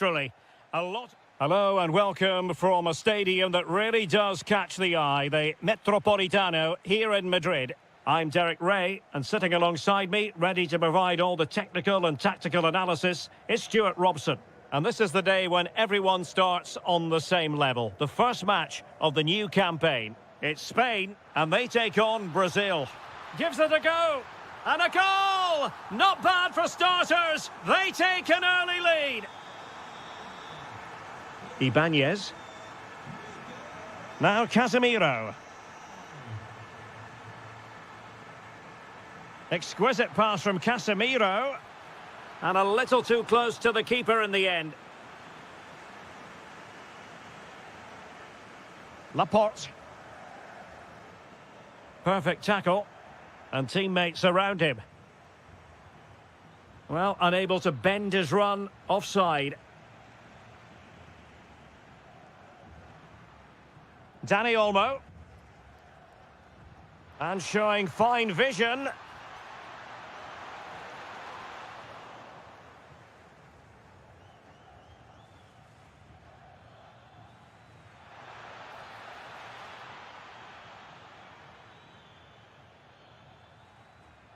literally. A lot. Hello and welcome from a stadium that really does catch the eye, the Metropolitano here in Madrid. I'm Derek Ray, and sitting alongside me, ready to provide all the technical and tactical analysis, is Stuart Robson. And this is the day when everyone starts on the same level. The first match of the new campaign. It's Spain, and they take on Brazil. Gives it a go. And a goal! Not bad for starters. They take an early lead. Ibanez. Now Casemiro. Exquisite pass from Casemiro. And a little too close to the keeper in the end. Laporte. Perfect tackle. And teammates around him. Well, unable to bend his run, offside. Dani Olmo. And showing fine vision.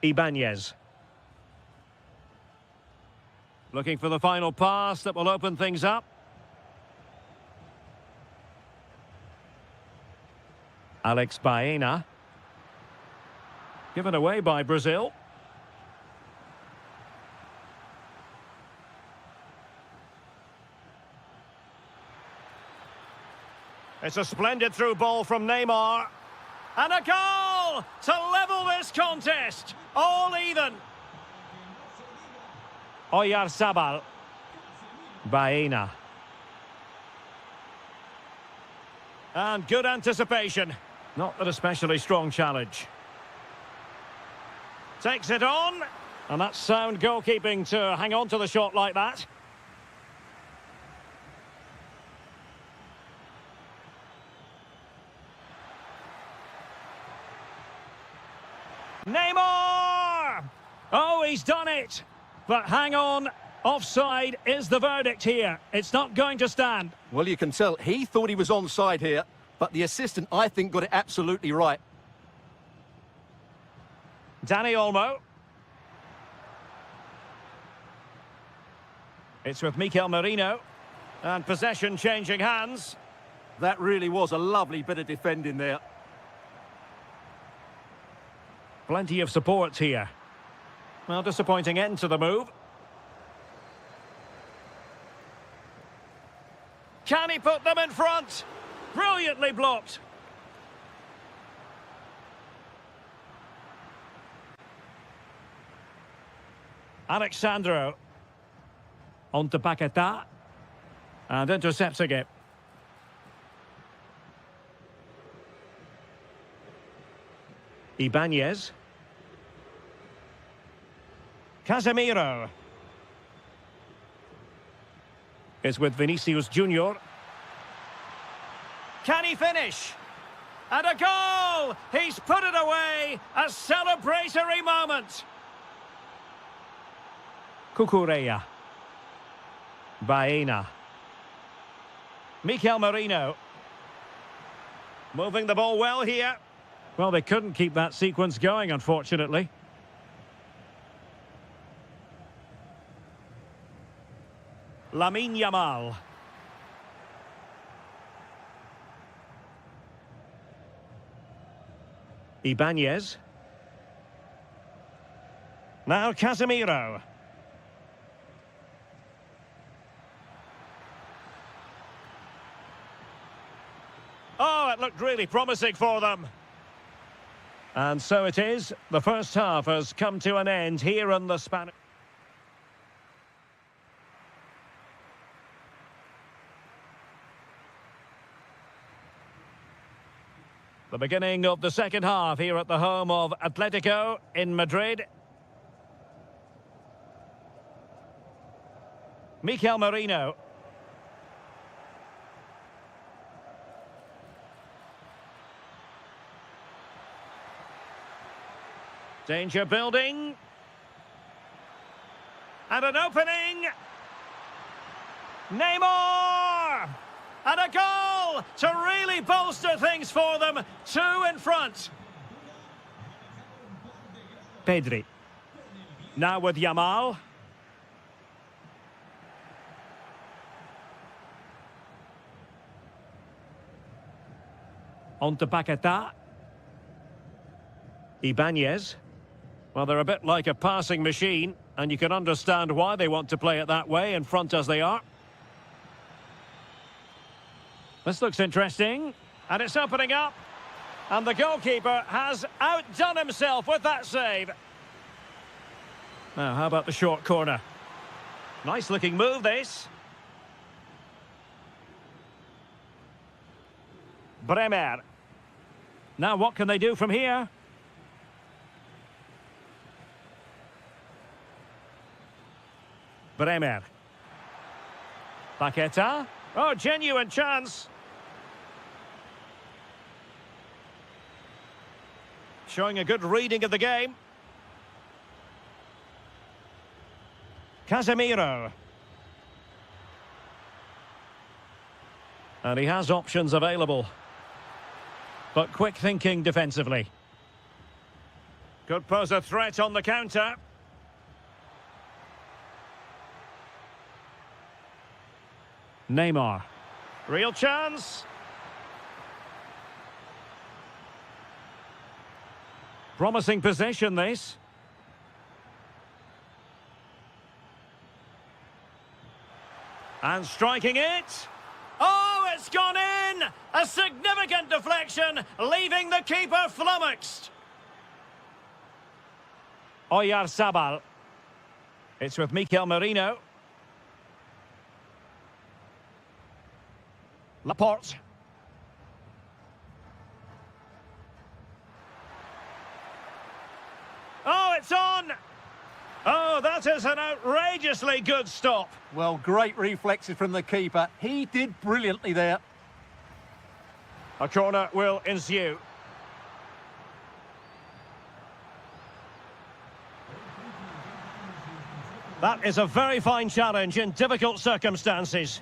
Ibanez. Looking for the final pass that will open things up. Alex Baena. Given away by Brazil. It's a splendid through ball from Neymar. And a goal to level this contest. All even. Oyarzabal. Baena. And good anticipation. Not an especially strong challenge. Takes it on. And that's sound goalkeeping to hang on to the shot like that. Neymar! Oh, he's done it. But hang on. Offside is the verdict here. It's not going to stand. Well, you can tell he thought he was onside here, but the assistant, I think, got it absolutely right. Dani Olmo. It's with Mikel Merino. And possession changing hands. That really was a lovely bit of defending there. Plenty of support here. Well, disappointing end to the move. Can he put them in front? Brilliantly blocked. Alexandro. On to Paquetá. And intercepting it. Ibanez. Casemiro. Is with Vinicius Junior. Can he finish? And a goal! He's put it away! A celebratory moment! Cucurella. Baena. Mikel Merino. Moving the ball well here. Well, they couldn't keep that sequence going, unfortunately. Lamine Yamal. Ibanez. Now Casemiro. Oh, it looked really promising for them. And so it is. The first half has come to an end here in the Spanish. The beginning of the second half here at the home of Atletico in Madrid. Mikel Merino. Danger building. And an opening. Neymar! And a goal to really bolster things for them. 2 in front. Pedri. Now with Yamal. On to Paquetá. Ibanez. Well, they're a bit like a passing machine, and you can understand why they want to play it that way, in front as they are. This looks interesting, and it's opening up. And the goalkeeper has outdone himself with that save. Now, how about the short corner? Nice-looking move, this. Bremer. Now, what can they do from here? Bremer. Paquetá. Oh, genuine chance. Showing a good reading of the game. Casemiro. And he has options available. But quick thinking defensively. Could pose a threat on the counter. Neymar. Real chance. Promising possession, this. And striking it. Oh, it's gone in! A significant deflection, leaving the keeper flummoxed. Oyarzabal. It's with Mikel Merino. Laporte. Oh, it's on! Oh, that is an outrageously good stop. Well, great reflexes from the keeper. He did brilliantly there. A corner will ensue. That is a very fine challenge in difficult circumstances.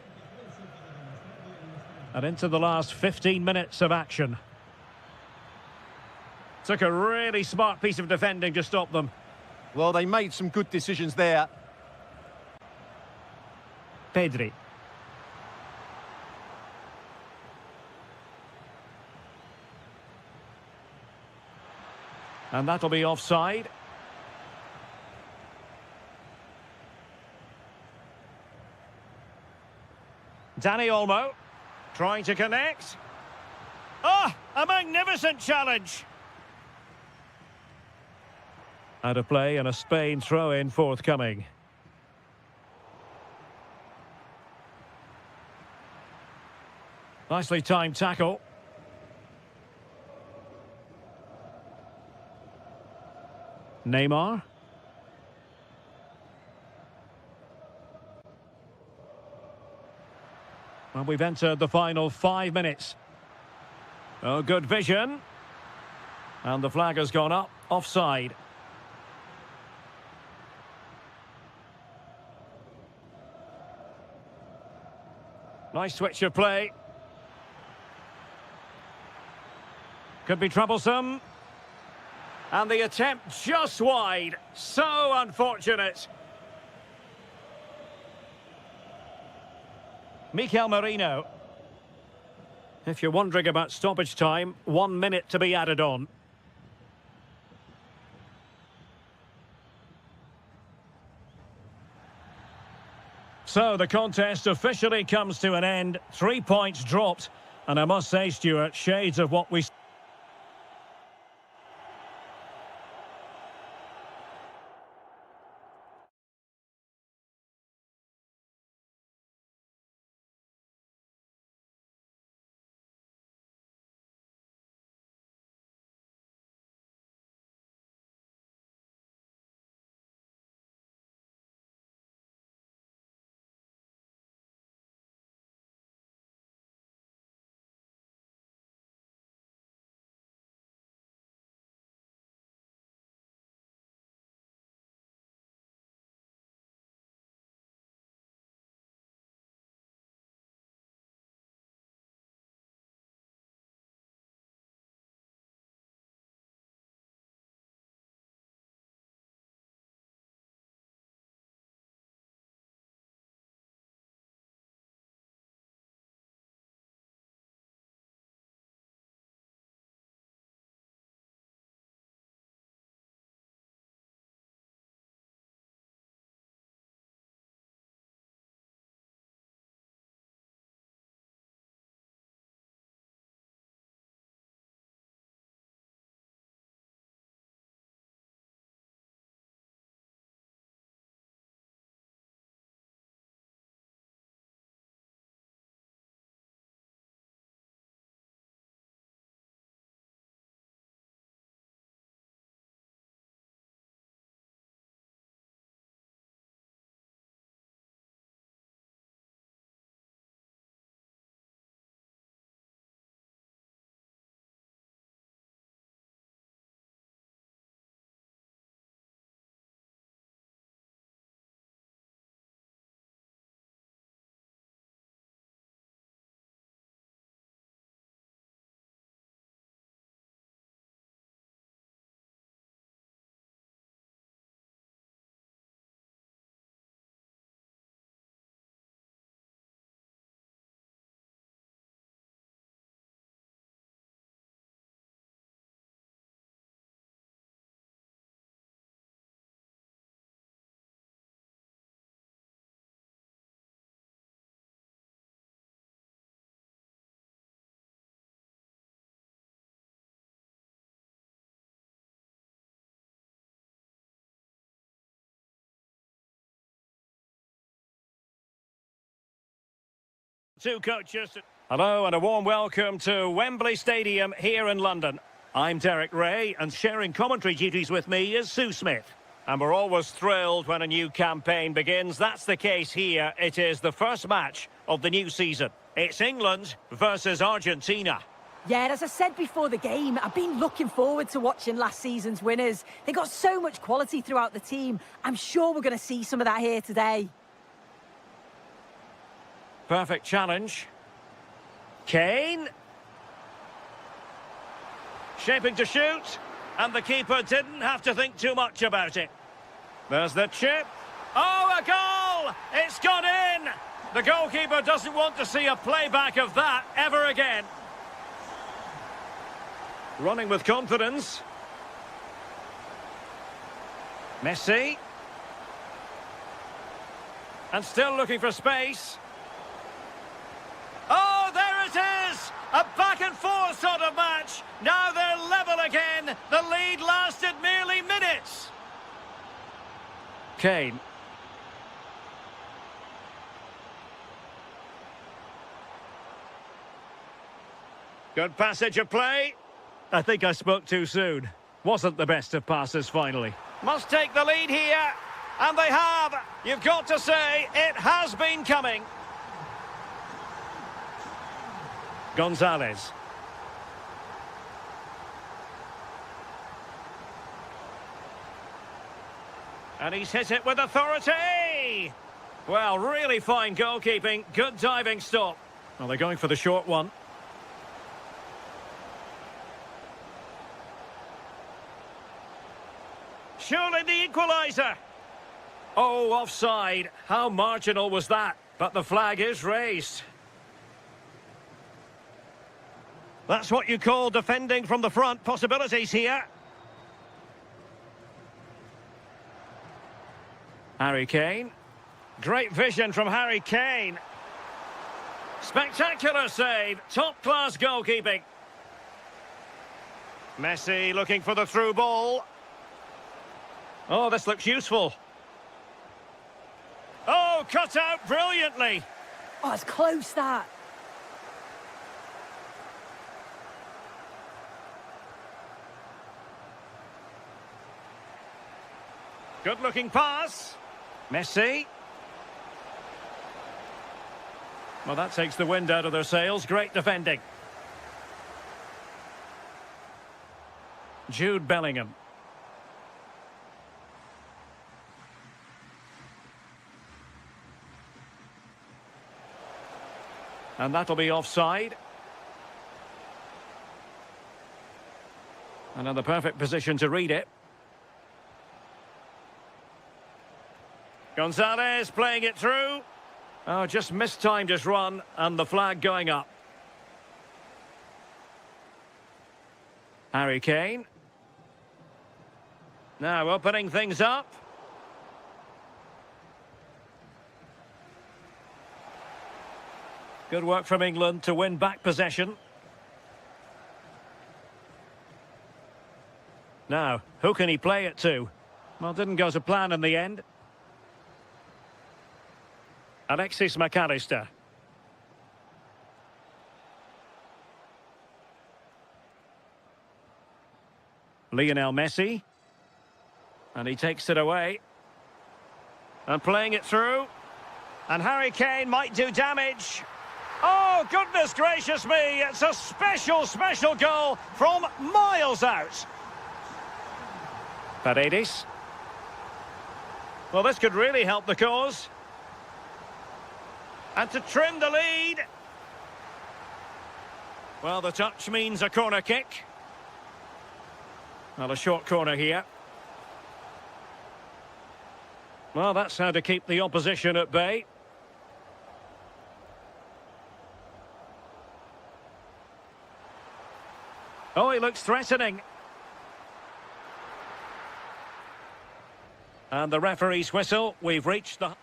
And into the last 15 minutes of action. Took a really smart piece of defending to stop them. Well, they made some good decisions there. Pedri. And that'll be offside. Dani Olmo trying to connect. Ah, a magnificent challenge. Out of play and a Spain throw-in forthcoming. Nicely timed tackle. Neymar. Well, we've entered the final 5 minutes. Oh, good vision. And the flag has gone up, offside. Nice switch of play. Could be troublesome. And the attempt just wide. So unfortunate. Mikel Merino. If you're wondering about stoppage time, 1 minute to be added on. So the contest officially comes to an end. 3 points dropped. And I must say, Stuart, shades of what we... two coaches. Hello and a warm welcome to Wembley Stadium here in London. I'm Derek Ray, and sharing commentary duties with me is Sue Smith. And we're always thrilled when a new campaign begins. That's the case here. It is the first match of the new season. It's England versus Argentina. Yeah, as I said before the game, I've been looking forward to watching last season's winners. They got so much quality throughout the team. I'm sure we're going to see some of that here today. Perfect challenge. Kane. Shaping to shoot. And the keeper didn't have to think too much about it. There's the chip. Oh, a goal! It's gone in! The goalkeeper doesn't want to see a playback of that ever again. Running with confidence. Messi. And still looking for space. Oh, there it is! A back-and-forth sort of match. Now they're level again. The lead lasted merely minutes. Kane. Good passage of play. I think I spoke too soon. Wasn't the best of passes finally. Must take the lead here. And they have. You've got to say, it has been coming. Gonzalez. And he's hit it with authority. Well, really fine goalkeeping. Good diving stop. Well, they're going for the short one. Surely the equaliser. Oh, offside. How marginal was that? But the flag is raised. That's what you call defending from the front. Possibilities here. Harry Kane. Great vision from Harry Kane. Spectacular save. Top-class goalkeeping. Messi looking for the through ball. Oh, this looks useful. Oh, cut out brilliantly. Oh, it's close, that. Good-looking pass. Messi. Well, that takes the wind out of their sails. Great defending. Jude Bellingham. And that'll be offside. Another perfect position to read it. Gonzalez playing it through. Oh, just mistimed his run, and the flag going up. Harry Kane. Now opening things up. Good work from England to win back possession. Now, who can he play it to? Well, didn't go to plan in the end. Alexis McAllister. Lionel Messi. And he takes it away. And playing it through. And Harry Kane might do damage. Oh, goodness gracious me. It's a special, special goal from miles out. Paredes. Well, this could really help the cause. And to trim the lead. Well, the touch means a corner kick. Well, a short corner here. Well, that's how to keep the opposition at bay. Oh, he looks threatening. And the referee's whistle. We've reached the...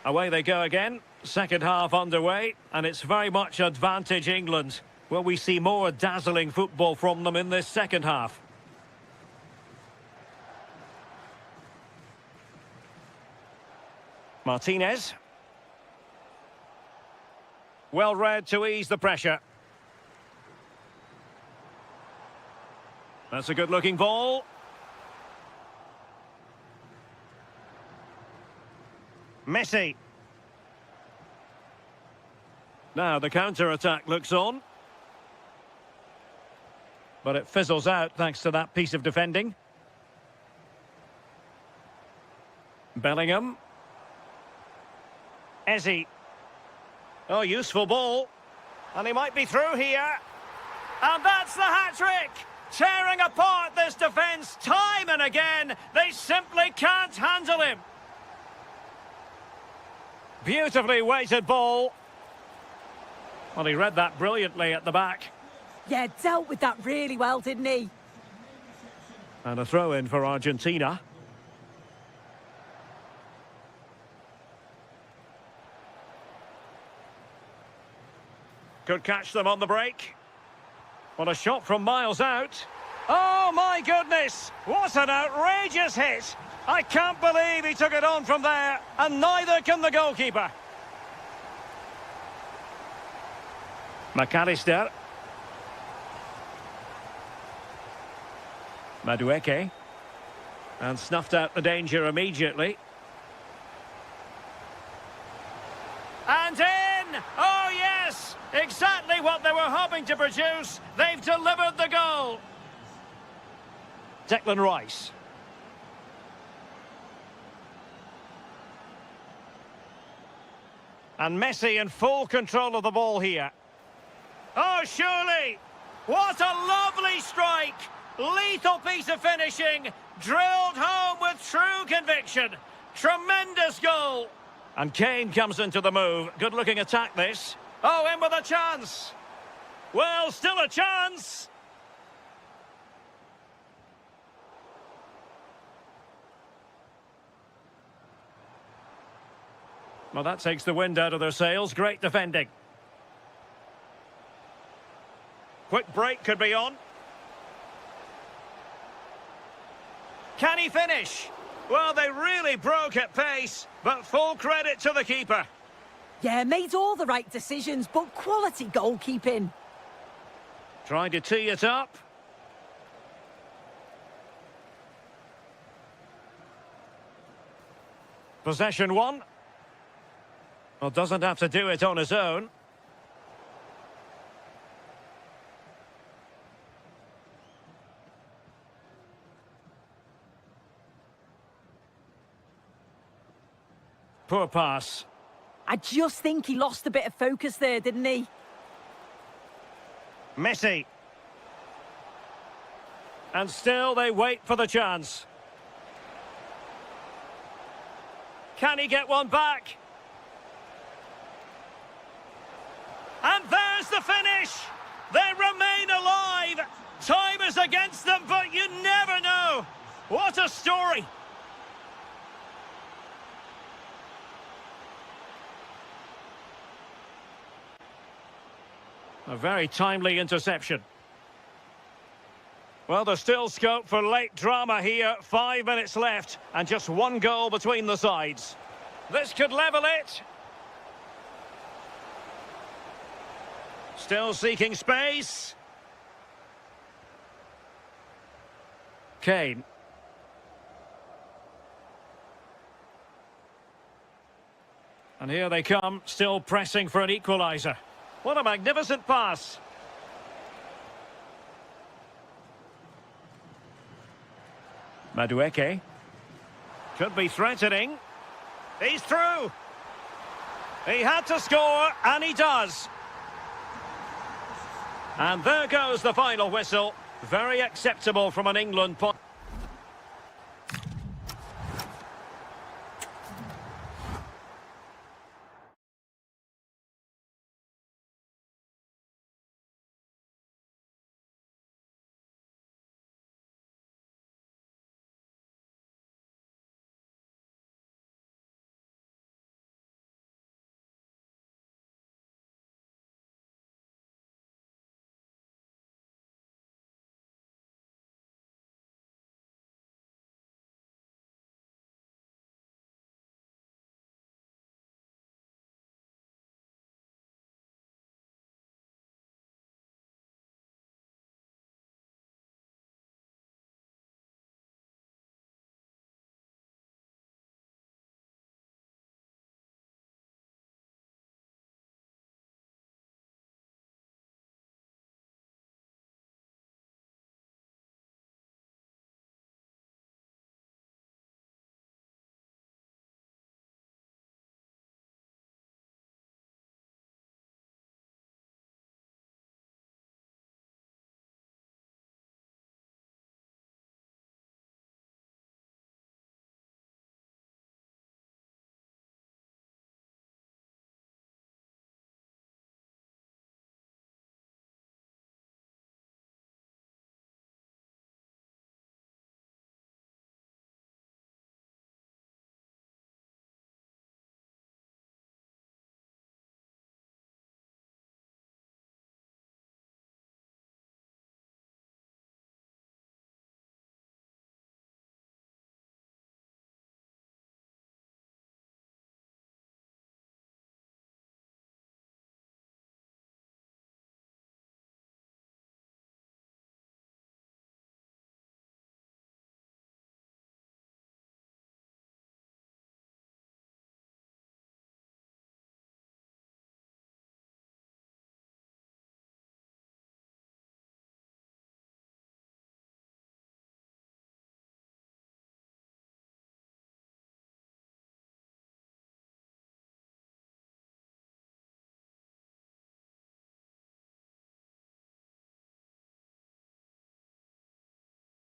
Away they go again. Second half underway, and it's very much advantage England. Will we see more dazzling football from them in this second half? Martinez. Well read to ease the pressure. That's a good-looking ball. Messi. Now the counter-attack looks on. But it fizzles out thanks to that piece of defending. Bellingham. Ezzy. Oh, useful ball. And he might be through here. And that's the hat-trick! Tearing apart this defence time and again. They simply can't handle him. Beautifully weighted ball. Well, he read that brilliantly at the back. Yeah, dealt with that really well, didn't he? And a throw-in for Argentina. Could catch them on the break. What a shot from miles out. Oh, my goodness! What an outrageous hit! I can't believe he took it on from there, and neither can the goalkeeper. McAllister. Madueke. And snuffed out the danger immediately. And in! Oh, yes! Exactly what they were hoping to produce. They've delivered the goal. Declan Rice. And Messi in full control of the ball here. Oh, surely! What a lovely strike! Lethal piece of finishing, drilled home with true conviction. Tremendous goal. And Kane comes into the move. Good-looking attack, this. Oh, in with a chance. Well, still a chance. Well, that takes the wind out of their sails. Great defending. Quick break could be on. Can he finish? Well, they really broke at pace, but full credit to the keeper. Yeah, made all the right decisions, but quality goalkeeping. Trying to tee it up. Possession one. Well, doesn't have to do it on his own. Poor pass. I just think he lost a bit of focus there, didn't he? Messi. And still they wait for the chance. Can he get one back? And there's the finish! They remain alive! Time is against them, but you never know! What a story! A very timely interception. Well, there's still scope for late drama here. 5 minutes left and just one goal between the sides. This could level it. Still seeking space. Kane. And here they come, still pressing for an equaliser. What a magnificent pass. Madueke. Could be threatening. He's through. He had to score, and he does. And there goes the final whistle. Very acceptable from an England point.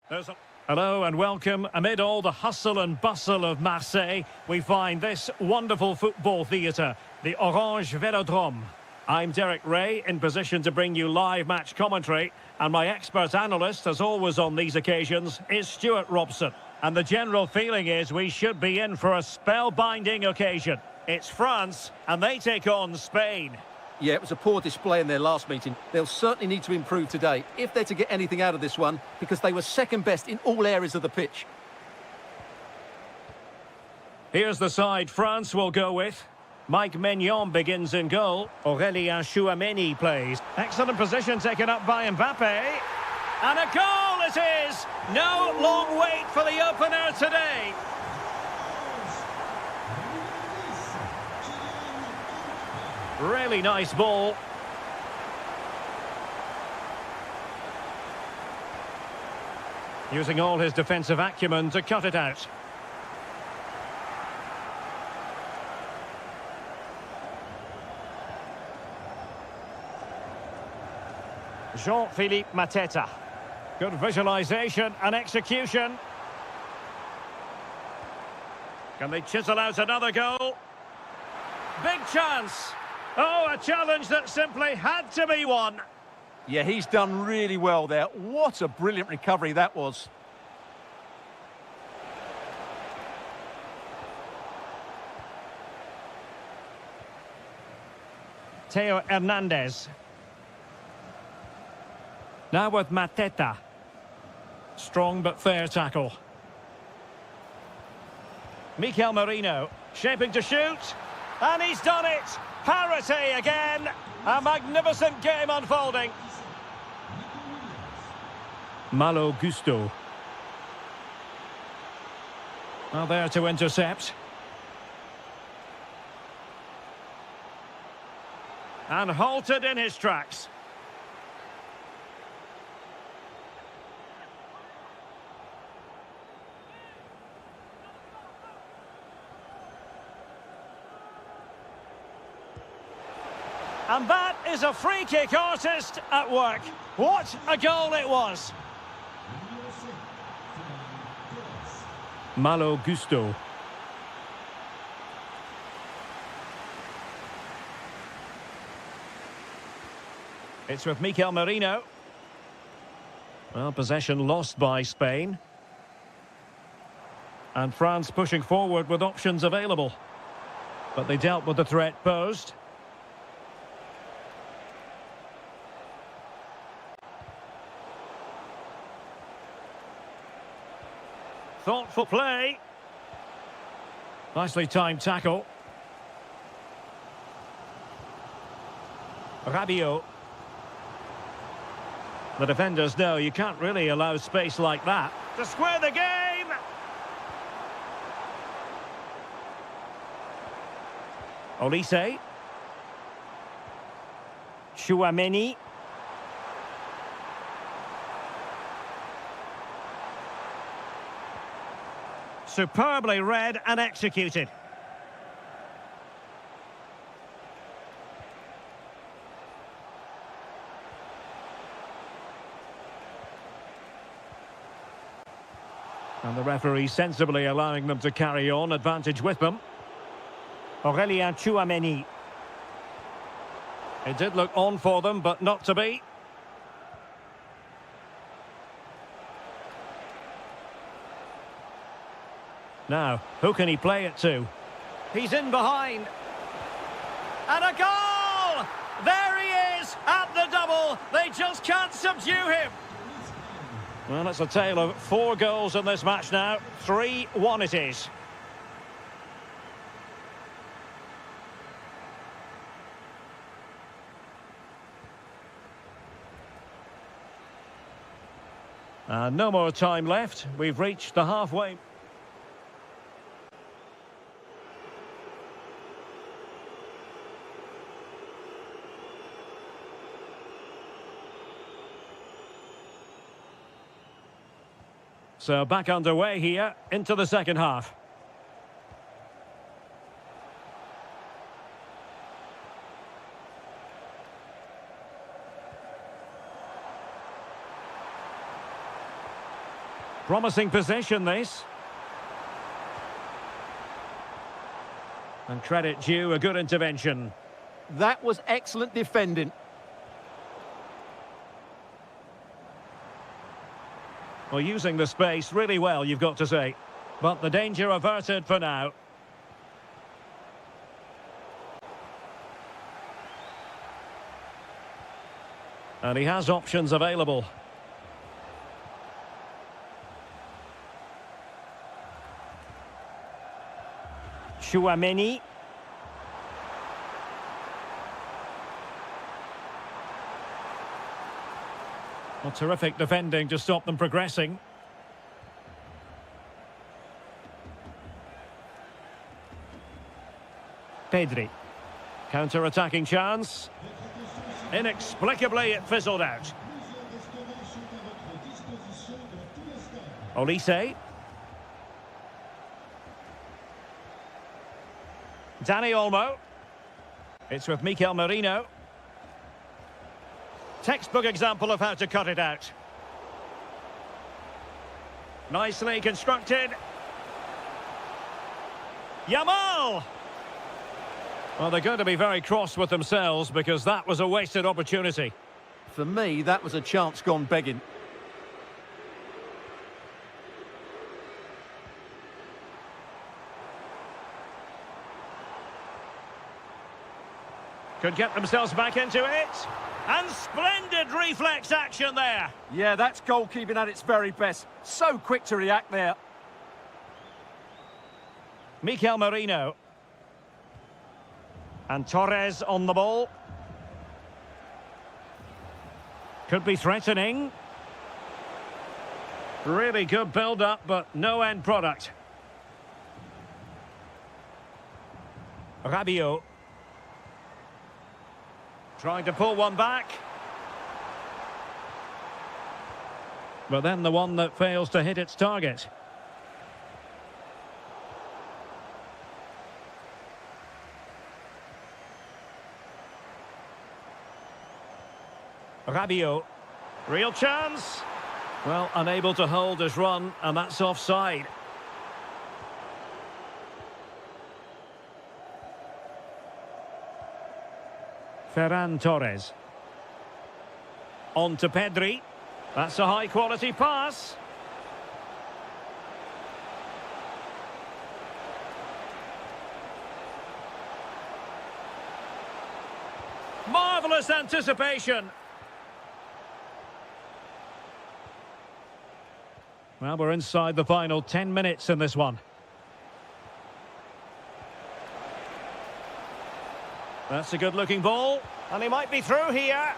Hello and welcome. Amid all the hustle and bustle of Marseille, we find this wonderful football theatre, the Orange Velodrome. I'm Derek Ray, in position to bring you live match commentary, and my expert analyst, as always on these occasions, is Stuart Robson. And the general feeling is we should be in for a spellbinding occasion. It's France, and they take on Spain. Yeah, it was a poor display in their last meeting. They'll certainly need to improve today if they're to get anything out of this one, because they were second best in all areas of the pitch. Here's the side France will go with. Mike Maignan begins in goal. Aurélien Tchouameni plays. Excellent position taken up by Mbappe. And a goal it is! No long wait for the opener today. Really nice ball. Using all his defensive acumen to cut it out. Jean-Philippe Mateta. Good visualisation and execution. Can they chisel out another goal? Big chance. Oh, a challenge that simply had to be won. Yeah, he's done really well there. What a brilliant recovery that was. Theo Hernandez. Now with Mateta. Strong but fair tackle. Mikel Merino, shaping to shoot. And he's done it! Parity again! A magnificent game unfolding. Malo Gusto. Now there to intercept. And halted in his tracks. And that is a free kick artist at work. What a goal it was. Malo Gusto. It's with Mikel Merino. Well, possession lost by Spain. And France pushing forward with options available. But they dealt with the threat posed. Thoughtful play. Nicely timed tackle. Rabiot. The defenders know you can't really allow space like that to square the game. Olise. Tchouameni. Superbly read and executed. And the referee sensibly allowing them to carry on, advantage with them. Aurélien Tchouameni. It did look on for them, but not to be. Now, who can he play it to? He's in behind. And a goal! There he is at the double. They just can't subdue him. Well, it's a tale of 4 goals in this match now. 3-1 it is. And no more time left. We've reached the halfway. So back underway here into the second half. Promising position, this. And credit due, a good intervention. That was excellent defending. Well, using the space really well, you've got to say. But the danger averted for now. And he has options available. Chouameni. Well, terrific defending to stop them progressing. Pedri. Counter-attacking chance. Inexplicably, it fizzled out. Olise. Dani Olmo. It's with Mikel Merino. Textbook example of how to cut it out. Nicely constructed. Yamal! Well, they're going to be very cross with themselves because that was a wasted opportunity. For me, that was a chance gone begging. Could get themselves back into it. And splendid reflex action there. Yeah, that's goalkeeping at its very best. So quick to react there. Mikel Merino. And Torres on the ball. Could be threatening. Really good build-up, but no end product. Rabiot. Trying to pull one back. But then the one that fails to hit its target. Rabiot. Real chance. Well, unable to hold his run, and that's offside. Ferran Torres. On to Pedri. That's a high-quality pass. Marvellous anticipation. Well, we're inside the final 10 minutes in this one. That's a good-looking ball. And he might be through here.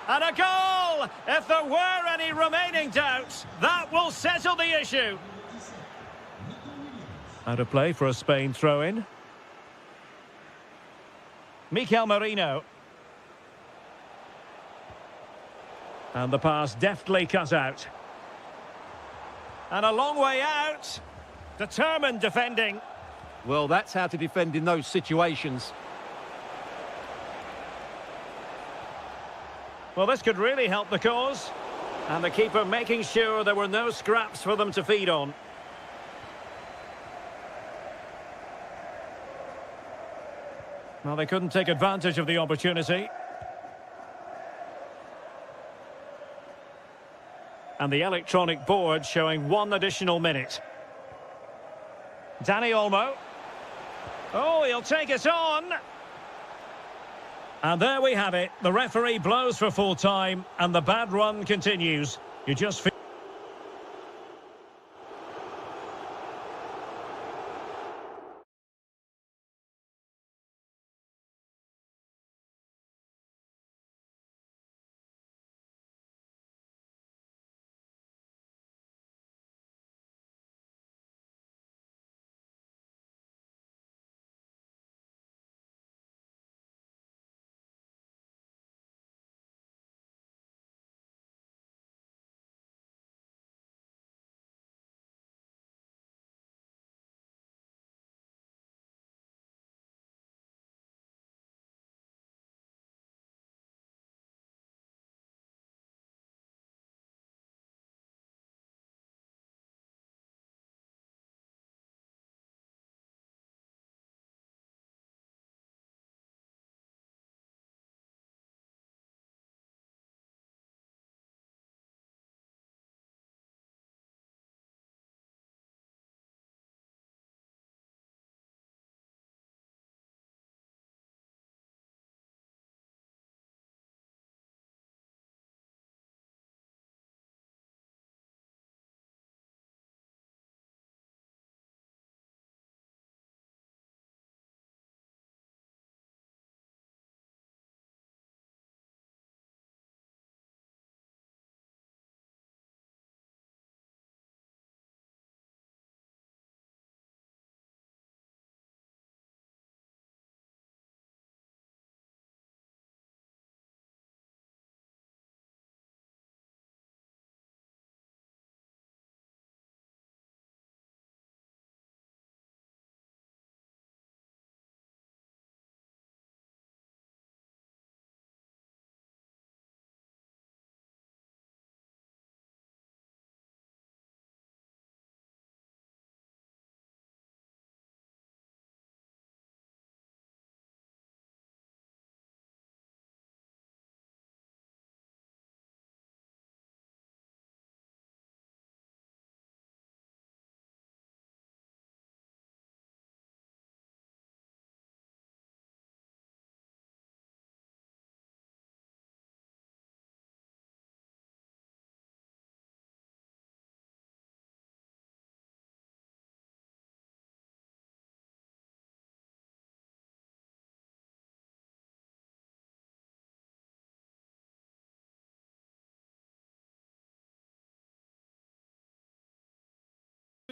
And a goal! If there were any remaining doubts, that will settle the issue. Out of play for a Spain throw-in. Mikel Merino. And the pass deftly cut out. And a long way out. Determined defending. Well, that's how to defend in those situations. Well, this could really help the cause. And the keeper making sure there were no scraps for them to feed on. Well, they couldn't take advantage of the opportunity. And the electronic board showing 1 additional minute. Dani Olmo. Oh, he'll take it on. And there we have it. The referee blows for full time, and the bad run continues. You just feel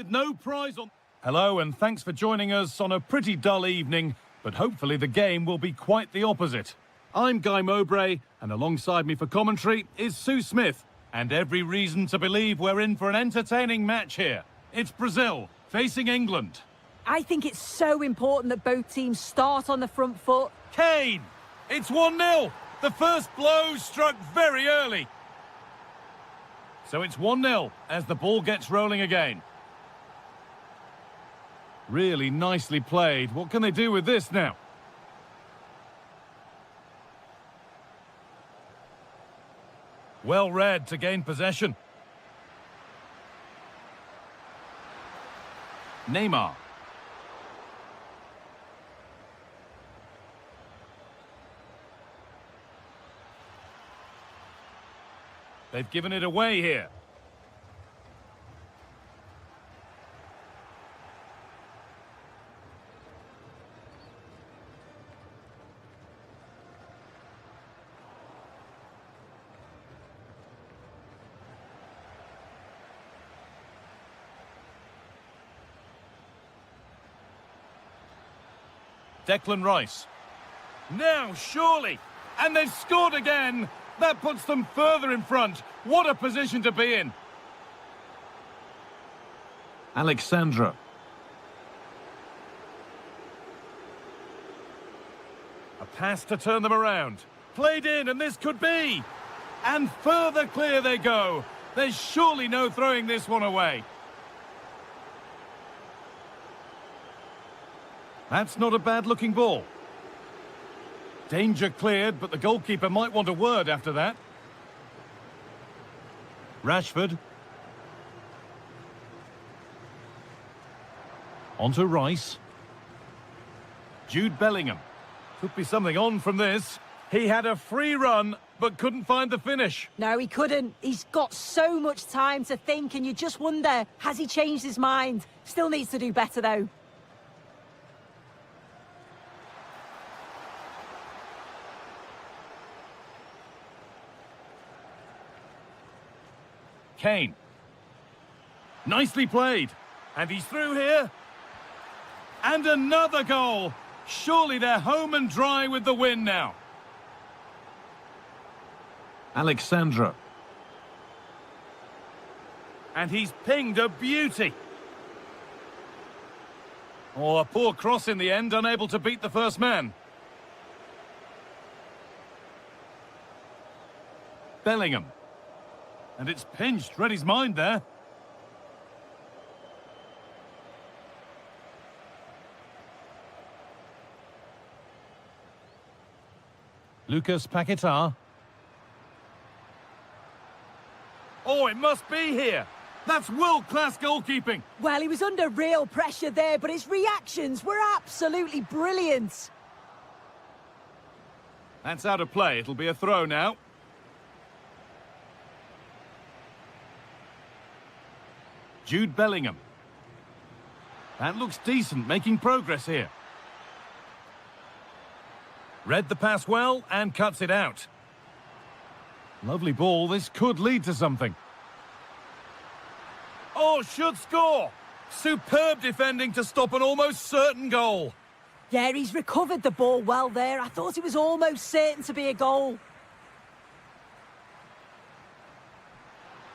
with no prize on. Hello, and thanks for joining us on a pretty dull evening, but hopefully the game will be quite the opposite. I'm Guy Mowbray, and alongside me for commentary is Sue Smith, and every reason to believe we're in for an entertaining match here. It's Brazil facing England. I think it's so important that both teams start on the front foot. Kane! It's 1-0. The first blow struck very early. So it's 1-0 as the ball gets rolling again. Really nicely played. What can they do with this now? Well read to gain possession. Neymar. They've given it away here. Declan Rice. Now, surely! And they've scored again! That puts them further in front. What a position to be in. Alexandra. A pass to turn them around. Played in, and this could be. And further clear they go. There's surely no throwing this one away. That's not a bad-looking ball. Danger cleared, but the goalkeeper might want a word after that. Rashford. On to Rice. Jude Bellingham. Could be something on from this. He had a free run, but couldn't find the finish. No, he couldn't. He's got so much time to think, and you just wonder, has he changed his mind? Still needs to do better, though. Kane. Nicely played. And he's through here. And another goal. Surely they're home and dry with the win now. Alexandra. And he's pinged a beauty. Oh, a poor cross in the end, unable to beat the first man. Bellingham. And it's pinched, read his mind there. Lucas Paquetá. Oh, it must be here. That's world-class goalkeeping. Well, he was under real pressure there, but his reactions were absolutely brilliant. That's out of play. It'll be a throw now. Jude Bellingham. That looks decent, making progress here. Read the pass well and cuts it out. Lovely ball, this could lead to something. Oh, should score! Superb defending to stop an almost certain goal. Yeah, he's recovered the ball well there. I thought it was almost certain to be a goal.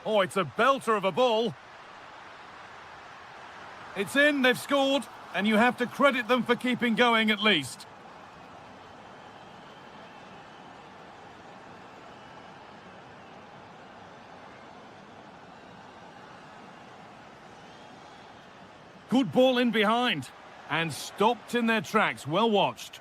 Oh, it's a belter of a ball. It's in, they've scored, and you have to credit them for keeping going at least. Good ball in behind, and stopped in their tracks, well watched.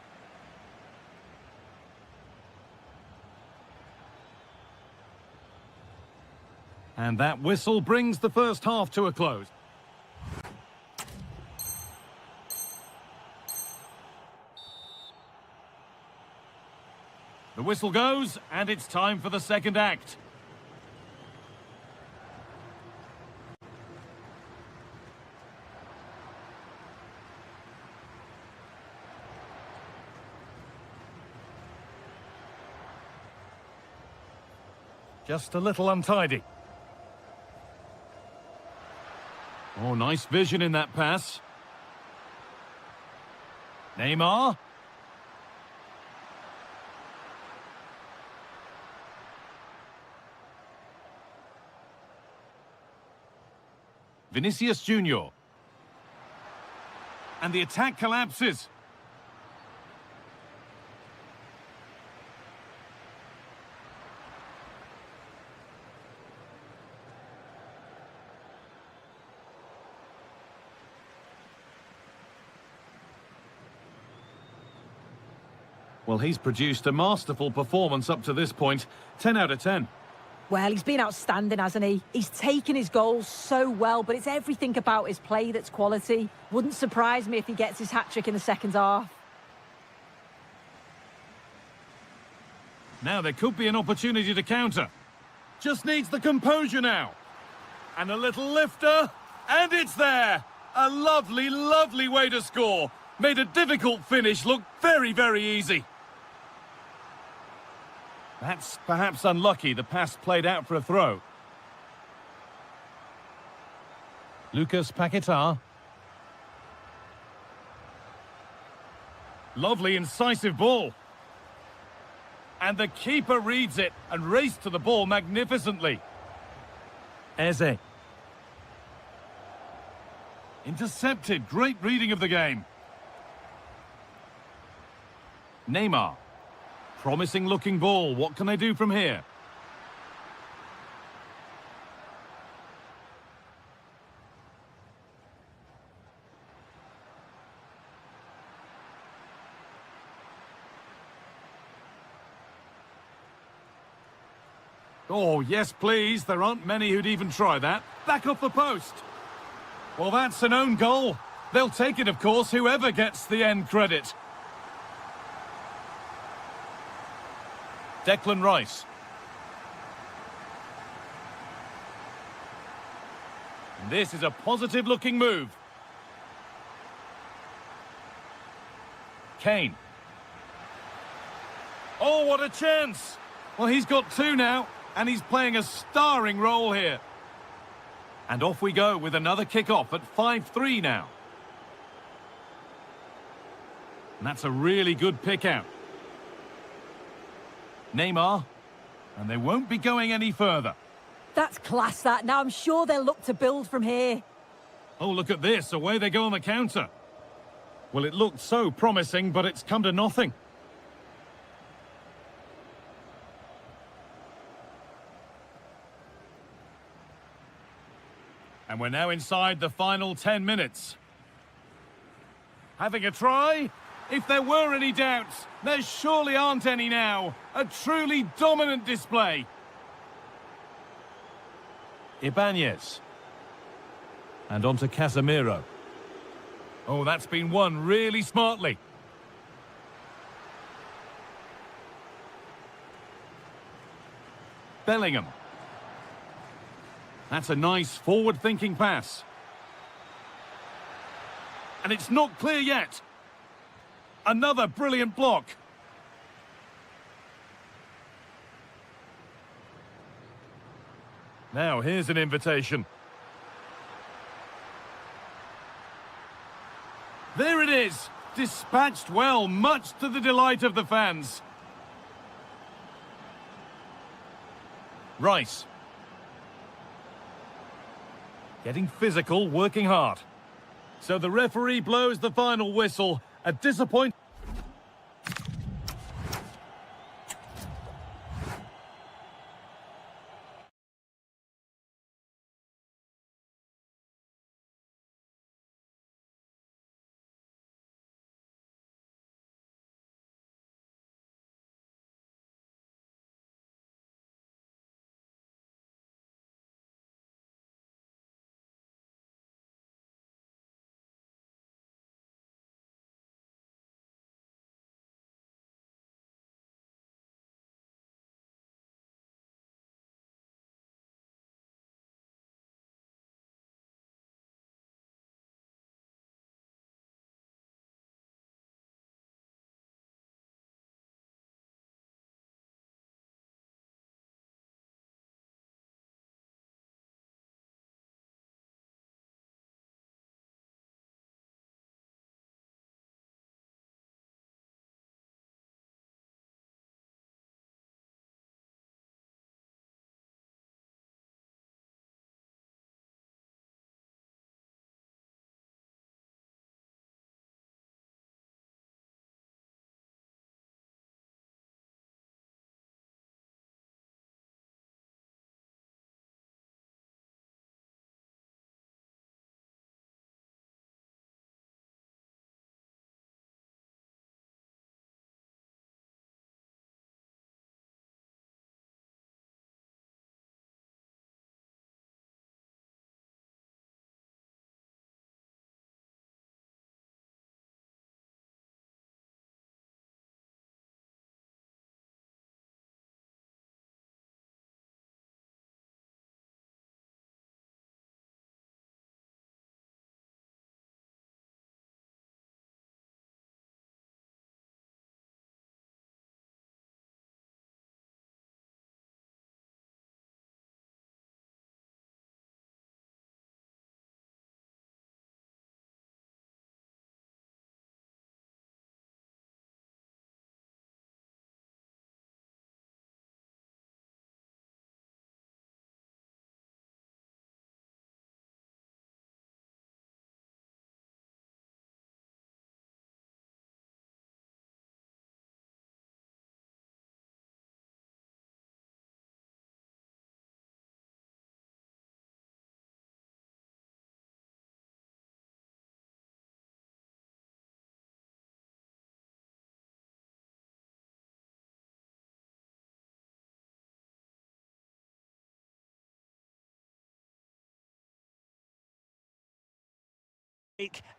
And that whistle brings the first half to a close. The whistle goes, and it's time for the second act. Just a little untidy. Oh, Oh, nice vision in that pass. Neymar. Vinicius Junior. And the attack collapses. Well, he's produced a masterful performance up to this point. 10 out of 10. Well, he's been outstanding, hasn't he? He's taken his goals so well, but it's everything about his play that's quality. Wouldn't surprise me if he gets his hat-trick in the second half. Now there could be an opportunity to counter. Just needs the composure now. And a little lifter, and it's there. A lovely, lovely way to score. Made a difficult finish look very, very easy. That's perhaps unlucky. The pass played out for a throw. Lucas Paquetá. Lovely, incisive ball. And the keeper reads it and raced to the ball magnificently. Eze. Intercepted. Great reading of the game. Neymar. Promising looking ball. What can they do from here? Oh, yes, please. There aren't many who'd even try that. Back off the post. Well, that's an own goal. They'll take it, of course, whoever gets the end credit. Declan Rice. And this is a positive-looking move. Kane. Oh, what a chance! Well, he's got two now, and he's playing a starring role here. And off we go with another kick-off at 5-3 now. And that's a really good pick-out. Neymar, and they won't be going any further. That's class, that. Now I'm sure they'll look to build from here. Oh, look at this. Away they go on the counter. Well, it looked so promising, but it's come to nothing. And we're now inside the final 10 minutes. Having a try? If there were any doubts, there surely aren't any now. A truly dominant display. Ibanez. And on to Casemiro. Oh, that's been won really smartly. Bellingham. That's a nice forward-thinking pass. And it's not clear yet. Another brilliant block. Now, here's an invitation. There it is. Dispatched well, much to the delight of the fans. Rice. Getting physical, working hard. So the referee blows the final whistle. A disappointing...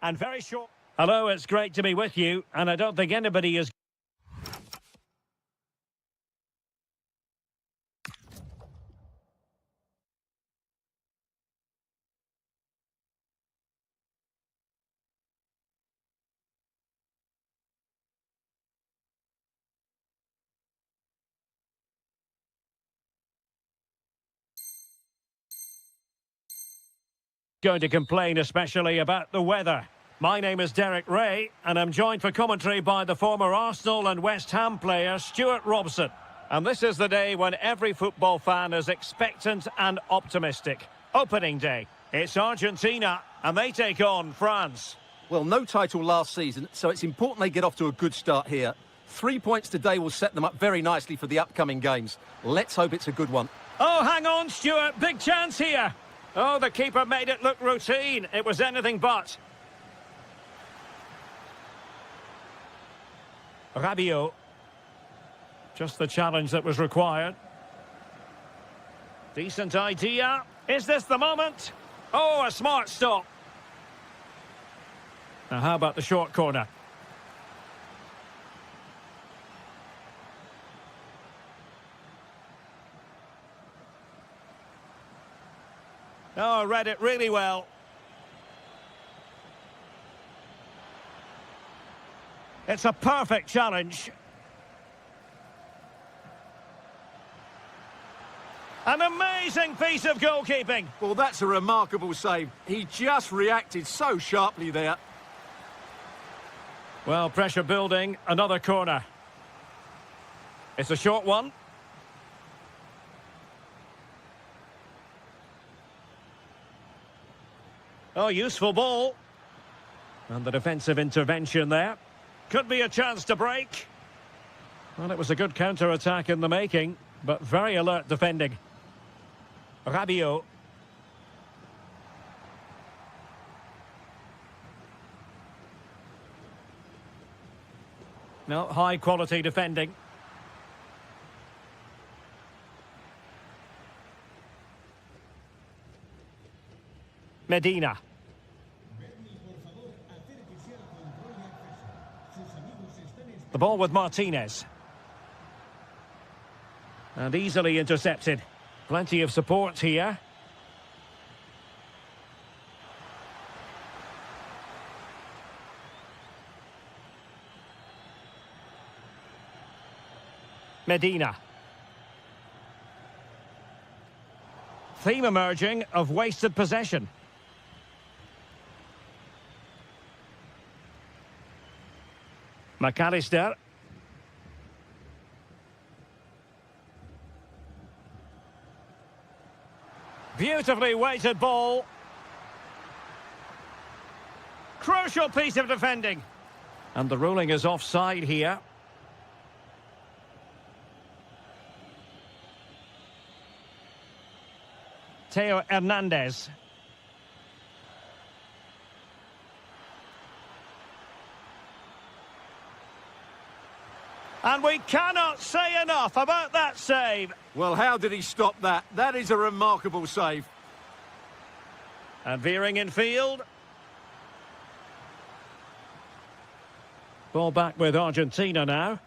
And very short. Hello, it's great to be with you, and I don't think anybody is going to complain especially about the weather. My name is Derek Ray, and I'm joined for commentary by the former Arsenal and West Ham player Stuart Robson. And this is the day when every football fan is expectant and optimistic. Opening day. It's Argentina, and they take on France. Well, no title last season, so it's important they get off to a good start here. 3 points today will set them up very nicely for the upcoming games. Let's hope it's a good one. Oh, hang on, Stuart. Big chance here. Oh, the keeper made it look routine. It was anything but. Rabiot. Just the challenge that was required. Decent idea. Is this the moment? Oh, a smart stop. Now, how about the short corner? Oh, read it really well. It's a perfect challenge. An amazing piece of goalkeeping. Well, that's a remarkable save. He just reacted so sharply there. Well, pressure building, another corner. It's a short one. Oh, useful ball. And the defensive intervention there. Could be a chance to break. Well, it was a good counter-attack in the making, but very alert defending. Rabiot. No, high-quality defending. Medina. The ball with Martinez. And easily intercepted. Plenty of support here. Medina. Theme emerging of wasted possession. McAllister. Beautifully weighted ball. Crucial piece of defending. And the ruling is offside here. Theo Hernandez. And we cannot say enough about that save. Well, how did he stop that? That is a remarkable save. And veering in field. Ball back with Argentina now.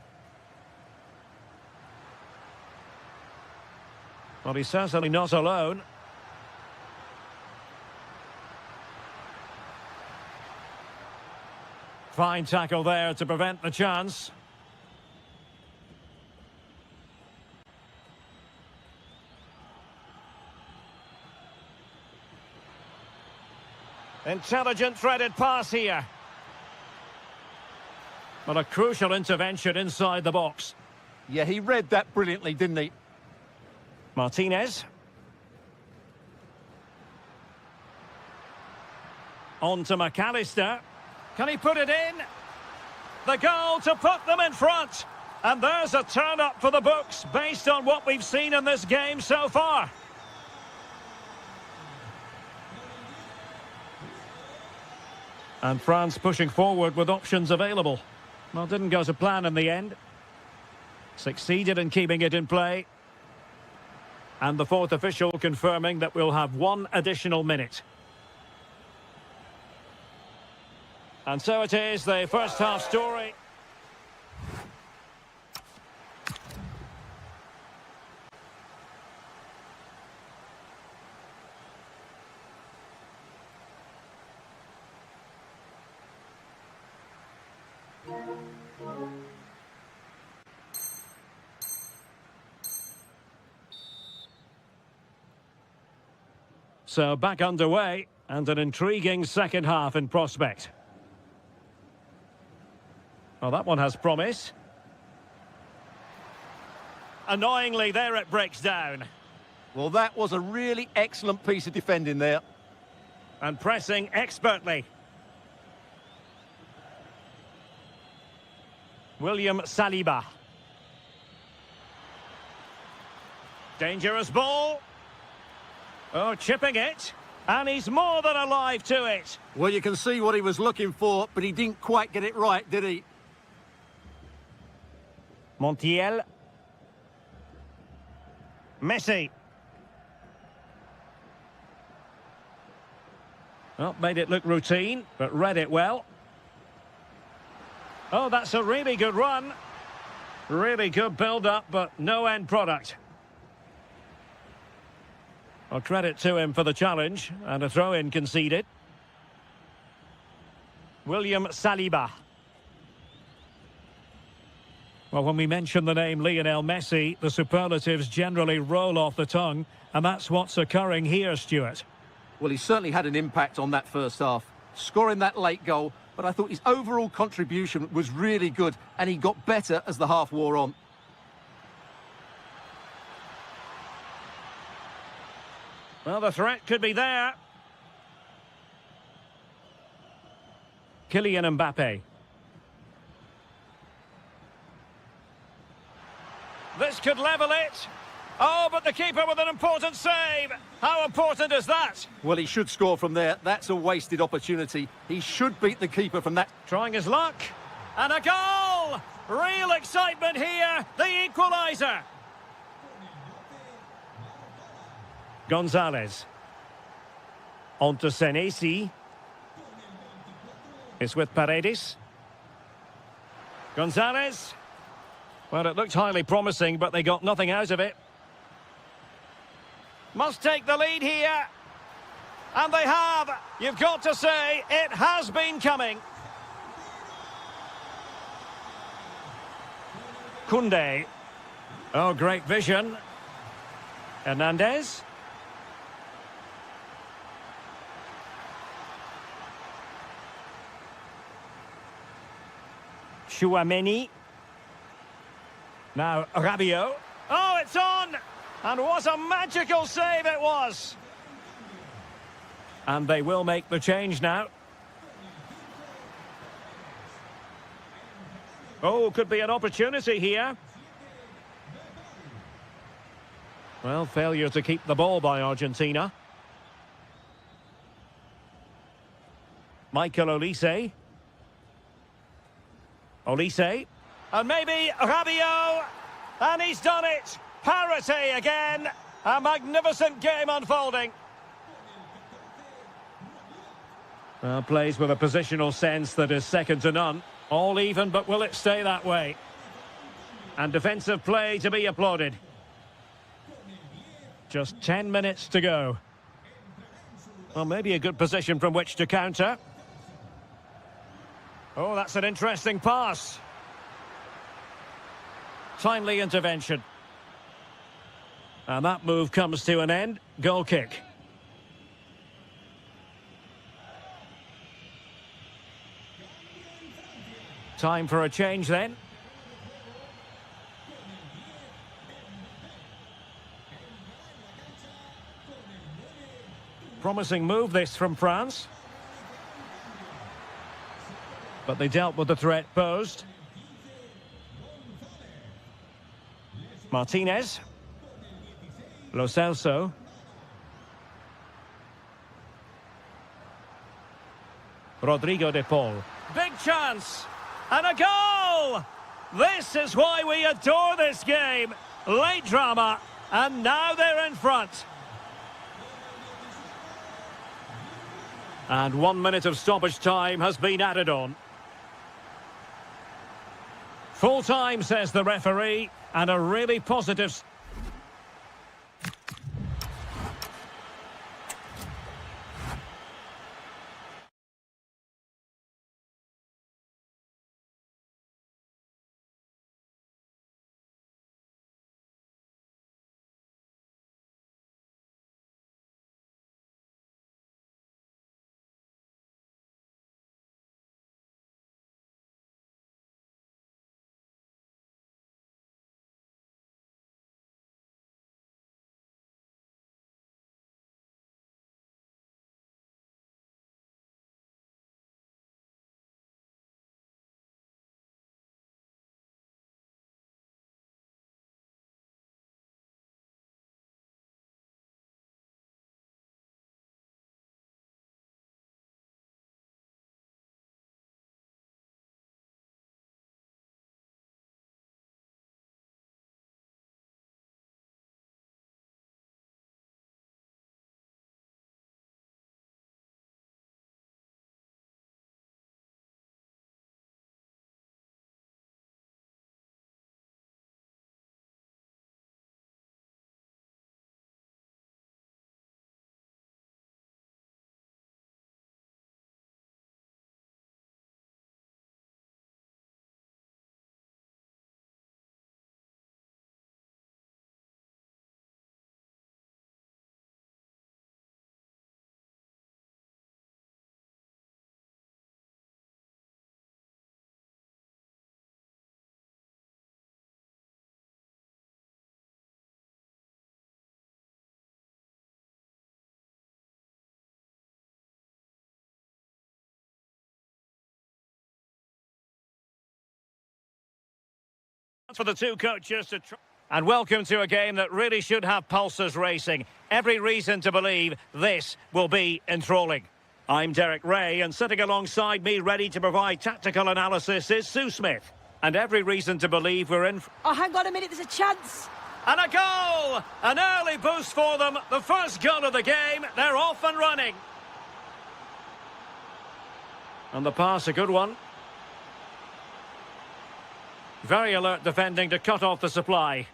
Well, he's certainly not alone. Fine tackle there to prevent the chance. Intelligent threaded pass here. But a crucial intervention inside the box. Yeah, he read that brilliantly, didn't he? Martinez. On to McAllister. Can he put it in? The goal to put them in front. And there's a turn-up for the books based on what we've seen in this game so far. And France pushing forward with options available. Well, didn't go to plan in the end. Succeeded in keeping it in play. And the fourth official confirming that we'll have one additional minute. And so it is, the first half story. So back underway, and an intriguing second half in prospect. Well, that one has promise. Annoyingly, there it breaks down. Well, that was a really excellent piece of defending there. And pressing expertly. William Saliba. Dangerous ball. Oh, chipping it. And he's more than alive to it. Well, you can see what he was looking for, but he didn't quite get it right, did he? Montiel. Messi. Well, made it look routine, but read it well. Oh, that's a really good run. Really good build-up, but no end product. Well, credit to him for the challenge, and a throw-in conceded. William Saliba. Well, when we mention the name Lionel Messi, the superlatives generally roll off the tongue, and that's what's occurring here, Stuart. Well, he certainly had an impact on that first half, scoring that late goal, but I thought his overall contribution was really good, and he got better as the half wore on. Well, the threat could be there. Kylian Mbappe. This could level it. Oh, but the keeper with an important save. How important is that? Well, he should score from there. That's a wasted opportunity. He should beat the keeper from that. Trying his luck. And a goal! Real excitement here. The equaliser. Gonzalez. On to Senesi. It's with Paredes. Gonzalez. Well, it looked highly promising, but they got nothing out of it. Must take the lead here. And they have. You've got to say, it has been coming. Koundé. Oh, great vision. Hernandez. Chouameni. Now Rabiot. Oh, it's on! And what a magical save it was! And they will make the change now. Oh, could be an opportunity here. Well, failure to keep the ball by Argentina. Michael Olise. Olise. And maybe Rabiot. And he's done it. Parity again. A magnificent game unfolding. Plays with a positional sense that is second to none. All even, but will it stay that way? And defensive play to be applauded. Just 10 minutes to go. Well, maybe a good position from which to counter. Oh, that's an interesting pass. Timely intervention. And that move comes to an end. Goal kick. Time for a change then. Promising move this from France. But they dealt with the threat posed. Martinez. Lo Celso. Rodrigo de Paul. Big chance. And a goal! This is why we adore this game. Late drama. And now they're in front. And 1 minute of stoppage time has been added on. Full time, says the referee, and a really positive... For the two coaches to and welcome to a game that really should have pulses racing. Every reason to believe this will be enthralling. I'm Derek Ray, and sitting alongside me, ready to provide tactical analysis, is Sue Smith. And every reason to believe we're in... Oh, hang on a minute, there's a chance. And a goal! An early boost for them. The first goal of the game. They're off and running. And the pass, a good one. Very alert defending to cut off the supply.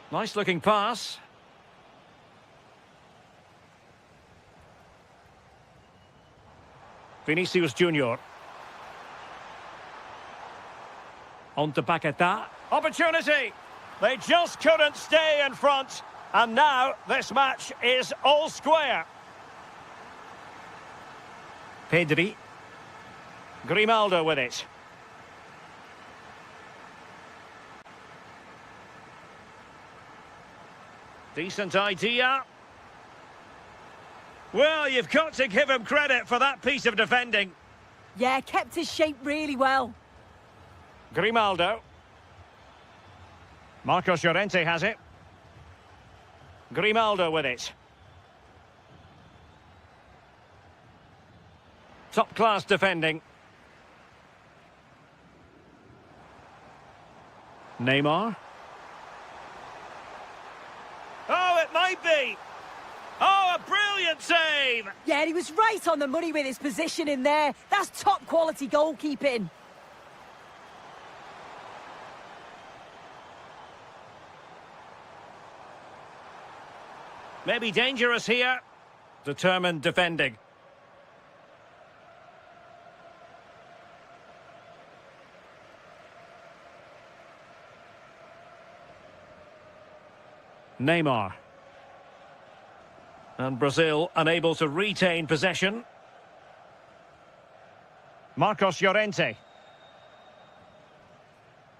Nice looking pass. Vinicius Junior. On to Paquetá. Opportunity! They just couldn't stay in front. And now this match is all square. Pedri. Grimaldo with it. Decent idea. Well, you've got to give him credit for that piece of defending. Yeah, kept his shape really well. Grimaldo. Marcos Llorente has it. Grimaldo with it. Top-class defending. Neymar. Oh, it might be. Oh, a brilliant save. Yeah, he was right on the money with his position in there. That's top-quality goalkeeping. Maybe dangerous here. Determined defending. Neymar. And Brazil unable to retain possession. Marcos Llorente.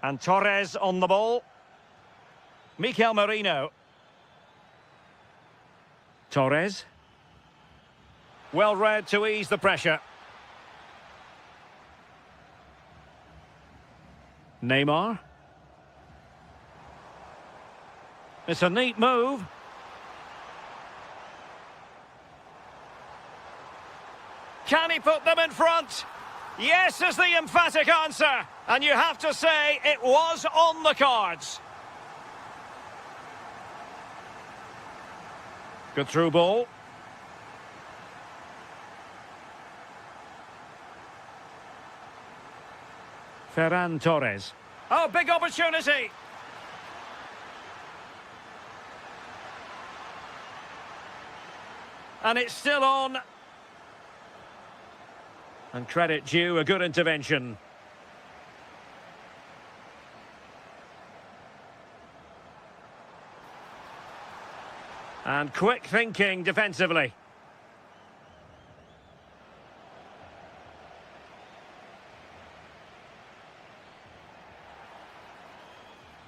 And Torres on the ball. Mikel Merino. Torres. Well read to ease the pressure. Neymar. It's a neat move. Can he put them in front? Yes is the emphatic answer. And you have to say it was on the cards. Good through ball. Ferran Torres. Oh, big opportunity. And it's still on. And credit due, a good intervention. And quick thinking defensively.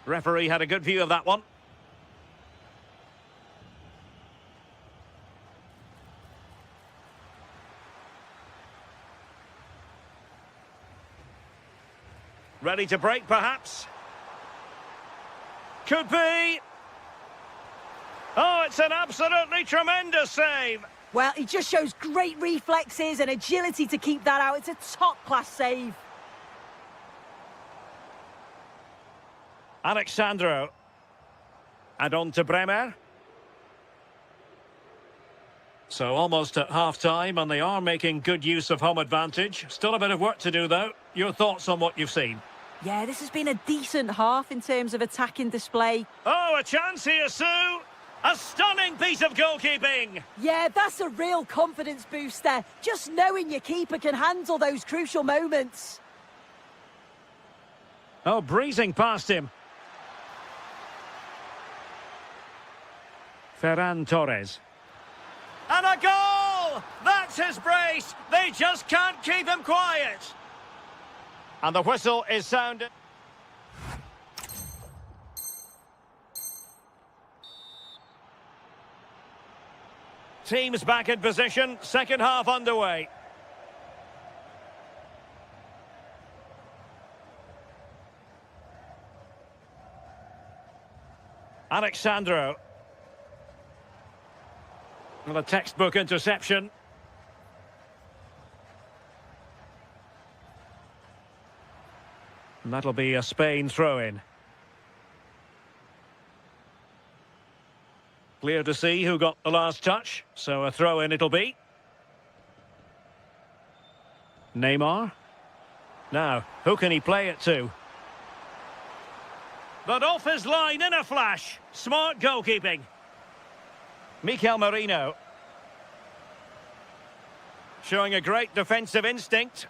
Referee had a good view of that one. Ready to break, perhaps? Could be. Oh, it's an absolutely tremendous save. Well, he just shows great reflexes and agility to keep that out. It's a top-class save. Alexandro. And on to Bremer. So almost at half-time, and they are making good use of home advantage. Still a bit of work to do, though. Your thoughts on what you've seen? Yeah, this has been a decent half in terms of attacking display. Oh, a chance here, Sue! A stunning piece of goalkeeping! Yeah, that's a real confidence booster. Just knowing your keeper can handle those crucial moments. Oh, breezing past him. Ferran Torres. And a goal! That's his brace! They just can't keep him quiet! And the whistle is sounded. Teams back in position, second half underway. Alexandro. Well, a textbook interception. And that'll be a Spain throw-in. Clear to see who got the last touch, so a throw-in it'll be. Neymar. Now, who can he play it to? But off his line in a flash. Smart goalkeeping. Mikel Merino. Showing a great defensive instinct.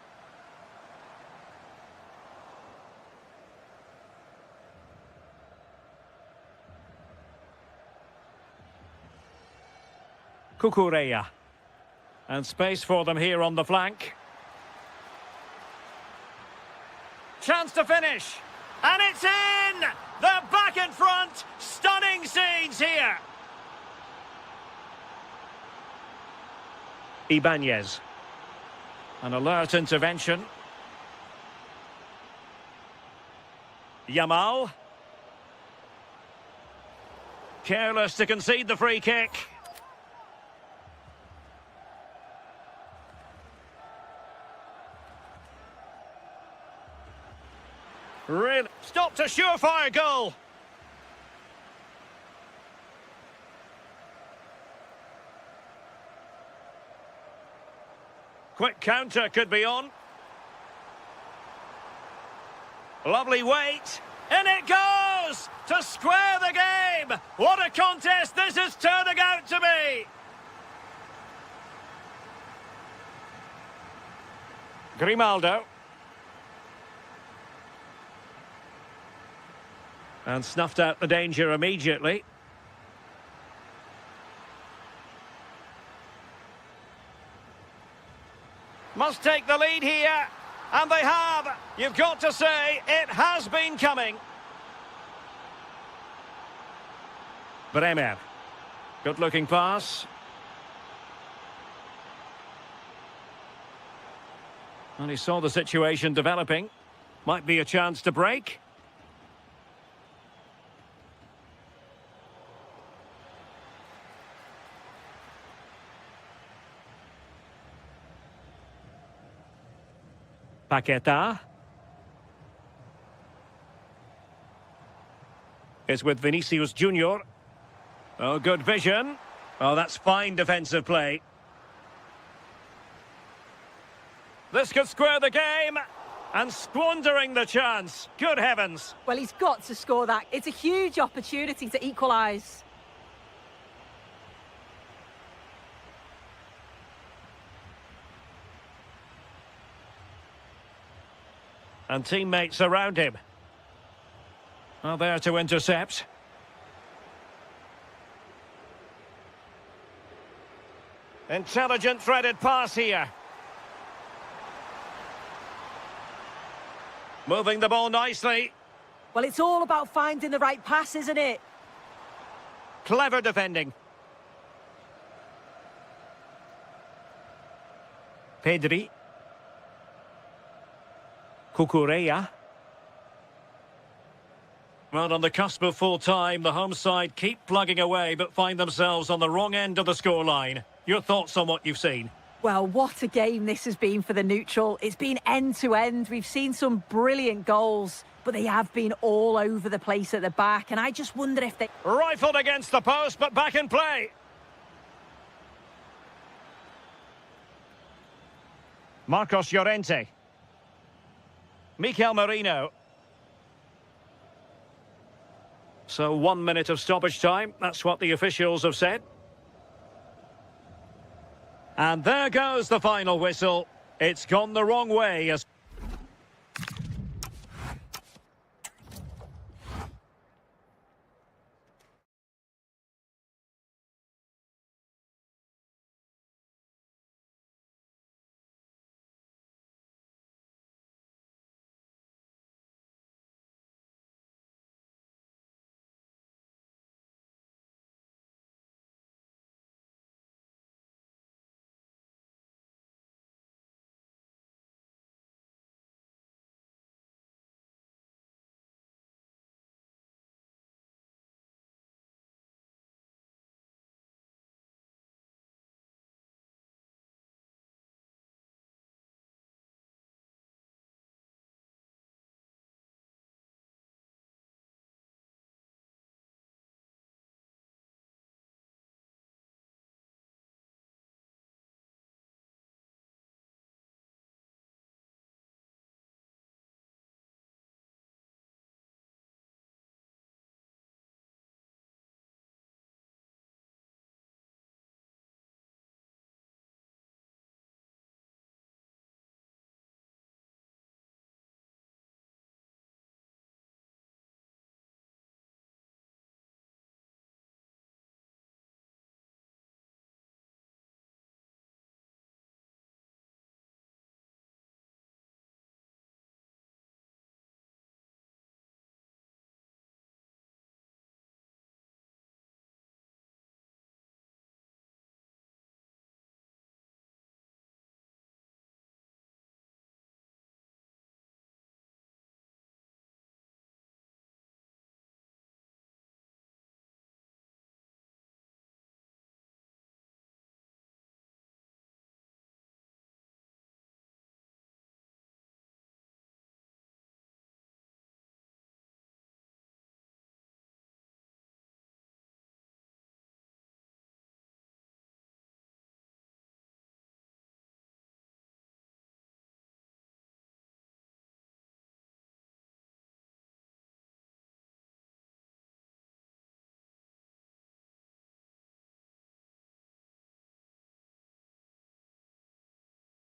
Cucurella. And space for them here on the flank. Chance to finish. And it's in! They're back in front! Stunning scenes here! Ibanez. An alert intervention. Yamal. Careless to concede the free kick. Really stopped a surefire goal. Quick counter could be on. Lovely weight. In it goes to square the game. What a contest this is turning out to be. Grimaldo. And snuffed out the danger immediately. Must take the lead here. And they have. You've got to say, it has been coming. Bremer. Good-looking pass. And he saw the situation developing. Might be a chance to break. Paqueta is with Vinicius Junior. Oh, good vision. Oh, that's fine defensive play. This could square the game. And squandering the chance. Good heavens. Well, he's got to score that. It's a huge opportunity to equalise. And teammates around him. Well, there to intercept. Intelligent threaded pass here. Moving the ball nicely. Well, it's all about finding the right pass, isn't it? Clever defending. Pedri. Cucurella. Well, on the cusp of full time, the home side keep plugging away but find themselves on the wrong end of the scoreline. Your thoughts on what you've seen? Well, what a game this has been for the neutral. It's been end-to-end. We've seen some brilliant goals, but they have been all over the place at the back, and I just wonder if they... Rifled against the post, but back in play. Marcos Llorente. Mikel Merino. So 1 minute of stoppage time. That's what the officials have said. And there goes the final whistle. It's gone the wrong way as...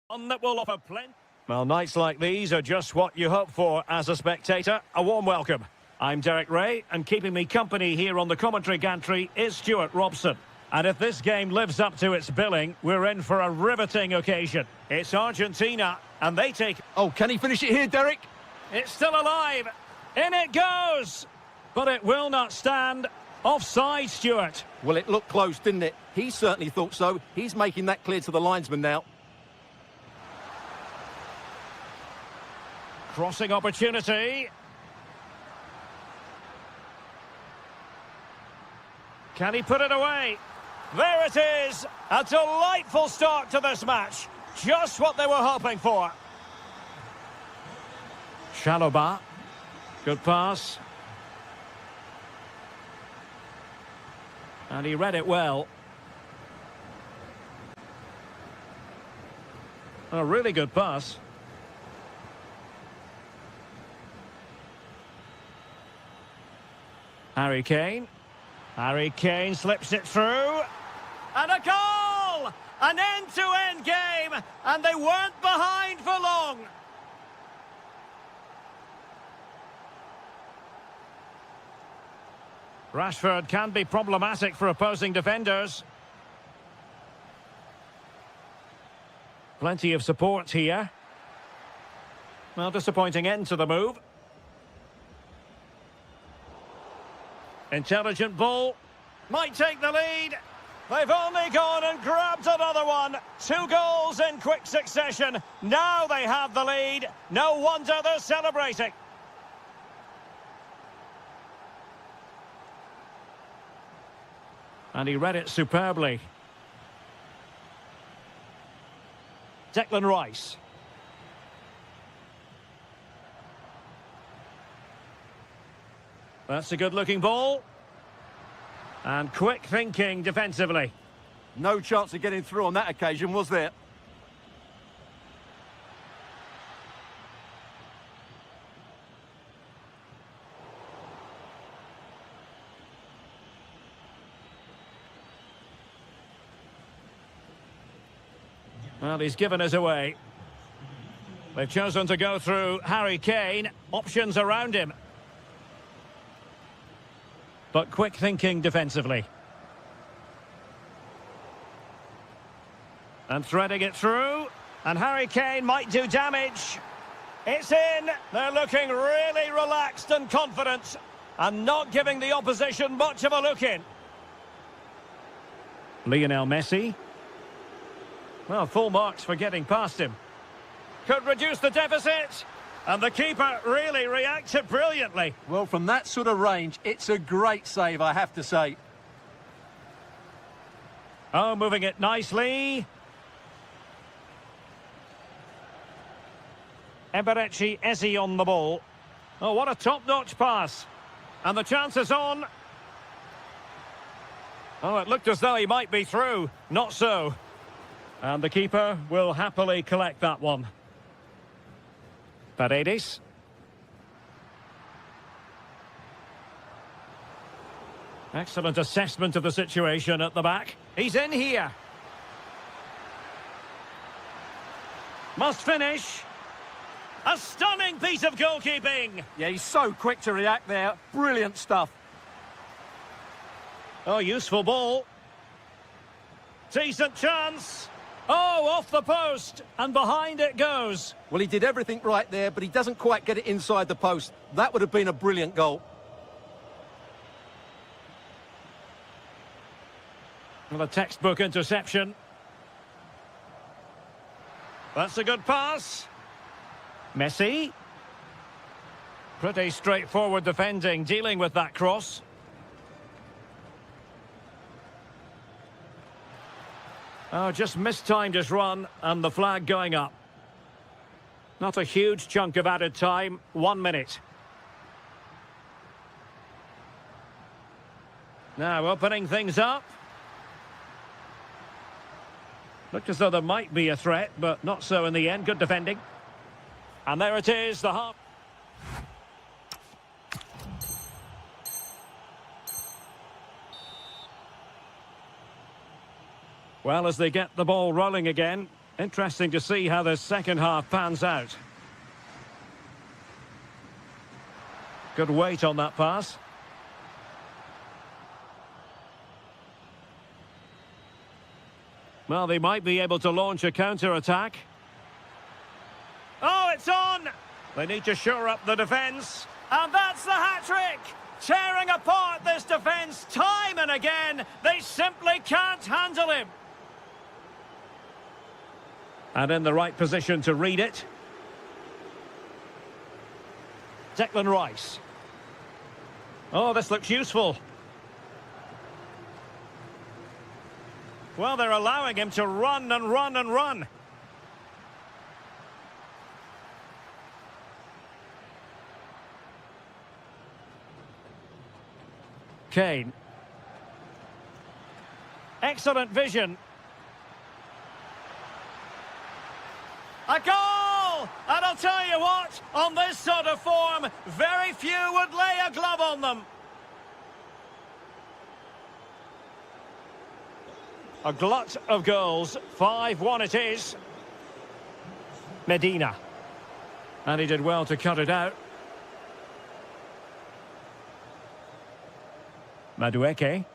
One that will offer plenty. Well, nights like these are just what you hope for as a spectator. A warm welcome. I'm Derek Ray, and keeping me company here on the commentary gantry is Stuart Robson. And if this game lives up to its billing, we're in for a riveting occasion. It's Argentina, and they take... Oh, can he finish it here, Derek? It's still alive. In it goes. But it will not stand. Offside, Stuart. Well, it looked close, didn't it? He certainly thought so. He's making that clear to the linesman now. Crossing opportunity. Can he put it away? There it is. A delightful start to this match. Just what they were hoping for. Chalobah. Good pass. And he read it well. A really good pass. Harry Kane. Harry Kane slips it through. And a goal! An end-to-end game, and they weren't behind for long. Rashford can be problematic for opposing defenders. Plenty of support here. Well, disappointing end to the move. Intelligent ball. Might take the lead. They've only gone and grabbed another one. 2 goals in quick succession. Now they have the lead. No wonder they're celebrating. And he read it superbly. Declan Rice. That's a good-looking ball. And quick thinking defensively. No chance of getting through on that occasion, was there? Well, he's given us away. They've chosen to go through Harry Kane. Options around him. But quick thinking defensively. And threading it through. And Harry Kane might do damage. It's in. They're looking really relaxed and confident. And not giving the opposition much of a look in. Lionel Messi. Well, full marks for getting past him. Could reduce the deficit. And the keeper really reacted brilliantly. Well, from that sort of range, it's a great save, I have to say. Oh, moving it nicely. Eberechi Eze on the ball. Oh, what a top-notch pass. And the chance is on. Oh, it looked as though he might be through. Not so. And the keeper will happily collect that one. Paredes. Excellent assessment of the situation at the back. He's in here. Must finish. A stunning piece of goalkeeping. Yeah, he's so quick to react there. Brilliant stuff. Oh, useful ball. Decent chance. Oh, off the post, and behind it goes. Well, he did everything right there, but he doesn't quite get it inside the post. That would have been a brilliant goal. Well, a textbook interception. That's a good pass. Messi. Pretty straightforward defending, dealing with that cross. Oh, just mistimed his run, and the flag going up. Not a huge chunk of added time, 1 minute. Now opening things up. Looked as though there might be a threat, but not so in the end. Good defending. And there it is, the half. Well, as they get the ball rolling again, interesting to see how the second half pans out. Good weight on that pass. Well, they might be able to launch a counter-attack. Oh, it's on! They need to shore up the defence. And that's the hat-trick! Tearing apart this defence time and again. They simply can't handle him. And in the right position to read it. Declan Rice. Oh, this looks useful. Well, they're allowing him to run and run and run. Kane. Excellent vision. A goal! And I'll tell you what, on this sort of form, very few would lay a glove on them. A glut of goals. 5-1 it is. Medina. And he did well to cut it out. Madueke.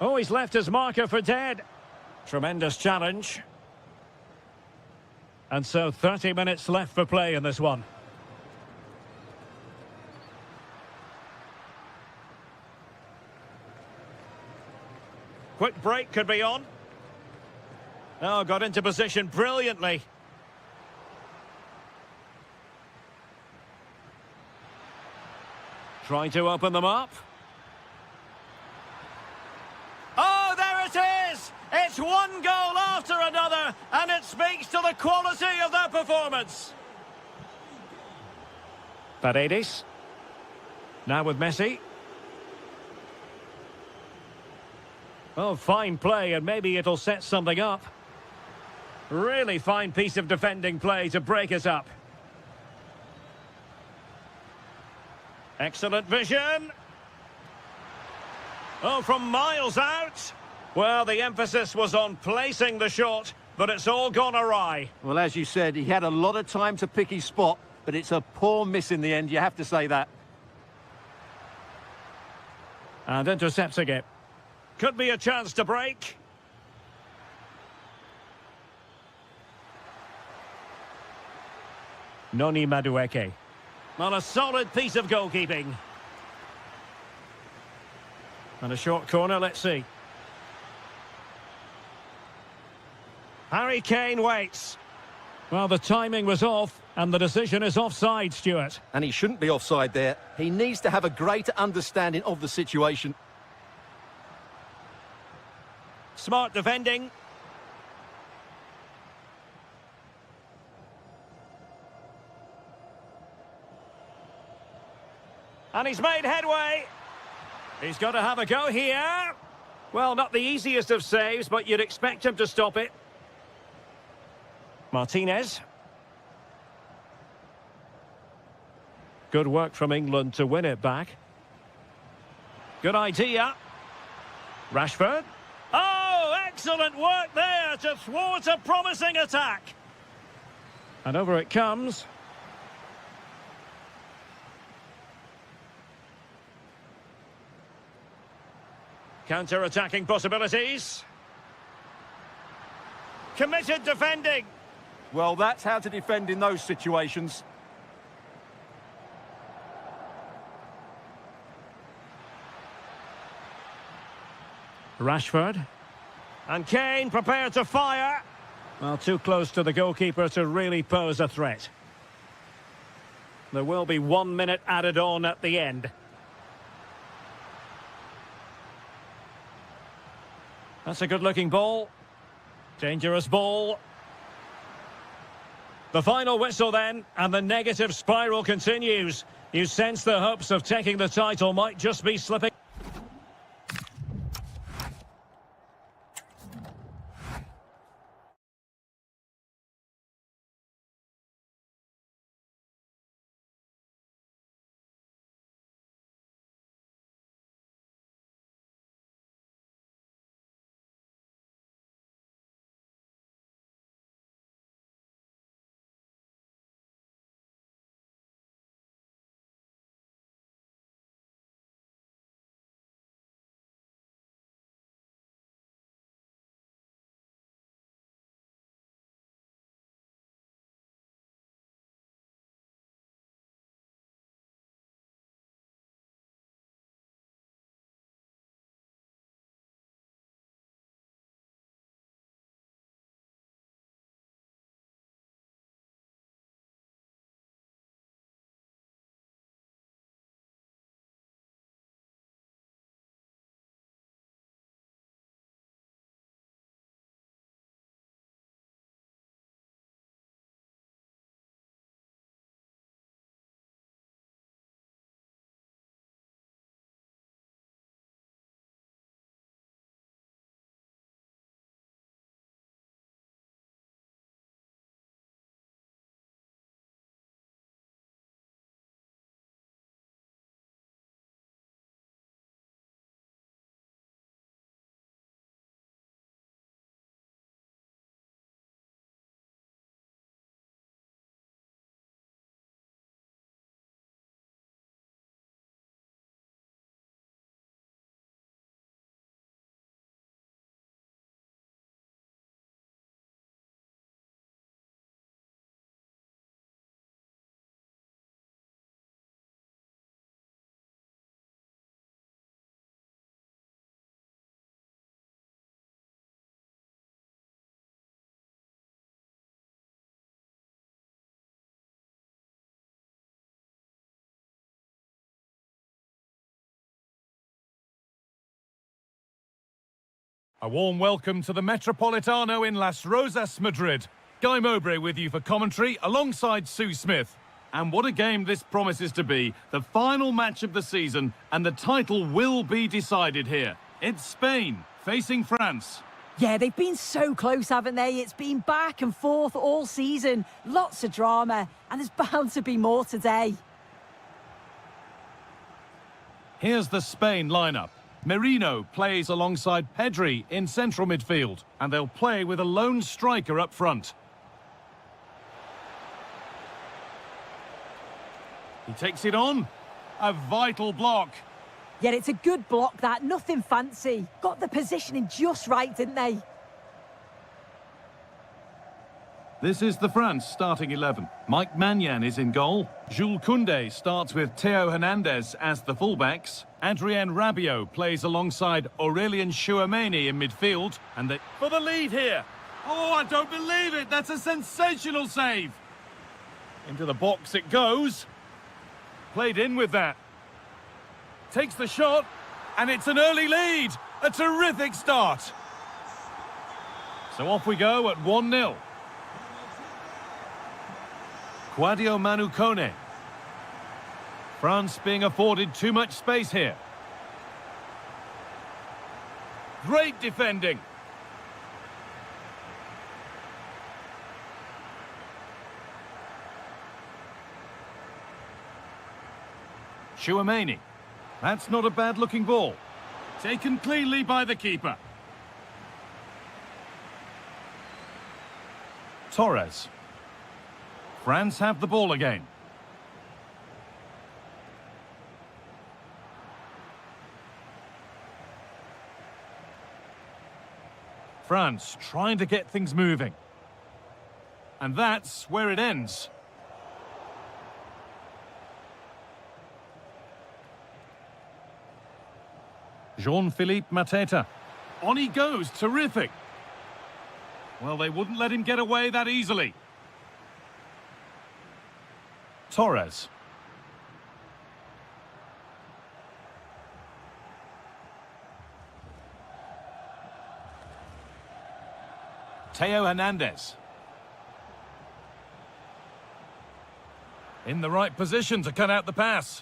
Oh, he's left his marker for dead. Tremendous challenge. And so 30 minutes left for play in this one. Quick break could be on. Oh, got into position brilliantly. Trying to open them up. Oh, there it is! It's one goal after another, and it speaks to the quality of their performance. Paredes. Now with Messi. Oh, fine play, and maybe it'll set something up. Really fine piece of defending play to break us up. Excellent vision. Oh, from miles out. Well, the emphasis was on placing the shot, but it's all gone awry. Well, as you said, he had a lot of time to pick his spot, but it's a poor miss in the end, you have to say that. And intercepting it. Could be a chance to break. Noni Madueke. Well, a solid piece of goalkeeping. And a short corner, let's see. Harry Kane waits. Well, the timing was off, and the decision is offside, Stuart. And he shouldn't be offside there. He needs to have a greater understanding of the situation. Smart defending. And he's made headway. He's got to have a go here. Well, not the easiest of saves, but you'd expect him to stop it. Martinez. Good work from England to win it back. Good idea. Rashford. Oh, excellent work there to thwart a promising attack. And over it comes. Counter-attacking possibilities. Committed defending. Well, that's how to defend in those situations. Rashford. And Kane prepared to fire. Well, too close to the goalkeeper to really pose a threat. There will be 1 minute added on at the end. That's a good-looking ball. Dangerous ball. The final whistle then, and the negative spiral continues. You sense the hopes of taking the title might just be slipping. A warm welcome to the Metropolitano in Las Rosas, Madrid. Guy Mowbray with you for commentary alongside Sue Smith. And what a game this promises to be. The final match of the season, and the title will be decided here. It's Spain facing France. Yeah, they've been so close, haven't they? It's been back and forth all season. Lots of drama, and there's bound to be more today. Here's the Spain lineup. Merino plays alongside Pedri in central midfield, and they'll play with a lone striker up front. He takes it on. A vital block. Yeah, it's a good block, that. Nothing fancy. Got the positioning just right, didn't they? This is the France starting 11. Mike Maignan is in goal. Jules Koundé starts with Theo Hernandez as the fullbacks. Adrien Rabiot plays alongside Aurélien Tchouameni in midfield. And they for the lead here. Oh, I don't believe it. That's a sensational save. Into the box it goes. Played in with that. Takes the shot. And it's an early lead. A terrific start. So off we go at 1-0. Kouadio Manu Kone. France being afforded too much space here. Great defending. Tchouameni. That's not a bad-looking ball. Taken cleanly by the keeper. Torres. France have the ball again. France trying to get things moving. And that's where it ends. Jean-Philippe Mateta. On he goes, terrific. Well, they wouldn't let him get away that easily. Torres. Theo Hernandez. In the right position to cut out the pass.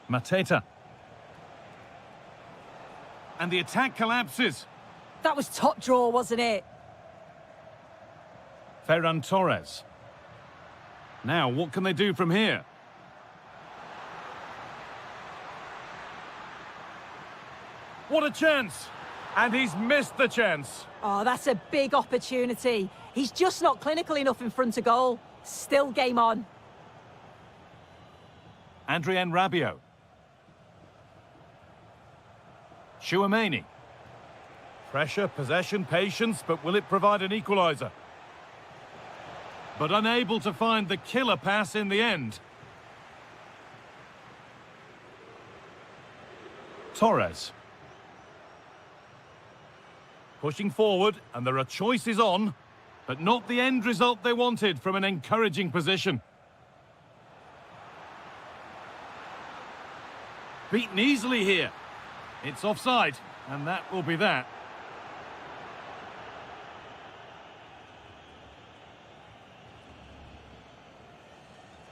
Mateta. And the attack collapses. That was top draw, wasn't it? Ferran Torres. Now, what can they do from here? What a chance! And he's missed the chance. Oh, that's a big opportunity. He's just not clinical enough in front of goal. Still game on. Adrien Rabiot. Tchouameni. Pressure, possession, patience, but will it provide an equaliser? But unable to find the killer pass in the end. Torres. Pushing forward, and there are choices on, but not the end result they wanted from an encouraging position. Beaten easily here. It's offside, and that will be that.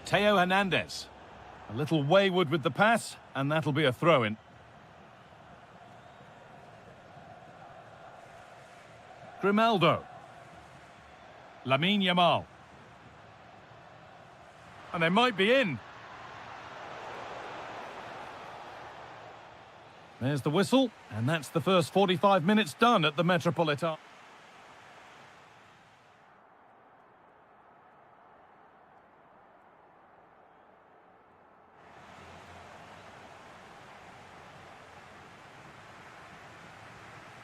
Theo Hernandez. A little wayward with the pass, and that'll be a throw-in. Grimaldo. Lamine Yamal. And they might be in. There's the whistle, and that's the first 45 minutes done at the Metropolitano.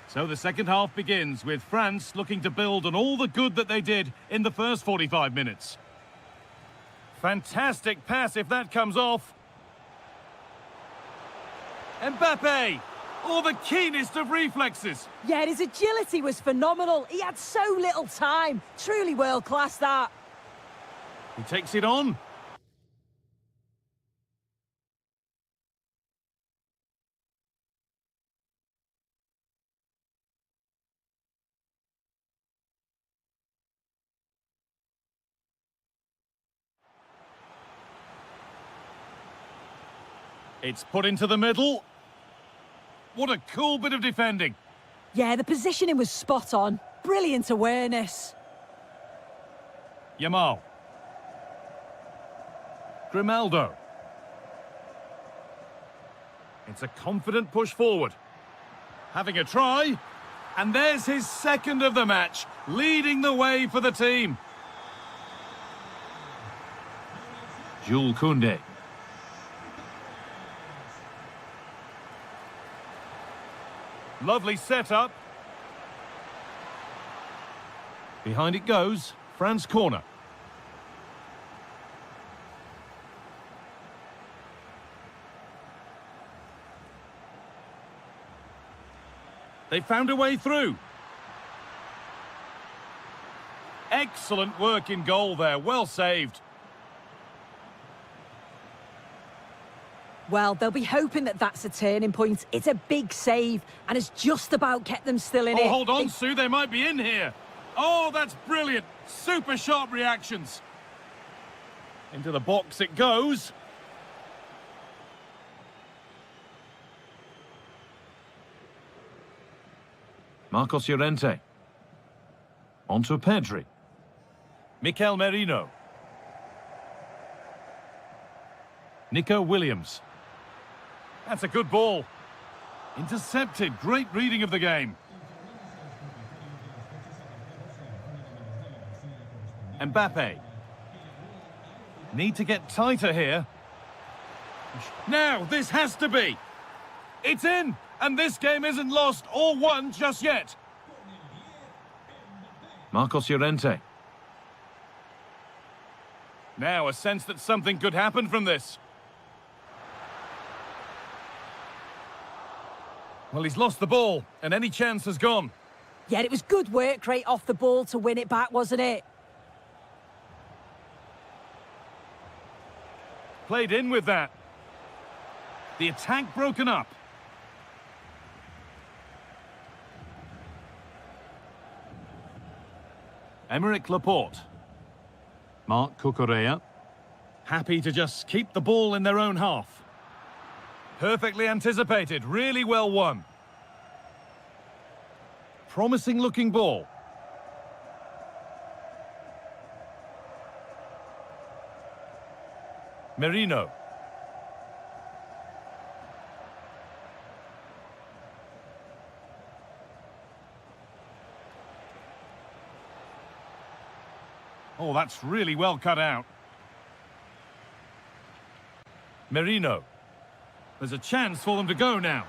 So the second half begins with France looking to build on all the good that they did in the first 45 minutes. Fantastic pass if that comes off. Mbappe! Oh, the keenest of reflexes. Yeah, his agility was phenomenal. He had so little time. Truly world-class, that. He takes it on. And that's the first 45 minutes done at the Metropolitano. So the second half begins with France looking to build on all the good that they did in the first 45 minutes. Fantastic pass if that comes off. Mbappe! Oh, the keenest of reflexes. Yeah, his agility was phenomenal. He had so little time. Truly world-class, that. It's put into the middle. What a cool bit of defending. Yeah, the positioning was spot on. Brilliant awareness. Yamal. Grimaldo. It's a confident push forward. Having a try. And there's his second of the match, leading the way for the team. Jules Koundé. Lovely setup. Behind it goes. France corner. They found a way through. Excellent work in goal there. Well saved. Well, they'll be hoping that that's a turning point. It's a big save and has just about kept them still in it. Oh, hold on, Sue. They might be in here. Oh, that's brilliant. Super sharp reactions. Into the box it goes. Marcos Llorente. Onto Pedri. Mikel Merino. Nico Williams. That's a good ball. Intercepted. Great reading of the game. Mbappe. Need to get tighter here. Now, this has to be. It's in, and this game isn't lost or won just yet. Marcos Llorente. Now, a sense that something could happen from this. Well, he's lost the ball, and any chance has gone. Yeah, it was good work right off the ball to win it back, wasn't it? Played in with that. The attack broken up. Emerick Laporte. Marc Cucurella. Happy to just keep the ball in their own half. Perfectly anticipated, really well won. Promising looking ball. Merino. Oh, that's really well cut out. Merino. There's a chance for them to go now.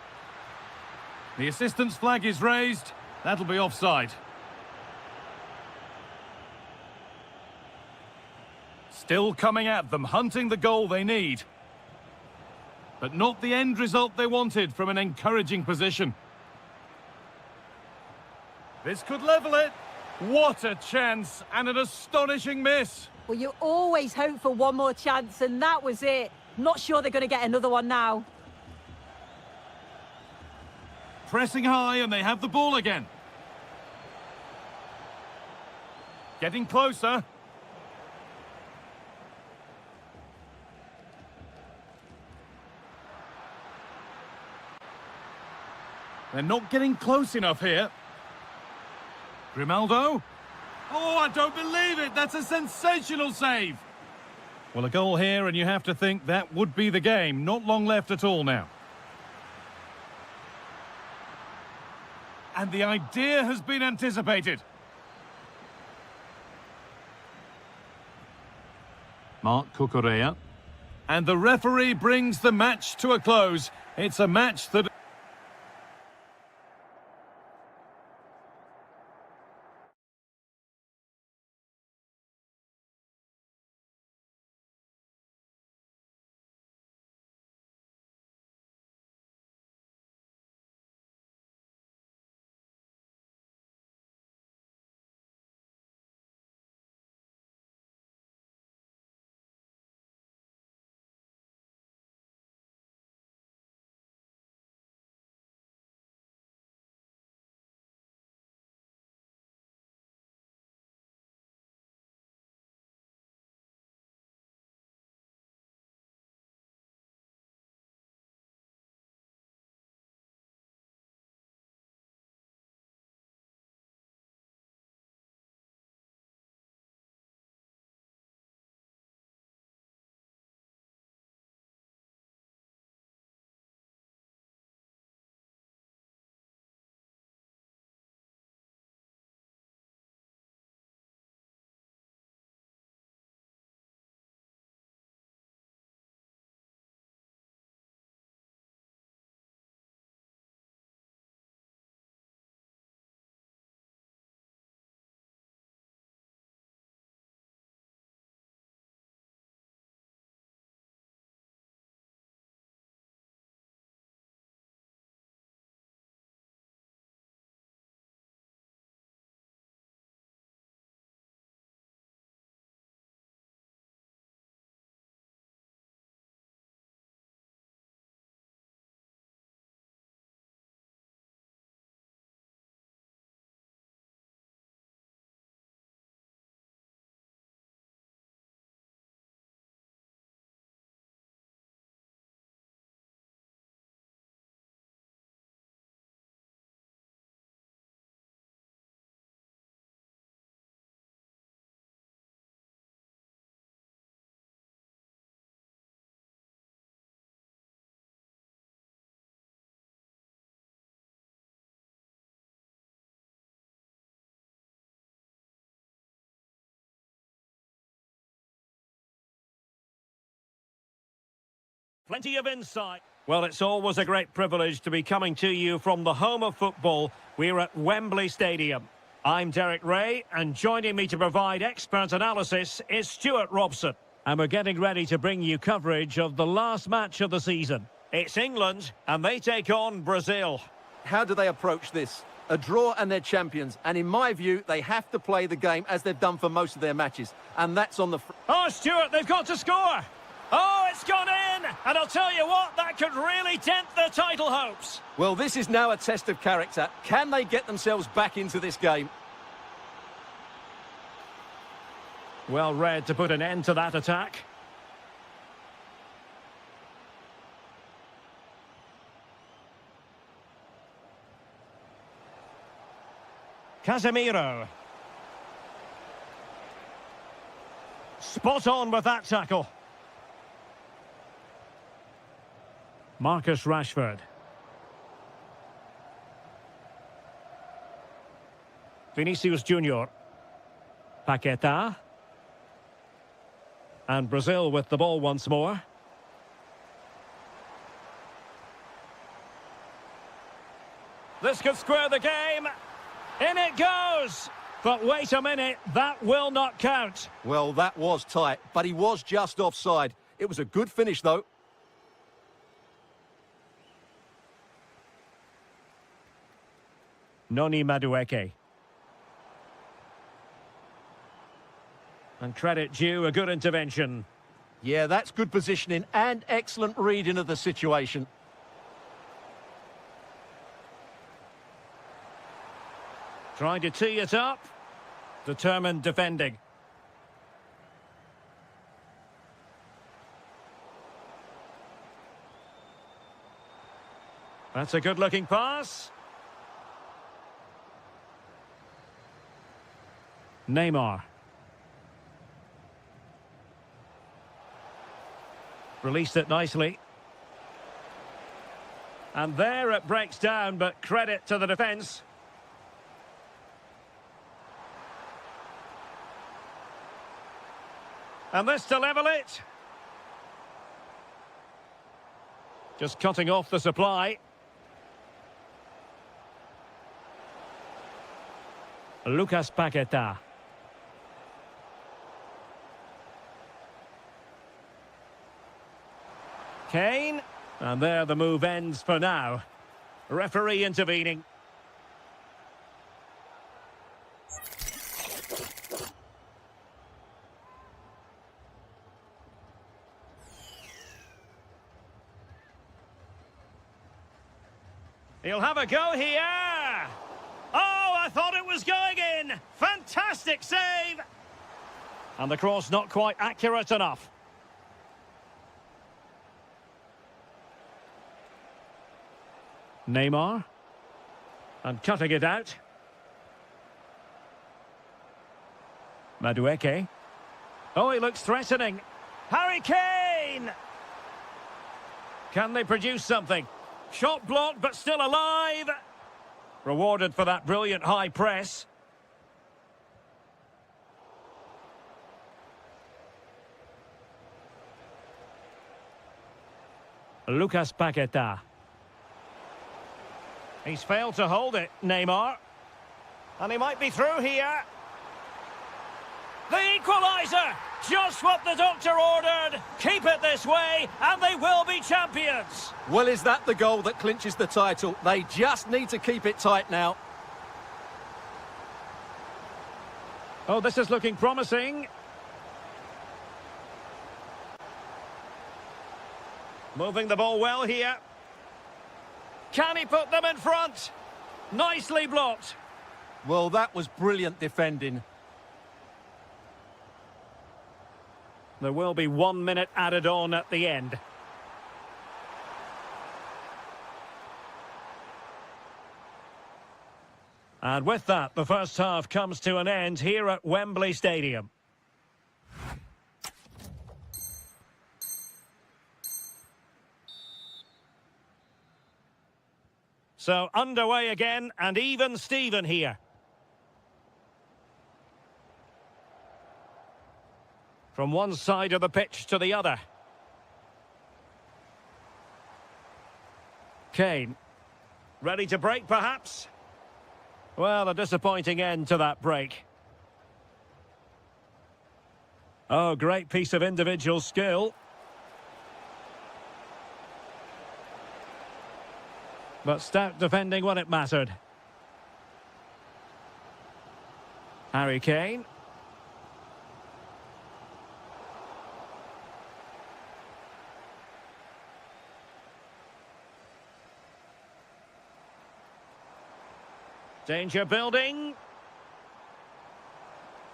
The assistant's flag is raised. That'll be offside. Still coming at them, hunting the goal they need. But not the end result they wanted from an encouraging position. This could level it. What a chance, and an astonishing miss. Well, you always hope for one more chance, and that was it. Not sure they're going to get another one now. Pressing high, and they have the ball again. Getting closer. They're not getting close enough here. Grimaldo. Oh, I don't believe it. That's a sensational save. Well, a goal here, and you have to think that would be the game. Not long left at all now. And the idea has been anticipated. Marc Cucurella. And the referee brings the match to a close. It's a match that... Plenty of insight. Well, it's always a great privilege to be coming to you from the home of football. We're at Wembley Stadium. I'm Derek Ray, and joining me to provide expert analysis is Stuart Robson. And we're getting ready to bring you coverage of the last match of the season. It's England, and they take on Brazil. How do they approach this? A draw and they're champions. And in my view, they have to play the game as they've done for most of their matches. And that's on the... Oh, Stuart, they've got to score. Oh, it's gone in! And I'll tell you what, that could really dent their title hopes. Well, this is now a test of character. Can they get themselves back into this game? Well read to put an end to that attack. Casemiro. Spot on with that tackle. Marcus Rashford. Vinicius Junior. Paquetá. And Brazil with the ball once more. This could square the game. In it goes. But wait a minute, that will not count. Well, that was tight, but he was just offside. It was a good finish, though. Noni Madueke. And credit due, a good intervention. Yeah, that's good positioning and excellent reading of the situation. Trying to tee it up. Determined defending. That's a good-looking pass. Neymar. Released it nicely. And there it breaks down, but credit to the defence. And this to level it. Just cutting off the supply. Lucas Paquetá. Kane. And there the move ends for now. Referee intervening. He'll have a go here. Oh, I thought it was going in. Fantastic save. And the cross not quite accurate enough. Neymar. And cutting it out. Madueke. Oh, he looks threatening. Harry Kane! Can they produce something? Shot blocked, but still alive. Rewarded for that brilliant high press. Lucas Paquetá. He's failed to hold it, Neymar. And he might be through here. The equaliser! Just what the doctor ordered. Keep it this way, and they will be champions. Well, is that the goal that clinches the title? They just need to keep it tight now. Oh, this is looking promising. Moving the ball well here. Can he put them in front? Nicely blocked. Well, that was brilliant defending. There will be 1 minute added on at the end. And with that, the first half comes to an end here at Wembley Stadium. So underway again, and even Steven here. From one side of the pitch to the other. Kane. Ready to break, perhaps? Well, a disappointing end to that break. Oh, great piece of individual skill. But stout defending when it mattered. Harry Kane. Danger building.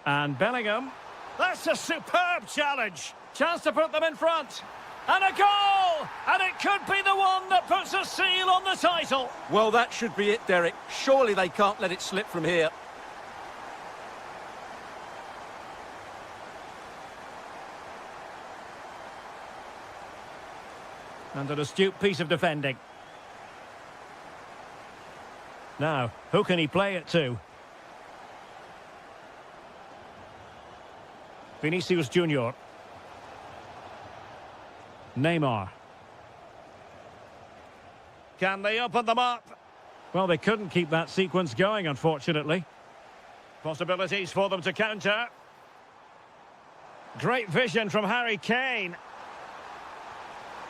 And Bellingham. That's a superb challenge. Chance to put them in front. And a goal! And it could be the one that puts a seal on the title. Well, that should be it, Derek. Surely they can't let it slip from here. And an astute piece of defending. Now, who can he play it to? Vinicius Junior. Neymar. Can they open them up? Well, they couldn't keep that sequence going, unfortunately. Possibilities for them to counter. Great vision from Harry Kane.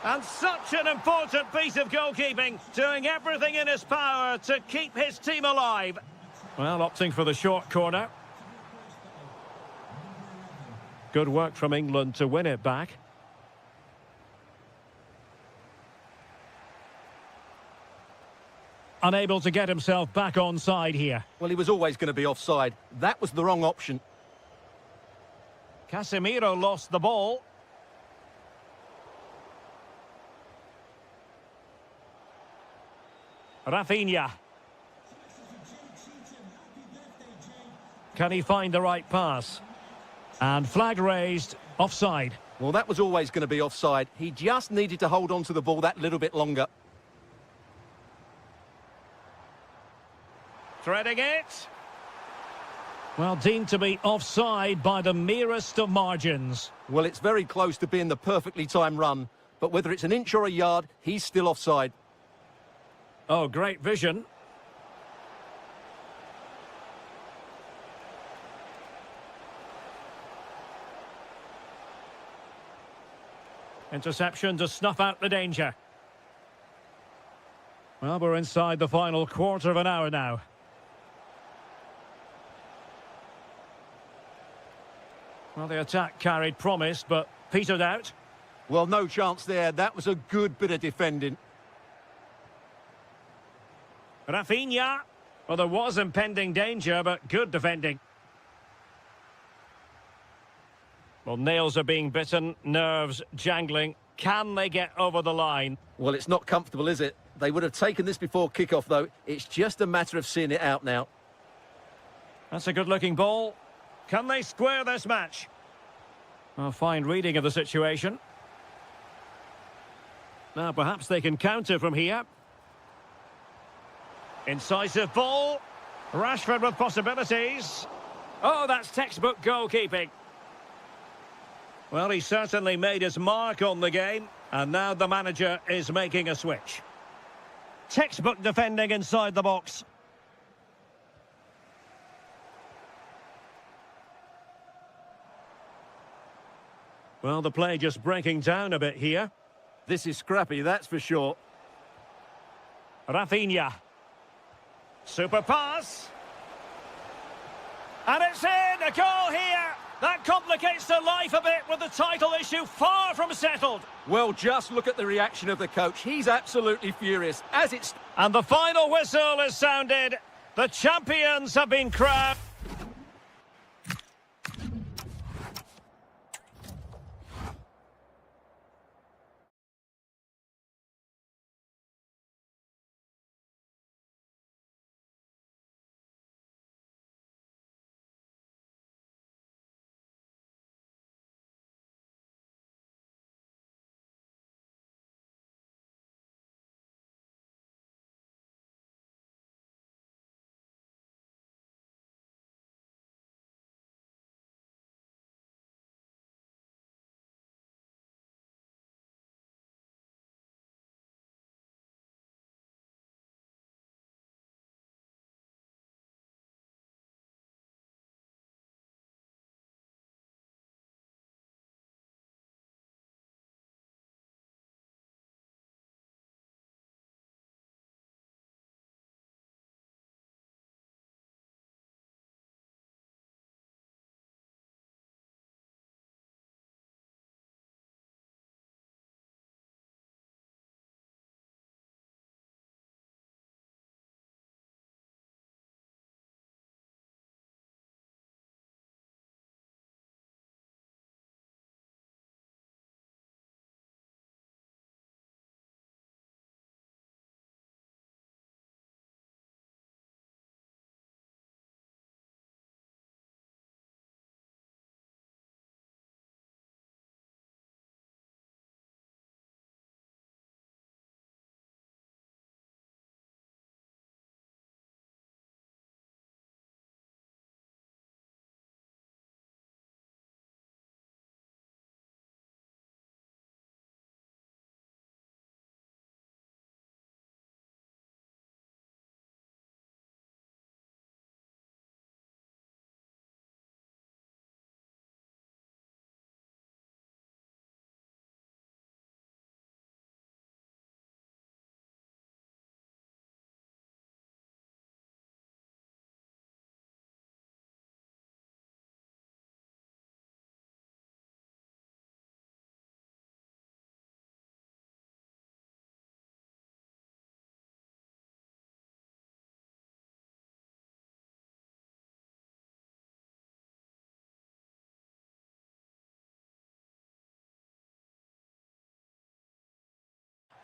And such an important piece of goalkeeping, doing everything in his power to keep his team alive. Well, opting for the short corner. Good work from England to win it back. Unable to get himself back onside here. Well, he was always going to be offside. That was the wrong option. Casemiro lost the ball. Rafinha. Can he find the right pass? And flag raised, offside. Well, that was always going to be offside. He just needed to hold on to the ball that little bit longer. Threading it. Well, deemed to be offside by the merest of margins. Well, it's very close to being the perfectly timed run, but whether it's an inch or a yard, he's still offside. Oh, great vision. Interception to snuff out the danger. Well, we're inside the final quarter of an hour now. Well, the attack carried promise, but petered out. Well, no chance there. That was a good bit of defending. Rafinha. Well, there was impending danger, but good defending. Well, nails are being bitten, nerves jangling. Can they get over the line? Well, it's not comfortable, is it? They would have taken this before kickoff, though. It's just a matter of seeing it out now. That's a good-looking ball. Can they square this match? A fine reading of the situation. Now, perhaps they can counter from here. Incisive ball. Rashford with possibilities. Oh, that's textbook goalkeeping. Well, he certainly made his mark on the game, and now the manager is making a switch. Textbook defending inside the box. Well, the play just breaking down a bit here. This is scrappy, that's for sure. Rafinha. Super pass. And it's in! A goal here! That complicates their life a bit with the title issue far from settled. Well, just look at the reaction of the coach. He's absolutely furious. And the final whistle is sounded. The champions have been crowned.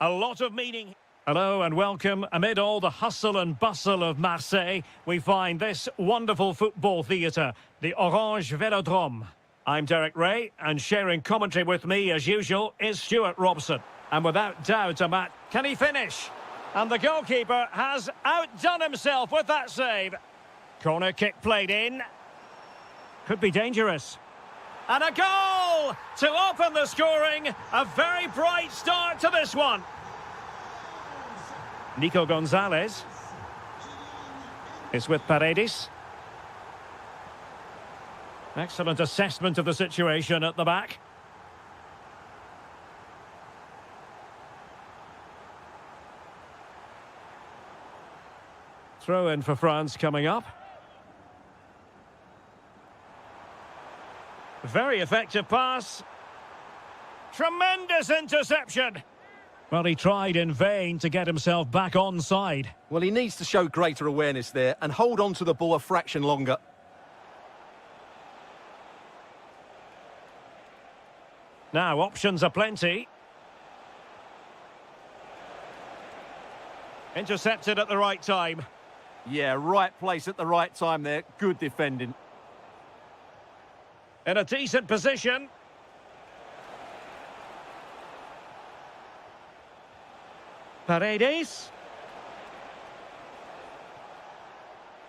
A lot of meaning. Hello and welcome. Amid all the hustle and bustle of Marseille, we find this wonderful football theatre, the Orange Velodrome. I'm Derek Ray, and sharing commentary with me, as usual, is Stuart Robson. And without doubt, a match. Can he finish? And the goalkeeper has outdone himself with that save. Corner kick played in. Could be dangerous. And a goal to open the scoring. A very bright start to this one. Nico Gonzalez is with Paredes. Excellent assessment of the situation at the back. Throw in for France coming up. Very effective pass. Tremendous interception. Well, he tried in vain to get himself back onside. Well, he needs to show greater awareness there and hold on to the ball a fraction longer. Now, options are plenty. Intercepted at the right time. Yeah, right place at the right time there. Good defending. In a decent position. Paredes.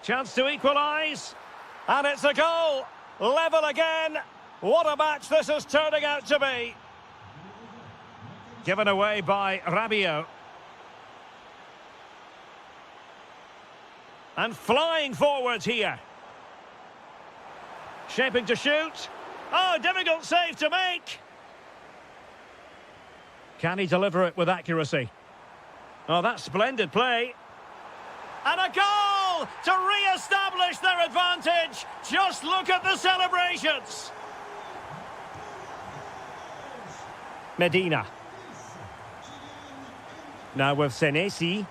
Chance to equalise. And it's a goal. Level again. What a match this is turning out to be. Given away by Rabiot. And flying forwards here. Shaping to shoot. Oh, difficult save to make. Can he deliver it with accuracy? Oh, that's splendid play. And a goal to re-establish their advantage. Just look at the celebrations. Medina. Now with Senesi.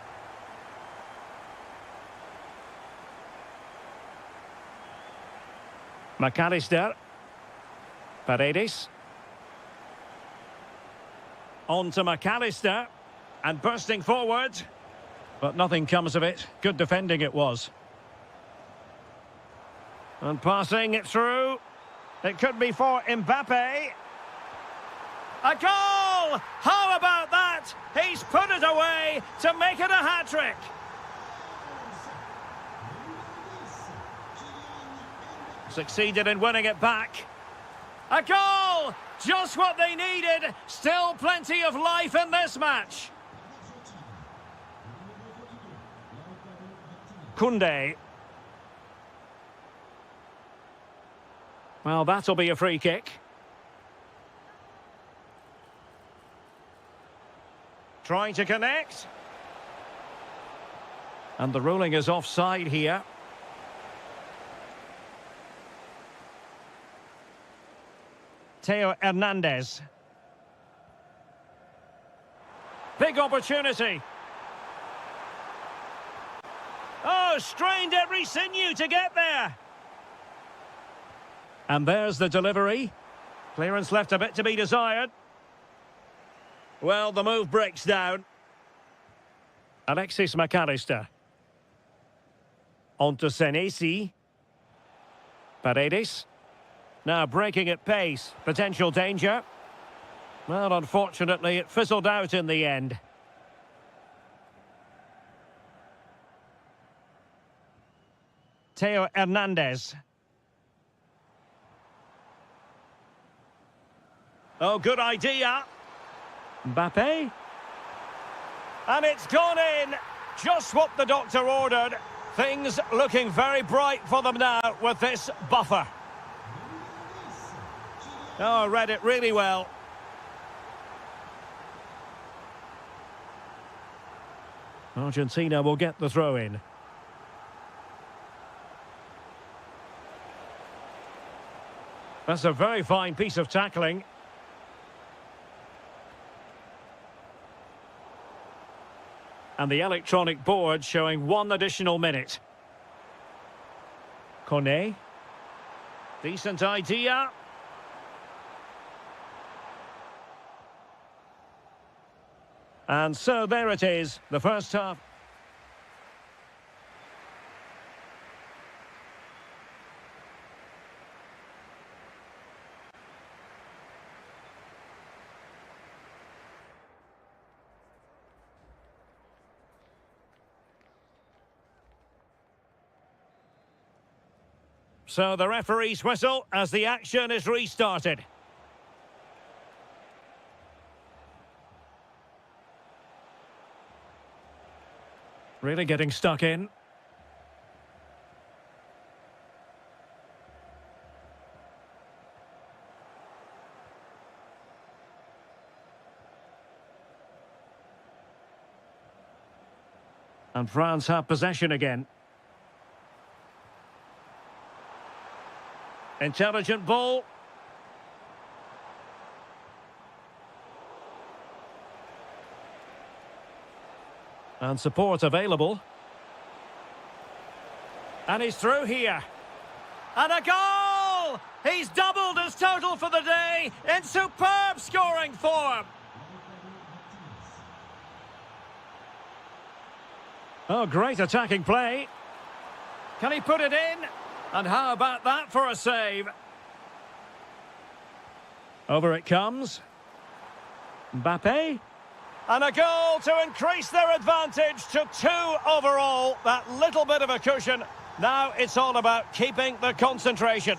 McAllister. Paredes. On to McAllister. And bursting forward. But nothing comes of it. Good defending it was. And passing it through. It could be for Mbappe. A goal! How about that? He's put it away to make it a hat-trick. Succeeded in winning it back. A goal! Just what they needed. Still plenty of life in this match. Koundé. Well, that'll be a free kick. Trying to connect. And the ruling is offside here. Theo Hernandez. Big opportunity. Oh, strained every sinew to get there. And there's the delivery. Clearance left a bit to be desired. Well, the move breaks down. Alexis McAllister. On to Senesi. Paredes. Now breaking at pace. Potential danger. Well, unfortunately, it fizzled out in the end. Theo Hernandez. Oh, good idea. Mbappe. And it's gone in. Just what the doctor ordered. Things looking very bright for them now with this buffer. Oh, read it really well. Argentina will get the throw in. That's a very fine piece of tackling. And the electronic board showing 1 additional minute. Koné. Decent idea. And so there it is, the first half. So the referee's whistle as the action is restarted. Really getting stuck in. And France have possession again. Intelligent ball. And support available. And he's through here. And a goal! He's doubled his total for the day in superb scoring form. Oh, great attacking play. Can he put it in? And how about that for a save? Over it comes. Mbappe. And a goal to increase their advantage to 2 overall. That little bit of a cushion. Now it's all about keeping the concentration.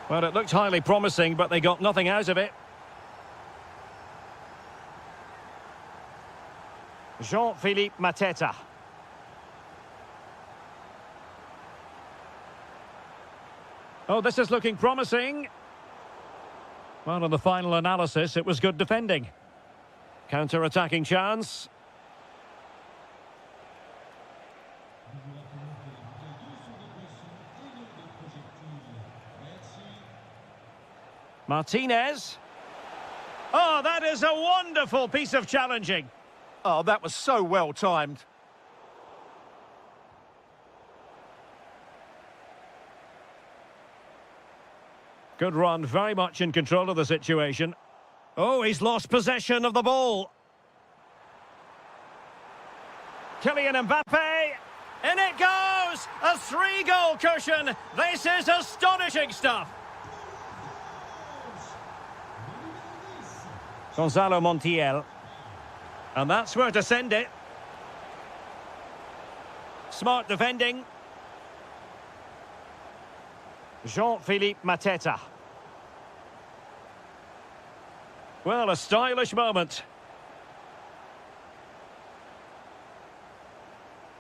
Well, it looked highly promising, but they got nothing out of it. Jean-Philippe Mateta. Oh, this is looking promising. Well, on the final analysis, it was good defending. Counter-attacking chance. Martinez. Oh, that is a wonderful piece of challenging. Oh, that was so well timed. Good run, very much in control of the situation. Oh, he's lost possession of the ball. Kylian Mbappe. In it goes! A 3-goal cushion. This is astonishing stuff. Gonzalo Montiel. And that's where to send it. Smart defending. Jean-Philippe Mateta. Well, a stylish moment.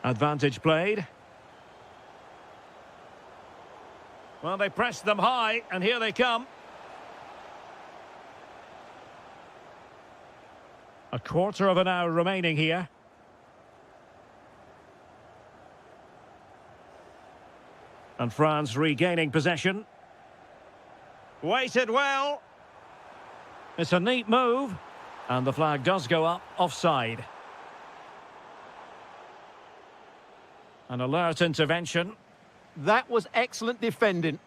Advantage played. Well, they pressed them high, and here they come. A quarter of an hour remaining here. And France regaining possession. Waited well. It's a neat move. And the flag does go up offside. An alert intervention. That was excellent defending.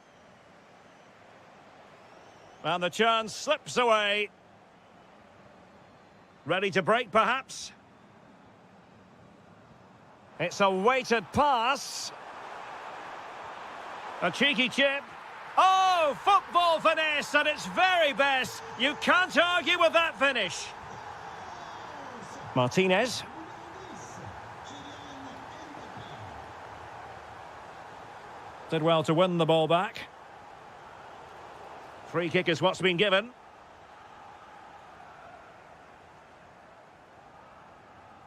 And the chance slips away. Ready to break, perhaps? It's a weighted pass. A cheeky chip. Oh, football finesse at its very best. You can't argue with that finish. Martinez. Did well to win the ball back. Free kick is what's been given.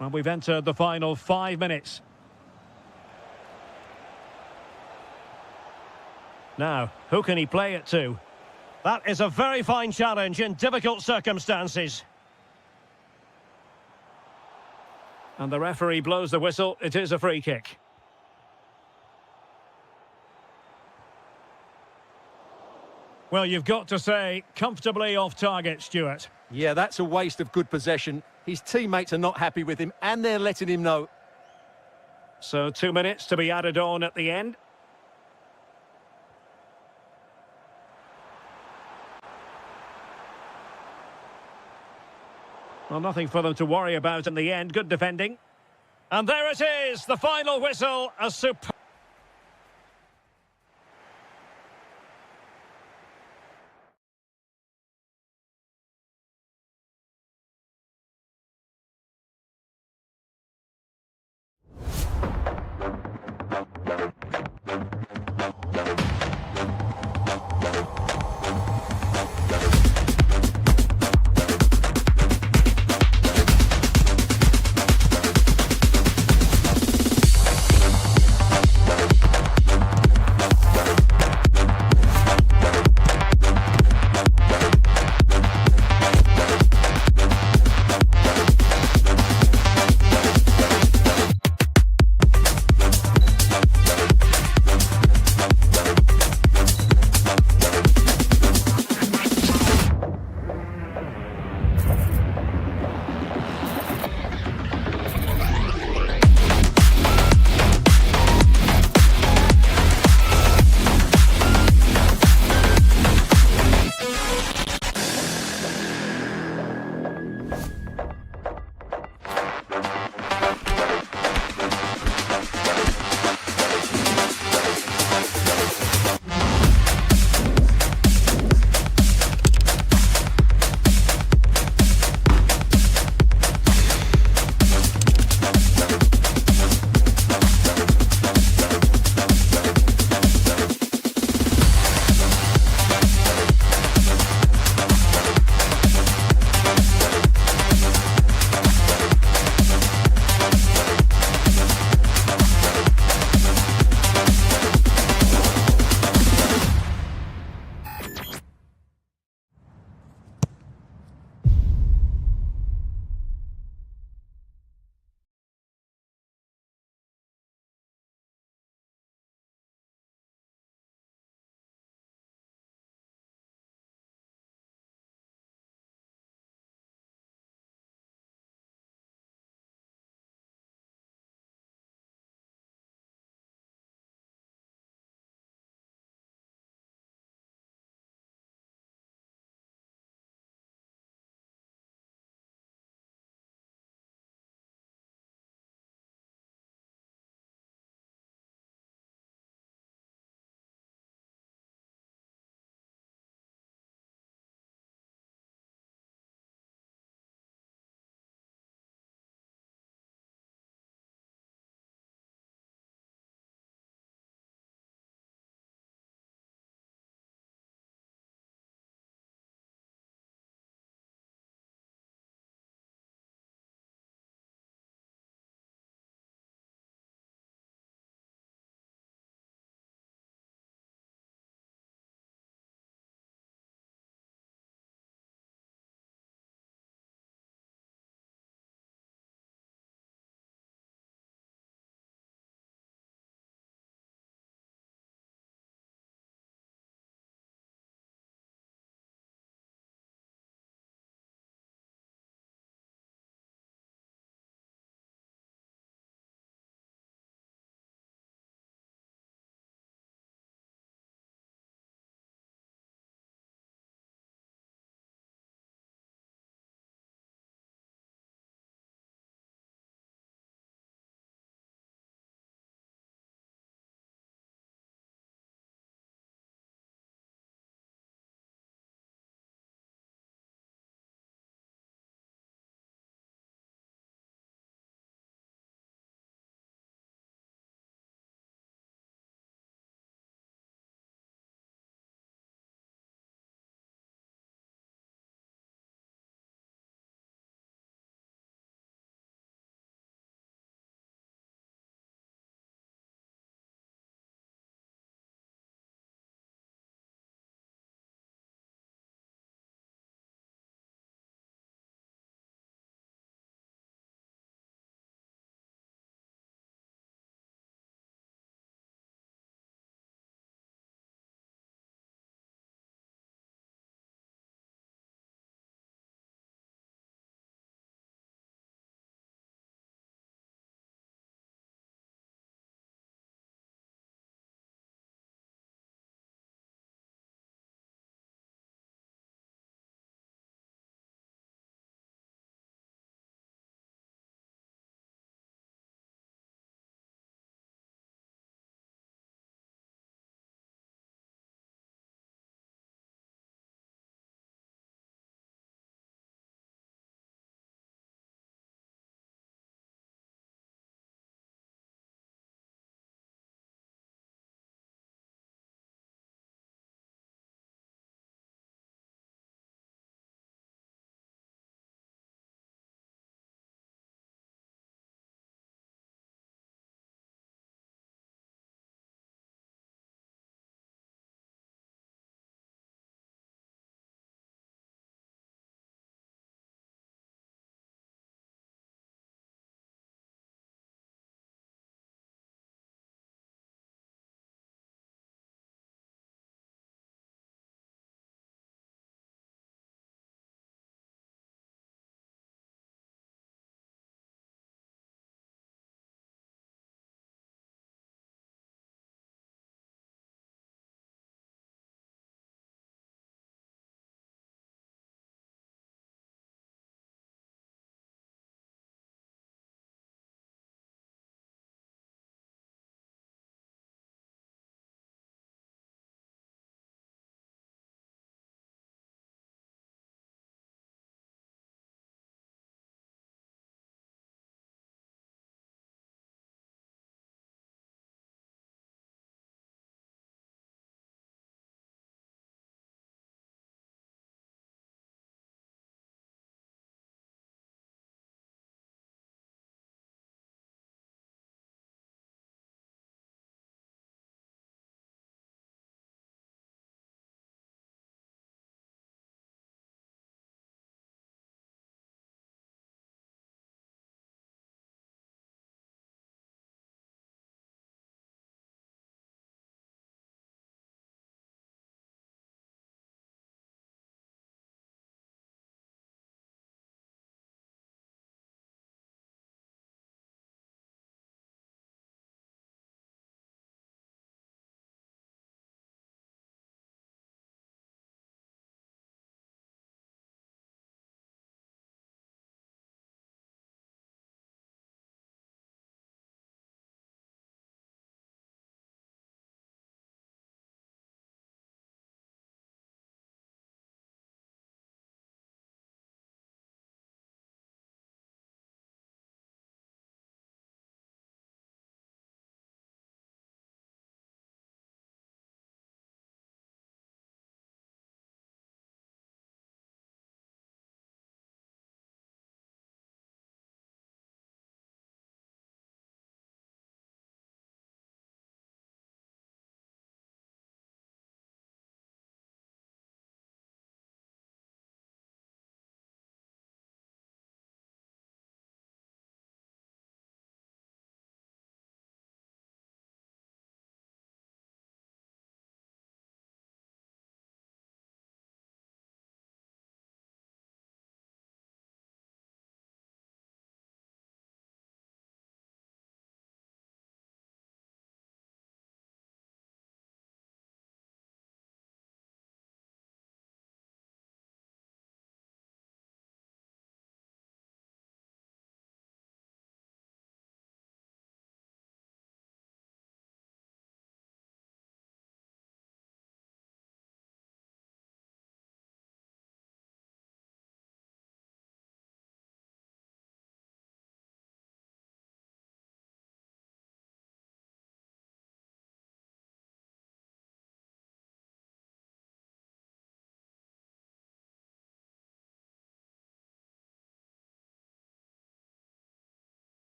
Well, we've entered the final 5 minutes. Now, who can he play it to? That is a very fine challenge in difficult circumstances. And the referee blows the whistle. It is a free kick. Well, you've got to say, comfortably off target, Stuart. Yeah, that's a waste of good possession. His teammates are not happy with him, and they're letting him know. So 2 minutes to be added on at the end. Well, nothing for them to worry about in the end. Good defending. And there it is, the final whistle. A superb...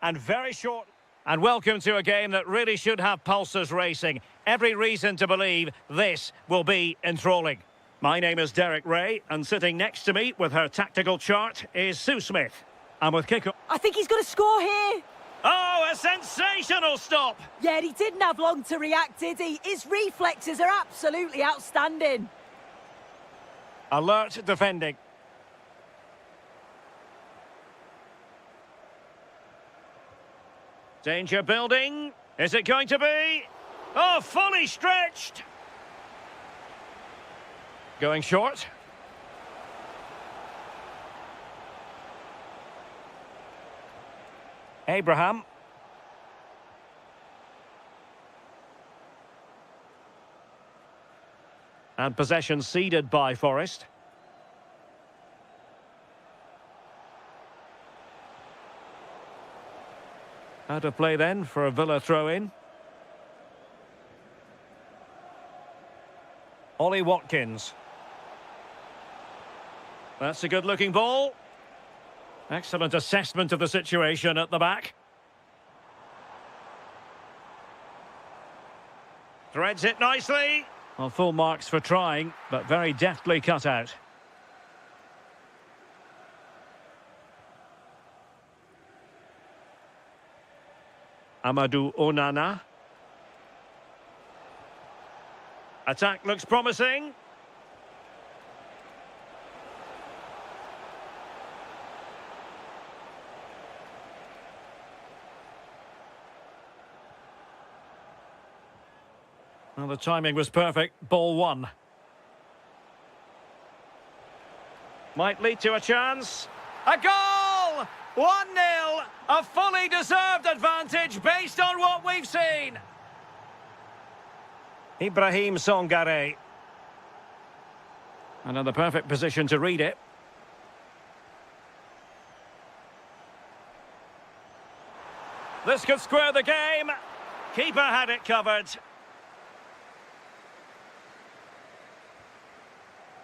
and very short. And welcome to a game that really should have pulses racing. Every reason to believe this will be enthralling. My name is Derek Ray, and sitting next to me with her tactical chart is Sue Smith. And with kickoff... I think he's going to score here. Oh, a sensational stop! Yeah, he didn't have long to react, did he? His reflexes are absolutely outstanding. Alert defending. Danger building. Is it going to be? Oh, fully stretched. Going short. Abraham. And possession ceded by Forest. Out of play then for a Villa throw-in. Ollie Watkins. That's a good-looking ball. Excellent assessment of the situation at the back. Threads it nicely. Well, full marks for trying, but very deftly cut out. Amadou Onana. Attack looks promising. Well, the timing was perfect. Ball one. Might lead to a chance. A goal! 1-0. A fully deserved advantage based on what we've seen. Ibrahim Songare. Another perfect position to read it. This could square the game. Keeper had it covered.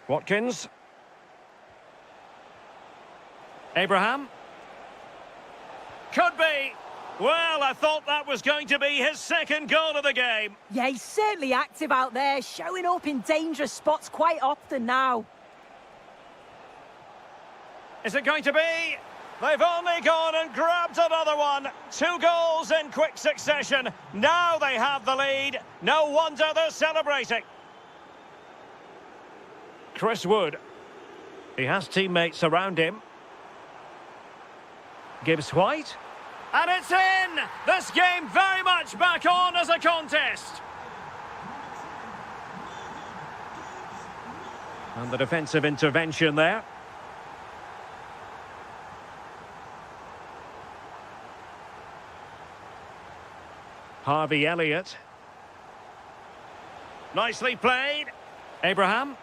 Watkins. Abraham. Could be. Well, I thought that was going to be his second goal of the game. Yeah, he's certainly active out there, showing up in dangerous spots quite often now. Is it going to be? They've only gone and grabbed another one. 2 goals in quick succession. Now they have the lead. No wonder they're celebrating. Chris Wood. He has teammates around him. Gibbs White. And it's in! This game very much back on as a contest. And the defensive intervention there. Harvey Elliott. Nicely played. Abraham.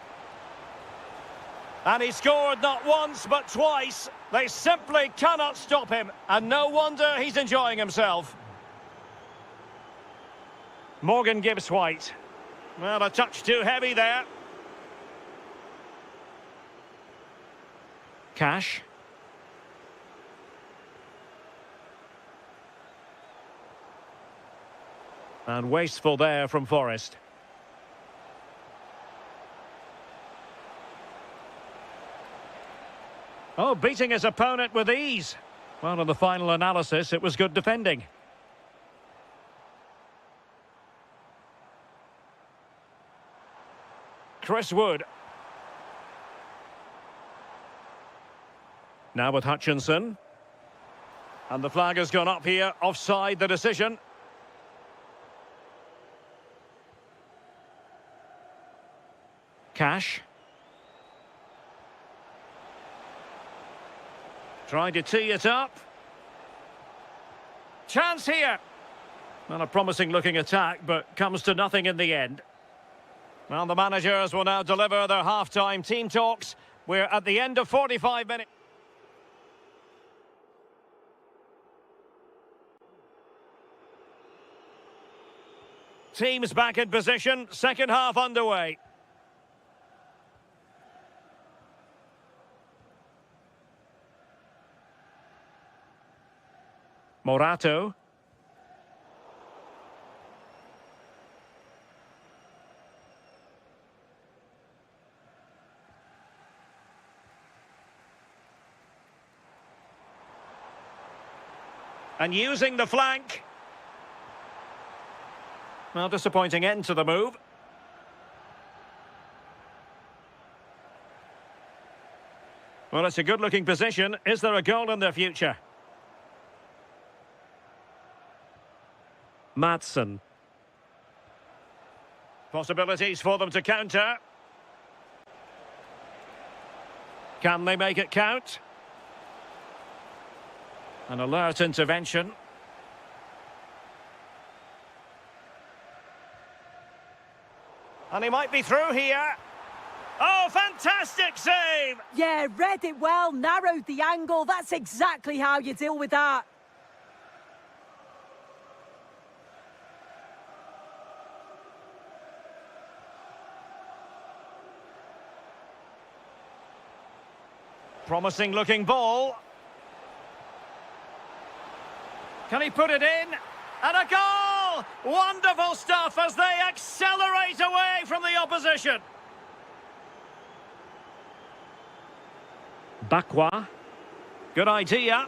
And he scored not once but twice. They simply cannot stop him. And no wonder he's enjoying himself. Morgan Gibbs White. Well, a touch too heavy there. Cash. And wasteful there from Forest. Oh, beating his opponent with ease. Well, in the final analysis, it was good defending. Chris Wood. Now with Hutchinson. And the flag has gone up here, offside the decision. Cash. Trying to tee it up. Chance here. Well, a promising looking attack, but comes to nothing in the end. Well, the managers will now deliver their half-time team talks. We're at the end of 45 minutes. Teams back in position, second half underway. Morato. And using the flank. Well, disappointing end to the move. Well, it's a good-looking position. Is there a goal in their future? Madsen. Possibilities for them to counter. Can they make it count? An alert intervention. And he might be through here. Oh, fantastic save! Yeah, read it well, narrowed the angle. That's exactly how you deal with that. Promising looking ball. Can he put it in? And a goal! Wonderful stuff as they accelerate away from the opposition. Bakwa. Good idea.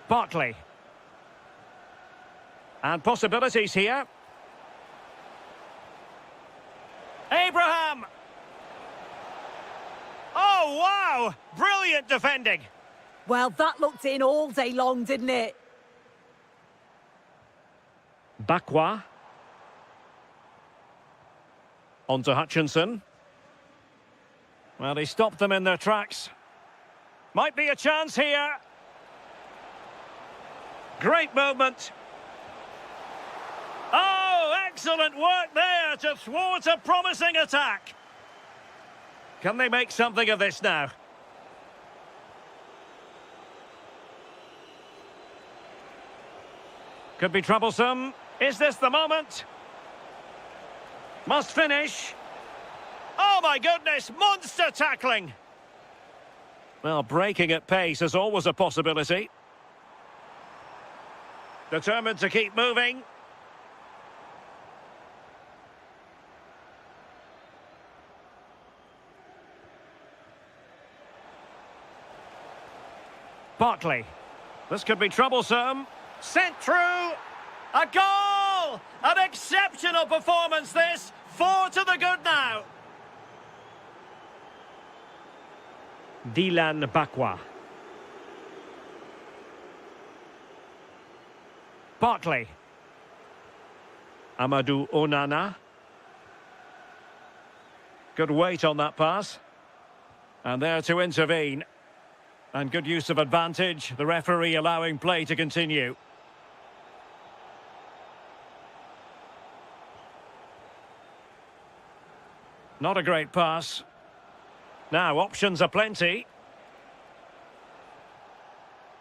Barkley. And possibilities here. Abraham! Oh, wow! Brilliant defending. Well, that looked in all day long, didn't it? Bakwa. On to Hutchinson. Well, he stopped them in their tracks. Might be a chance here. Great movement. Oh, excellent work there to thwart a promising attack. Can they make something of this now? Could be troublesome. Is this the moment? Must finish. Oh my goodness, monster tackling. Well, breaking at pace is always a possibility. Determined to keep moving. Barkley. This could be troublesome. Sent through. A goal! An exceptional performance this. 4 to the good now. Dylan Bakwa. Barkley. Amadou Onana. Good weight on that pass. And there to intervene. And good use of advantage. The referee allowing play to continue. Not a great pass. Now, options are plenty.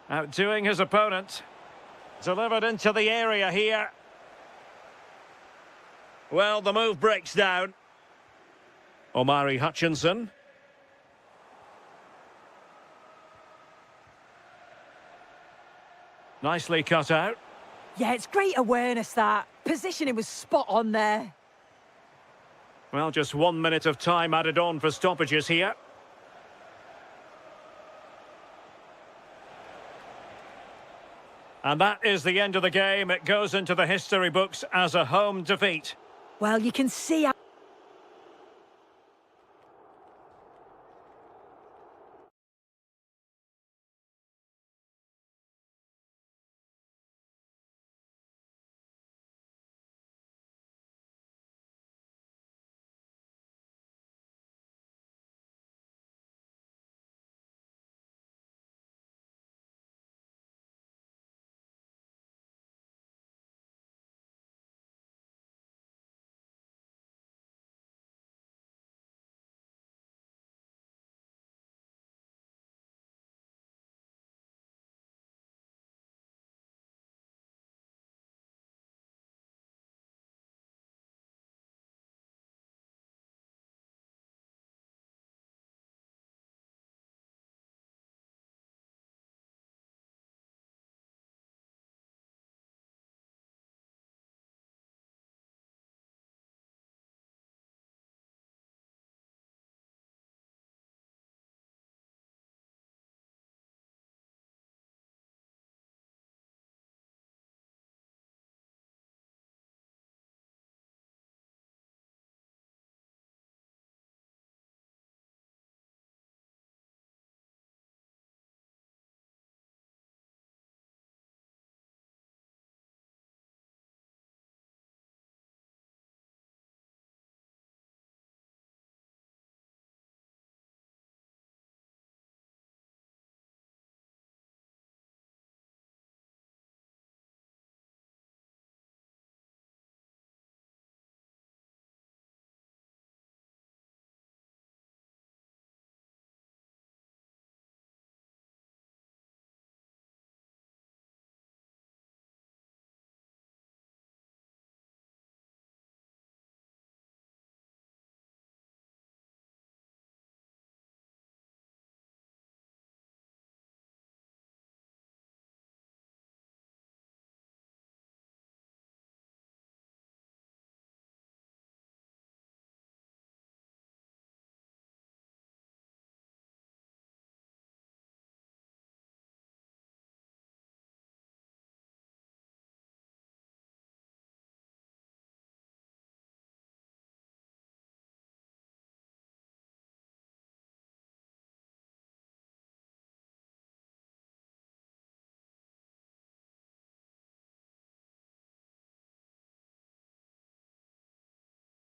Outdoing his opponent. Delivered into the area here. Well, the move breaks down. Omari Hutchinson. Nicely cut out. Yeah, it's great awareness, that. Positioning was spot on there. Well, just 1 minute of time added on for stoppages here. And that is the end of the game. It goes into the history books as a home defeat. Well, you can see how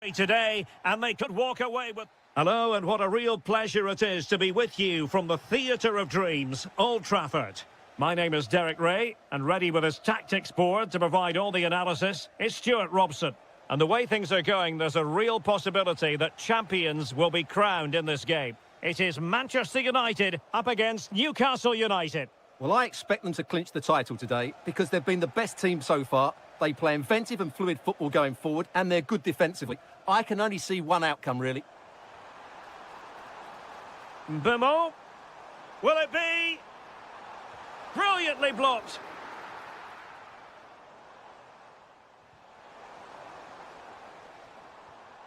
today, and they could walk away with... Hello, and what a real pleasure it is to be with you from the Theatre of Dreams, Old Trafford. My name is Derek Ray, and ready with his tactics board to provide all the analysis is Stuart Robson. And the way things are going, there's a real possibility that champions will be crowned in this game. It is Manchester United up against Newcastle United. Well, I expect them to clinch the title today because they've been the best team so far. They play inventive and fluid football going forward, and they're good defensively. I can only see one outcome, really. Bimo, will it be? Brilliantly blocked.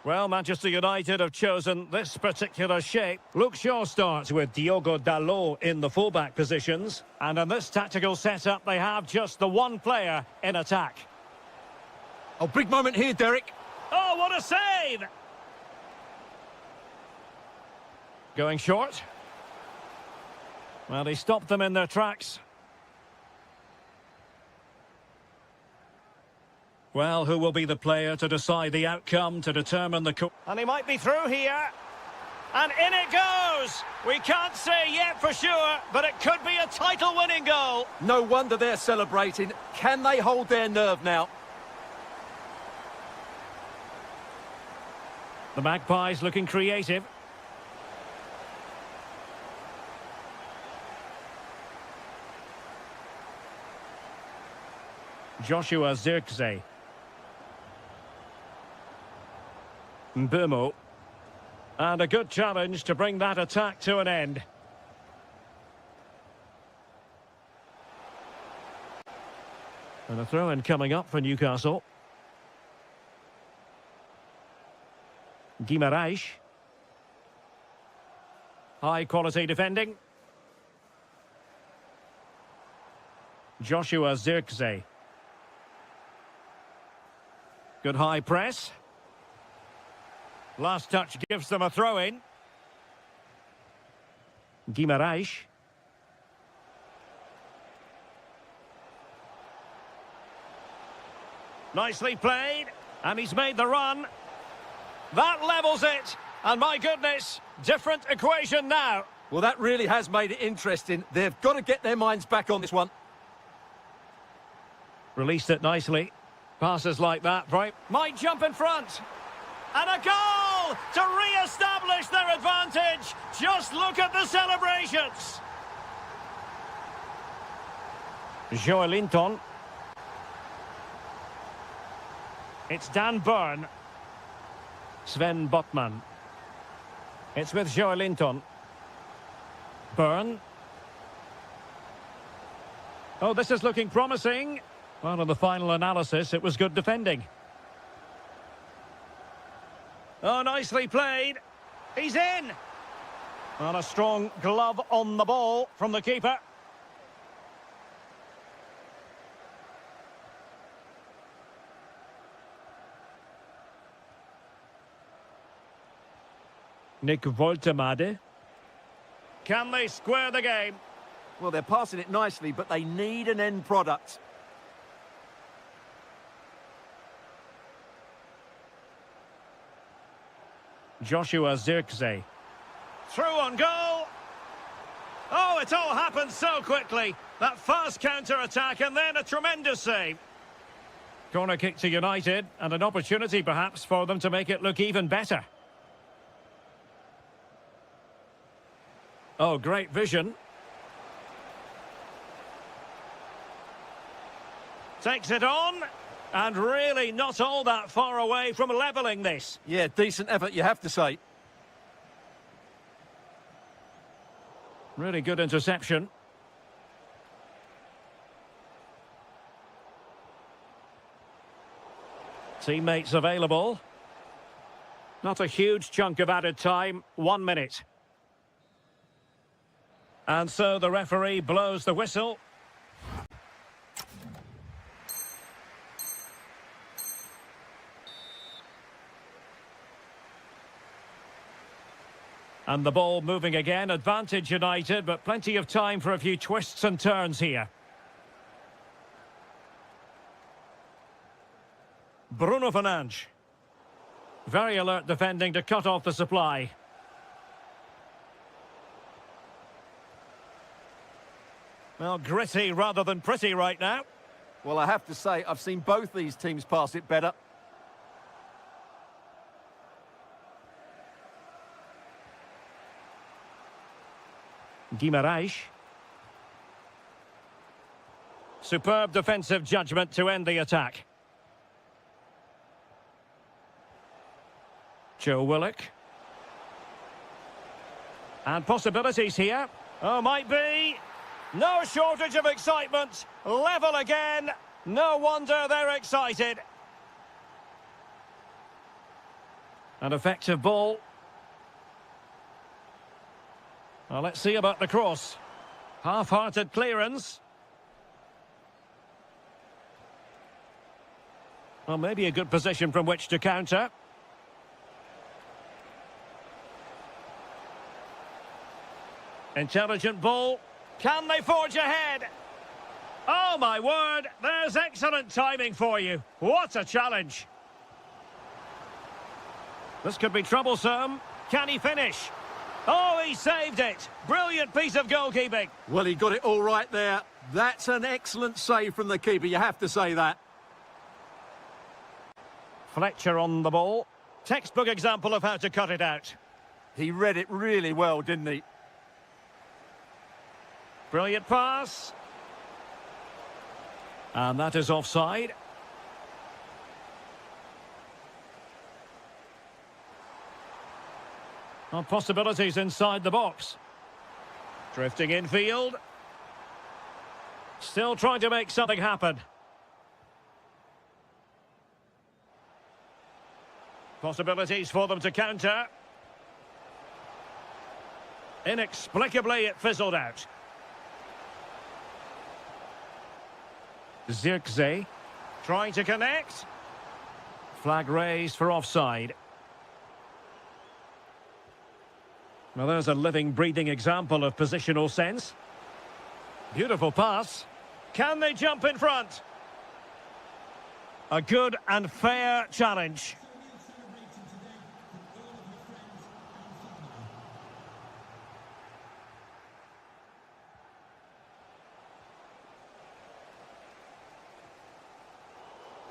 Well, Manchester United have chosen this particular shape. Luke Shaw starts with Diogo Dalot in the fullback positions. And in this tactical setup, they have just the one player in attack. Oh, big moment here, Derek. Oh, what a save! Going short. Well, he stopped them in their tracks. Well, who will be the player to decide the outcome, to determine the... And he might be through here. And in it goes! We can't say yet for sure, but it could be a title-winning goal. No wonder they're celebrating. Can they hold their nerve now? The Magpies looking creative. Joshua Zirkzee. Mbeumo. And a good challenge to bring that attack to an end. And a throw-in coming up for Newcastle. Guimaraes. High quality defending. Joshua Zirkzee. Good high press. Last touch gives them a throw-in. Guimaraes. Nicely played. And he's made the run. That levels it. And my goodness, different equation now. Well, that really has made it interesting. They've got to get their minds back on this one. Released it nicely. Passes like that, right? Might jump in front. And a goal to re-establish their advantage. Just look at the celebrations. Joelinton. It's Dan Burn. Sven Botman. It's with Joelinton. Burn. Oh, this is looking promising. Well, in the final analysis, it was good defending. Oh, nicely played. He's in. And a strong glove on the ball from the keeper. Nick Woltemade. Can they square the game? Well, they're passing it nicely, but they need an end product. Joshua Zirkzee. Through on goal. Oh, it all happened so quickly. That fast counter-attack and then a tremendous save. Corner kick to United and an opportunity perhaps for them to make it look even better. Oh, great vision. Takes it on. And really not all that far away from levelling this. Yeah, decent effort, you have to say. Really good interception. Teammates available. Not a huge chunk of added time. 1 minute. And so the referee blows the whistle. And the ball moving again, advantage United, but plenty of time for a few twists and turns here. Bruno Fernandes. Very alert defending to cut off the supply. Well, gritty rather than pretty right now. Well, I have to say, I've seen both these teams pass it better. Guimaraes. Superb defensive judgment to end the attack. Joe Willock. And possibilities here. Oh, might be. No shortage of excitement. Level again. No wonder they're excited. An effective ball. Well, let's see about the cross. Half-hearted clearance. Well, maybe a good position from which to counter. Intelligent ball. Can they forge ahead? Oh, my word. There's excellent timing for you. What a challenge. This could be troublesome. Can he finish? Oh, he saved it. Brilliant piece of goalkeeping. Well, he got it all right there. That's an excellent save from the keeper, you have to say that. Fletcher on the ball. Textbook example of how to cut it out. He read it really well, didn't he? Brilliant pass. And that is offside. Well, possibilities inside the box. Drifting infield. Still trying to make something happen. Possibilities for them to counter. Inexplicably, it fizzled out. Zirkzee trying to connect. Flag raised for offside. Well, there's a living, breathing example of positional sense. Beautiful pass. Can they jump in front? A good and fair challenge.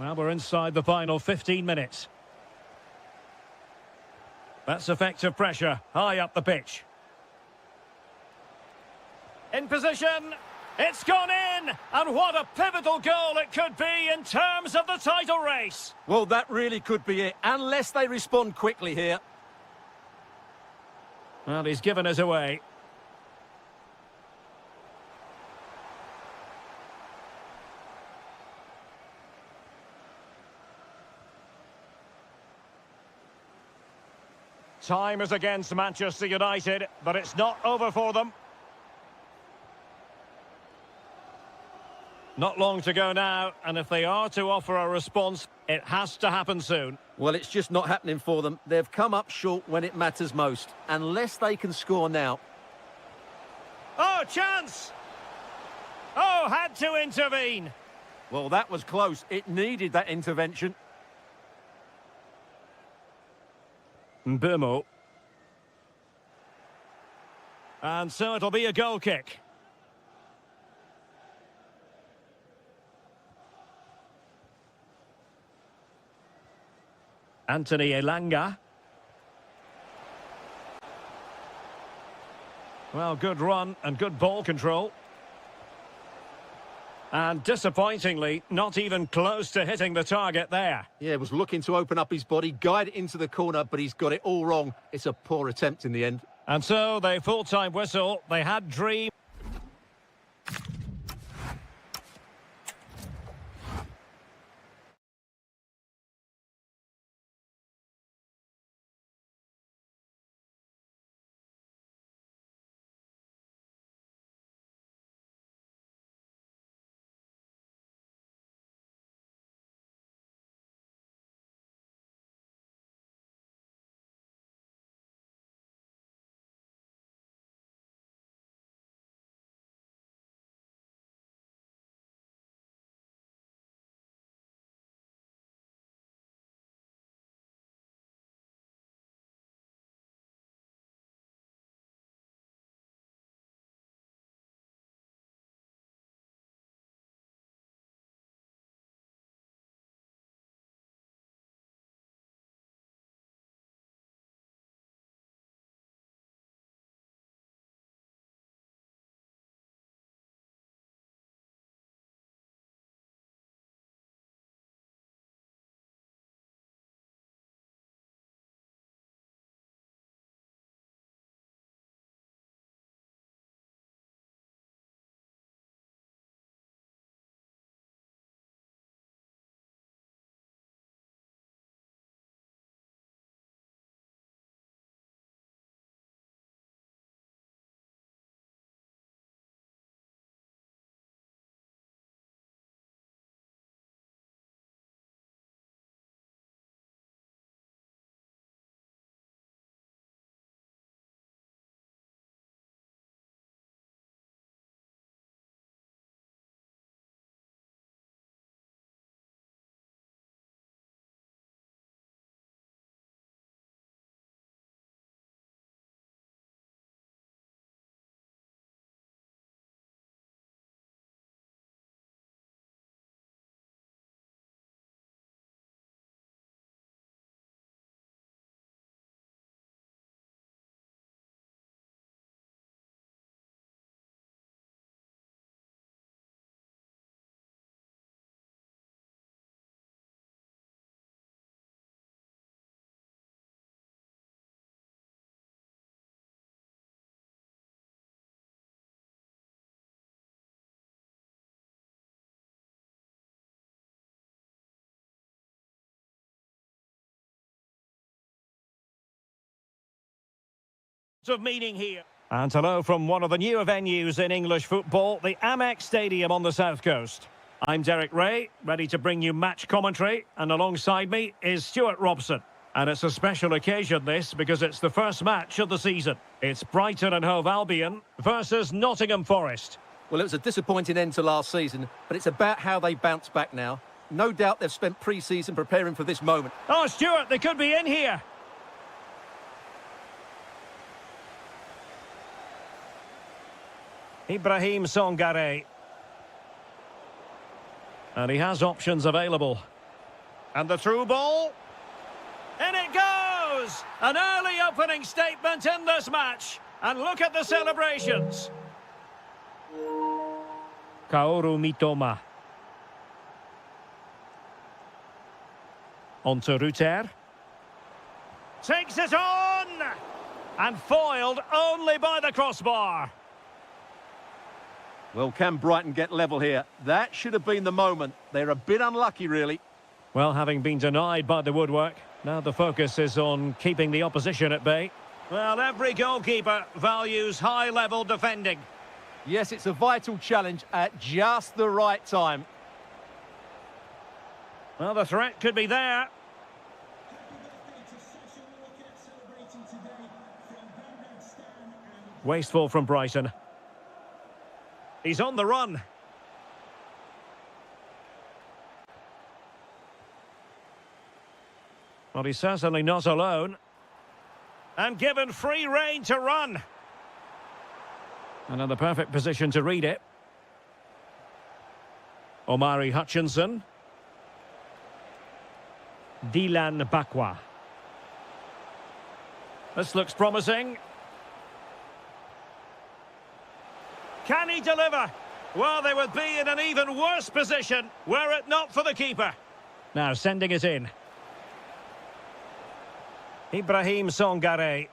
Well, we're inside the final 15 minutes. That's effective pressure, high up the pitch. In position, it's gone in! And what a pivotal goal it could be in terms of the title race! Well, that really could be it, unless they respond quickly here. Well, he's given us away. Time is against Manchester United, but it's not over for them. Not long to go now, and if they are to offer a response, it has to happen soon. Well, it's just not happening for them. They've come up short when it matters most, unless they can score now. Oh, chance! Oh, had to intervene. Well, that was close. It needed that intervention. Mbeumo. And so it'll be a goal kick. Anthony Elanga. Well, good run and good ball control. And disappointingly, not even close to hitting the target there. Yeah, was looking to open up his body, guide it into the corner, but he's got it all wrong. It's a poor attempt in the end. And so, the full-time whistle, they had dreams. Of meaning here. And hello from one of the newer venues in English football, the Amex Stadium on the south coast. I'm Derek Ray, ready to bring you match commentary, and alongside me is Stuart Robson. And it's a special occasion, this, because it's the first match of the season. It's Brighton and Hove Albion versus Nottingham Forest. Well, it was a disappointing end to last season, but it's about how they bounce back now. No doubt they've spent pre-season preparing for this moment. Oh, Stuart, they could be in here. Ibrahim Songare. And he has options available. And the through ball. In it goes! An early opening statement in this match. And look at the celebrations. Kaoru Mitoma. On to Ruter. Takes it on! And foiled only by the crossbar. Well, can Brighton get level here? That should have been the moment. They're a bit unlucky, really. Well, having been denied by the woodwork, now the focus is on keeping the opposition at bay. Well, every goalkeeper values high-level defending. Yes, it's a vital challenge at just the right time. Well, the threat could be there. Wasteful from Brighton. He's on the run. Well, he's certainly not alone. And given free rein to run. And in the perfect position to read it. Omari Hutchinson. Dylan Bakwa. This looks promising. Can he deliver? Well, they would be in an even worse position were it not for the keeper. Now sending it in. Ibrahim Songare.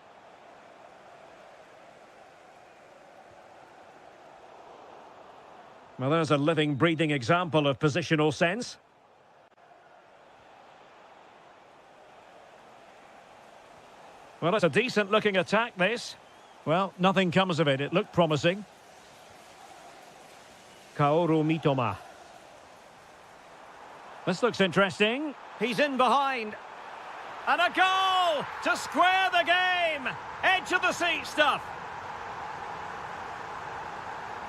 Well, there's a living, breathing example of positional sense. Well, it's a decent-looking attack, this. Well, nothing comes of it. It looked promising. Kaoru Mitoma. This looks interesting. He's in behind. And a goal to square the game. Edge of the seat stuff.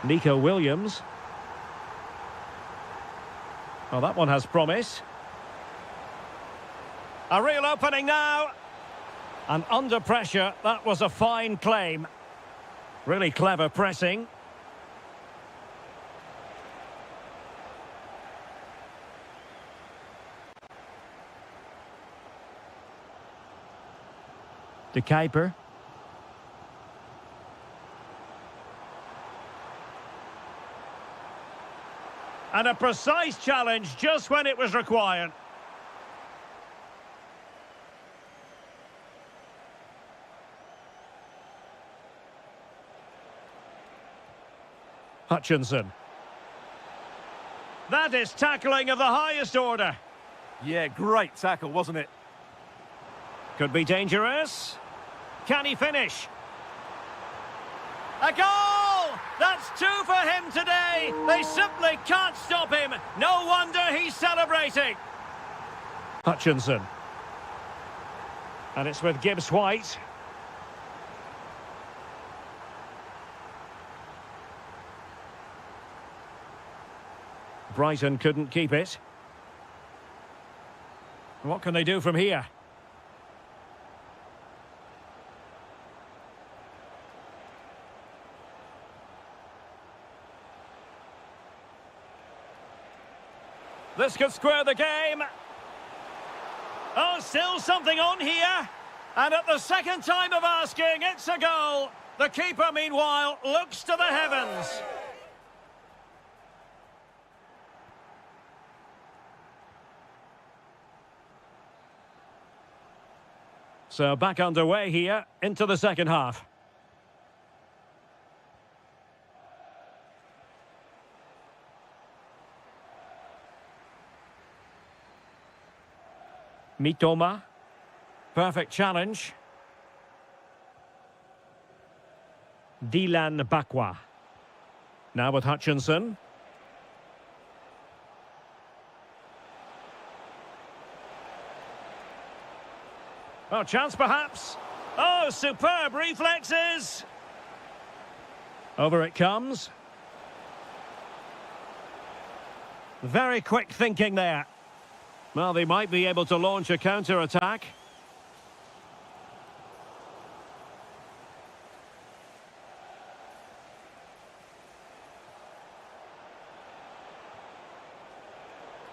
Nico Williams. Well, that one has promise. A real opening now. And under pressure, that was a fine claim. Really clever pressing. De Kuiper. And a precise challenge just when it was required. Hutchinson. That is tackling of the highest order. Yeah, great tackle, wasn't it? Could be dangerous. Can he finish? A goal! That's two for him today. They simply can't stop him. No wonder he's celebrating. Hutchinson. And it's with Gibbs White. Brighton couldn't keep it. What can they do from here? This could square the game. Oh, still something on here. And at the second time of asking, it's a goal. The keeper, meanwhile, looks to the heavens. So back underway here into the second half. Mitoma. Perfect challenge. Dylan Bakwa. Now with Hutchinson. Oh, chance perhaps. Oh, superb reflexes. Over it comes. Very quick thinking there. Well, they might be able to launch a counter-attack.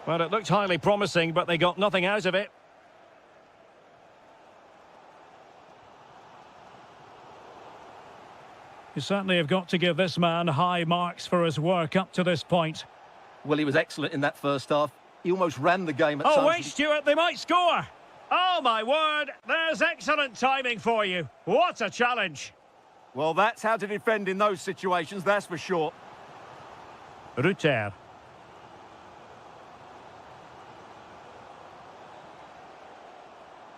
Well, it looked highly promising, but they got nothing out of it. You certainly have got to give this man high marks for his work up to this point. Well, he was excellent in that first half. He almost ran the game at times. Oh, wait, Stuart, they might score. Oh, my word, there's excellent timing for you. What a challenge. Well, that's how to defend in those situations, that's for sure. Ruter.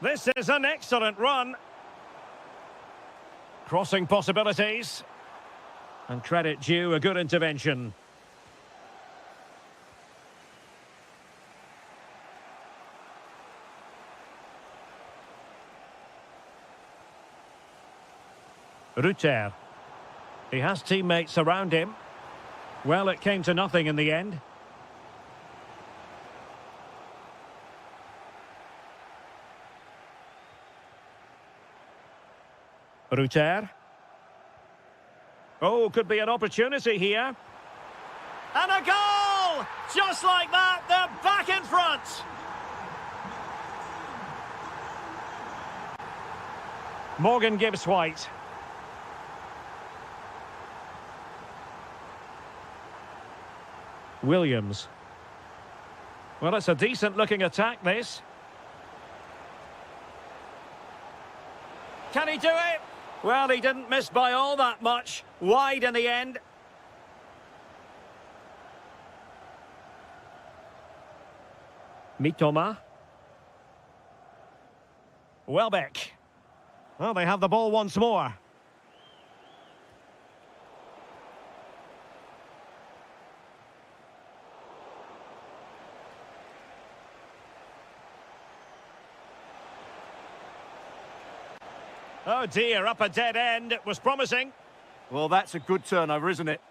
This is an excellent run. Crossing possibilities. And credit due, a good intervention. Ruter. He has teammates around him. Well, it came to nothing in the end. Ruter. Oh, could be an opportunity here. And a goal! Just like that, they're back in front. Morgan Gibbs-White. Williams. Well, it's a decent-looking attack, this. Can he do it? Well, he didn't miss by all that much. Wide in the end. Mitoma. Welbeck. Well, they have the ball once more. Oh dear, up a dead end. It was promising. Well, that's a good turnover, isn't it?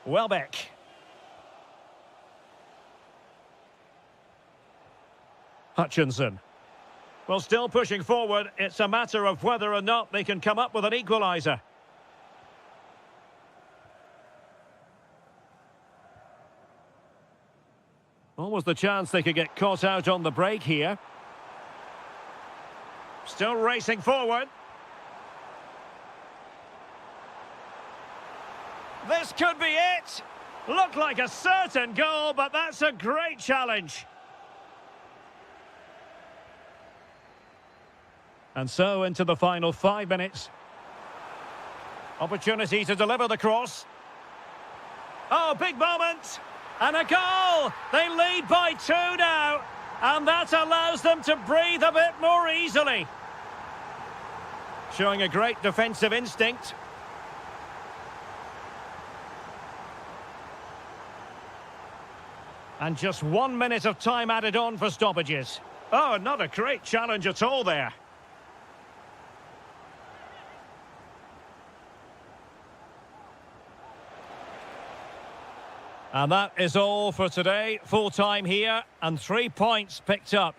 Welbeck. Hutchinson. Well, still pushing forward. It's a matter of whether or not they can come up with an equaliser. Almost the chance they could get caught out on the break here. Still racing forward. This could be it. Looked like a certain goal, but that's a great challenge. And so into the final 5 minutes. Opportunity to deliver the cross. Oh, big moment. And a goal. They lead by 2 now. And that allows them to breathe a bit more easily. Showing a great defensive instinct. And just 1 minute of time added on for stoppages. Oh, not a great challenge at all there. And that is all for today. Full time here and 3 points picked up.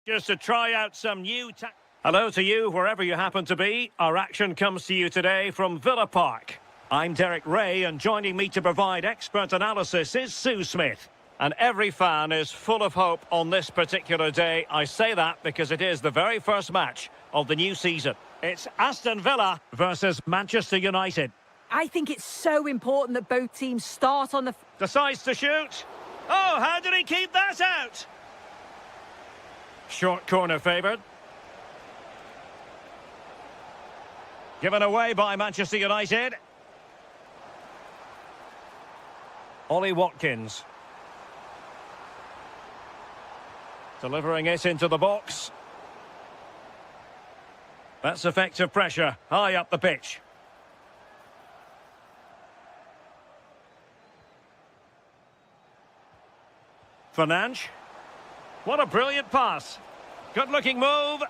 Just to try out some new Hello to you, wherever you happen to be. Our action comes to you today from Villa Park. I'm Derek Ray, and joining me to provide expert analysis is Sue Smith. And every fan is full of hope on this particular day. I say that because it is the very first match of the new season. It's Aston Villa versus Manchester United. I think it's so important that both teams start on the... Decides to shoot. Oh, how did he keep that out? Short corner favoured. Given away by Manchester United. Ollie Watkins. Delivering it into the box. That's effective pressure, high up the pitch. Fernandes. What a brilliant pass. Good-looking move.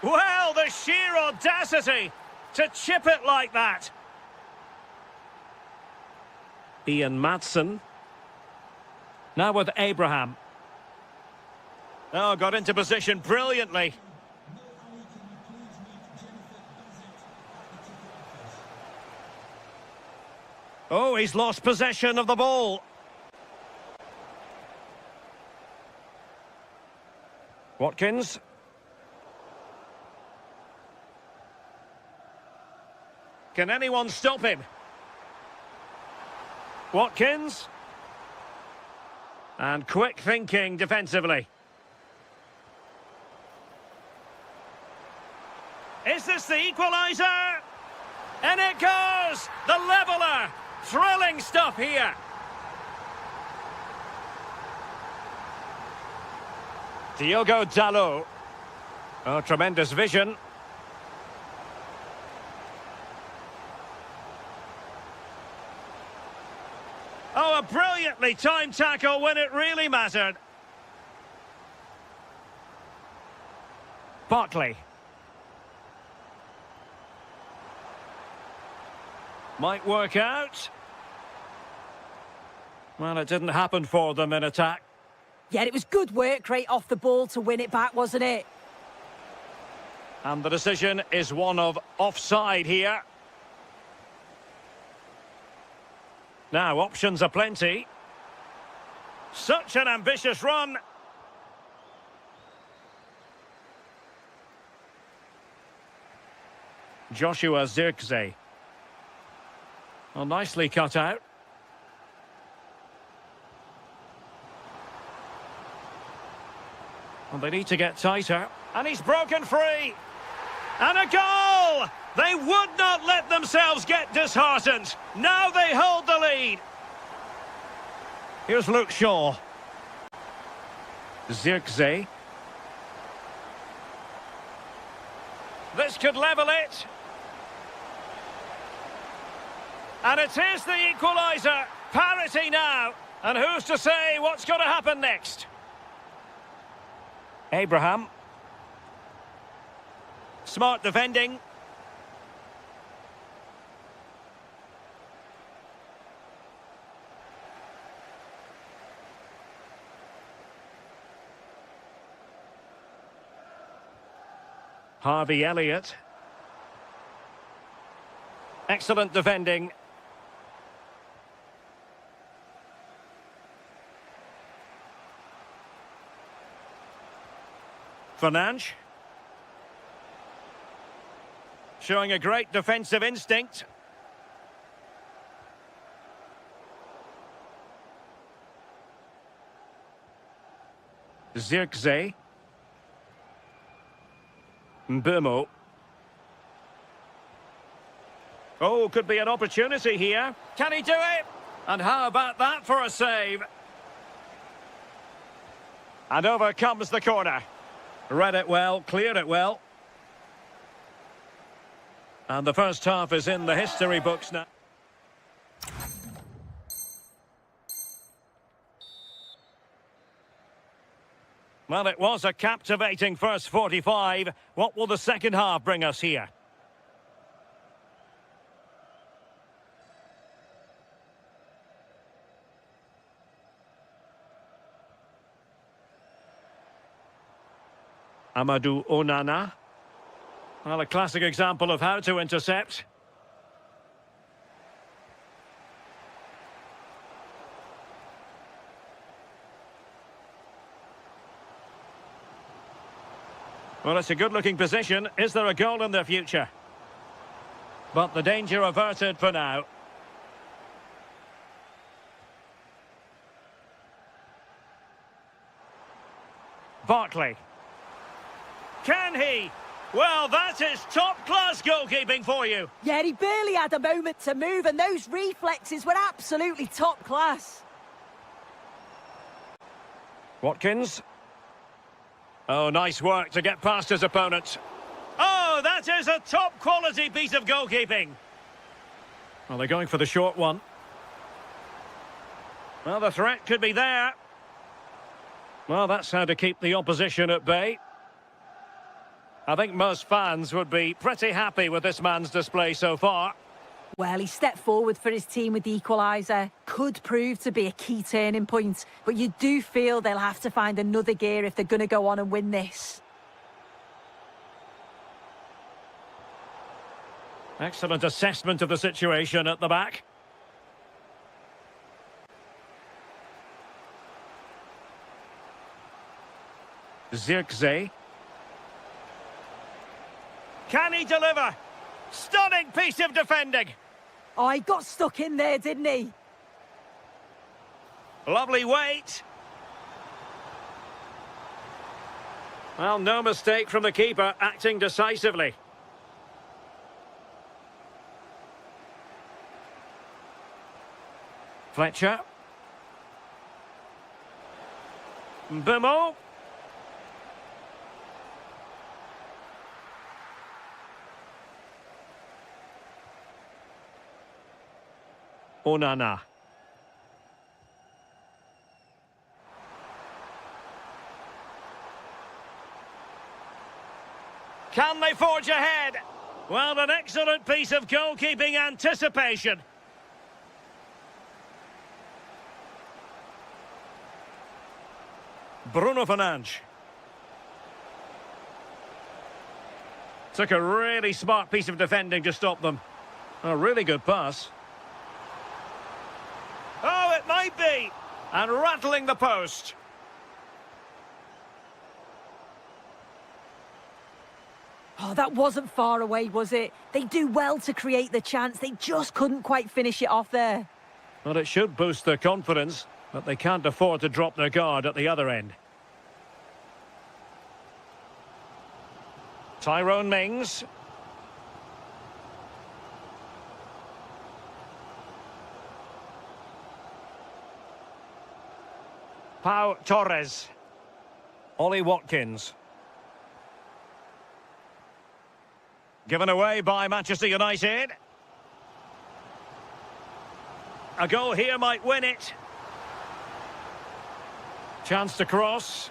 Well, the sheer audacity to chip it like that. Ian Maatsen. Now with Abraham. Oh, got into position brilliantly. Oh, he's lost possession of the ball. Watkins. Can anyone stop him? Watkins. And quick thinking defensively. Is this the equaliser? And it goes! The leveller! Thrilling stuff here. Diogo Dalot. Oh, tremendous vision. Oh, a brilliantly timed tackle when it really mattered. Barkley. Might work out. Well, it didn't happen for them in attack. Yeah, it was good work rate off the ball to win it back, wasn't it? And the decision is one of offside here. Now, options are plenty. Such an ambitious run. Joshua Zirkzee. Well, nicely cut out. Well, they need to get tighter. And he's broken free. And a goal! They would not let themselves get disheartened. Now they hold the lead. Here's Luke Shaw. Zirkzee. This could level it. And it is the equaliser. Parity now. And who's to say what's going to happen next? Abraham. Smart defending. Harvey Elliott. Excellent defending. Fernandes. Showing a great defensive instinct. Zirkzee. Mbeumo. Oh, could be an opportunity here. Can he do it? And how about that for a save? And over comes the corner. Read it well, cleared it well. And the first half is in the history books now. Well, it was a captivating first 45. What will the second half bring us here? Amadou Onana. Well, a classic example of how to intercept. Well, it's a good-looking position. Is there a goal in the future? But the danger averted for now. Barkley. Can he? Well, that is top-class goalkeeping for you. Yeah, he barely had a moment to move, and those reflexes were absolutely top class. Watkins. Oh, nice work to get past his opponent. Oh, that is a top-quality piece of goalkeeping. Well, they're going for the short one. Well, the threat could be there. Well, that's how to keep the opposition at bay. I think most fans would be pretty happy with this man's display so far. Well, he stepped forward for his team with the equaliser. Could prove to be a key turning point, but you do feel they'll have to find another gear if they're going to go on and win this. Excellent assessment of the situation at the back. Zirkzee. Can he deliver? Stunning piece of defending. Oh, he got stuck in there, didn't he? Lovely weight. Well, no mistake from the keeper, acting decisively. Fletcher. Bimo. Onana. Can they forge ahead? Well, an excellent piece of goalkeeping anticipation. Bruno Fernandes. Took a really smart piece of defending to stop them. A really good pass. Oh, it might be! And rattling the post. Oh, that wasn't far away, was it? They do well to create the chance. They just couldn't quite finish it off there. Well, it should boost their confidence, but they can't afford to drop their guard at the other end. Tyrone Mings. Pau Torres. Ollie Watkins. Given away by Manchester United. A goal here might win it. Chance to cross.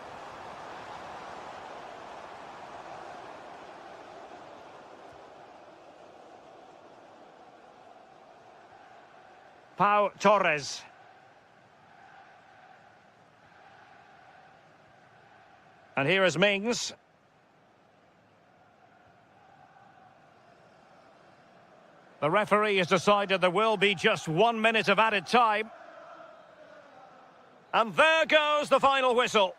Pau Torres. And here is Mings. The referee has decided there will be just 1 minute of added time. And there goes the final whistle.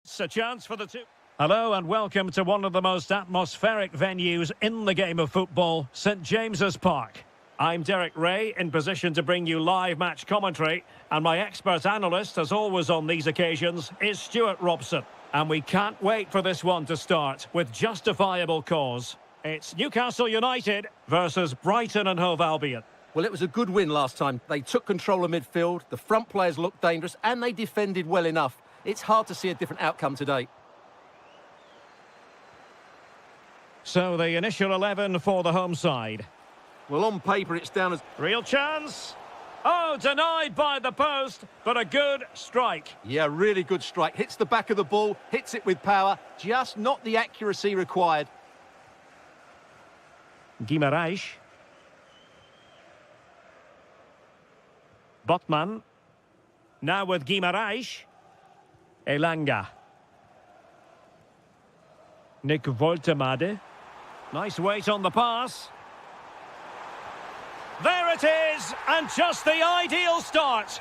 It's a chance for the two. Hello and welcome to one of the most atmospheric venues in the game of football, St James's Park. I'm Derek Ray, in position to bring you live match commentary, and my expert analyst, as always on these occasions, is Stuart Robson. And we can't wait for this one to start, with justifiable cause. It's Newcastle United versus Brighton and Hove Albion. Well, it was a good win last time. They took control of midfield, the front players looked dangerous, and they defended well enough. It's hard to see a different outcome today. So the initial 11 for the home side. Well, on paper, it's down as... Real chance. Oh, denied by the post, but a good strike. Yeah, really good strike. Hits the back of the ball, hits it with power, just not the accuracy required. Guimaraes. Botman. Now with Guimaraes. Elanga. Nick Woltemade. Nice weight on the pass. There it is, and just the ideal start.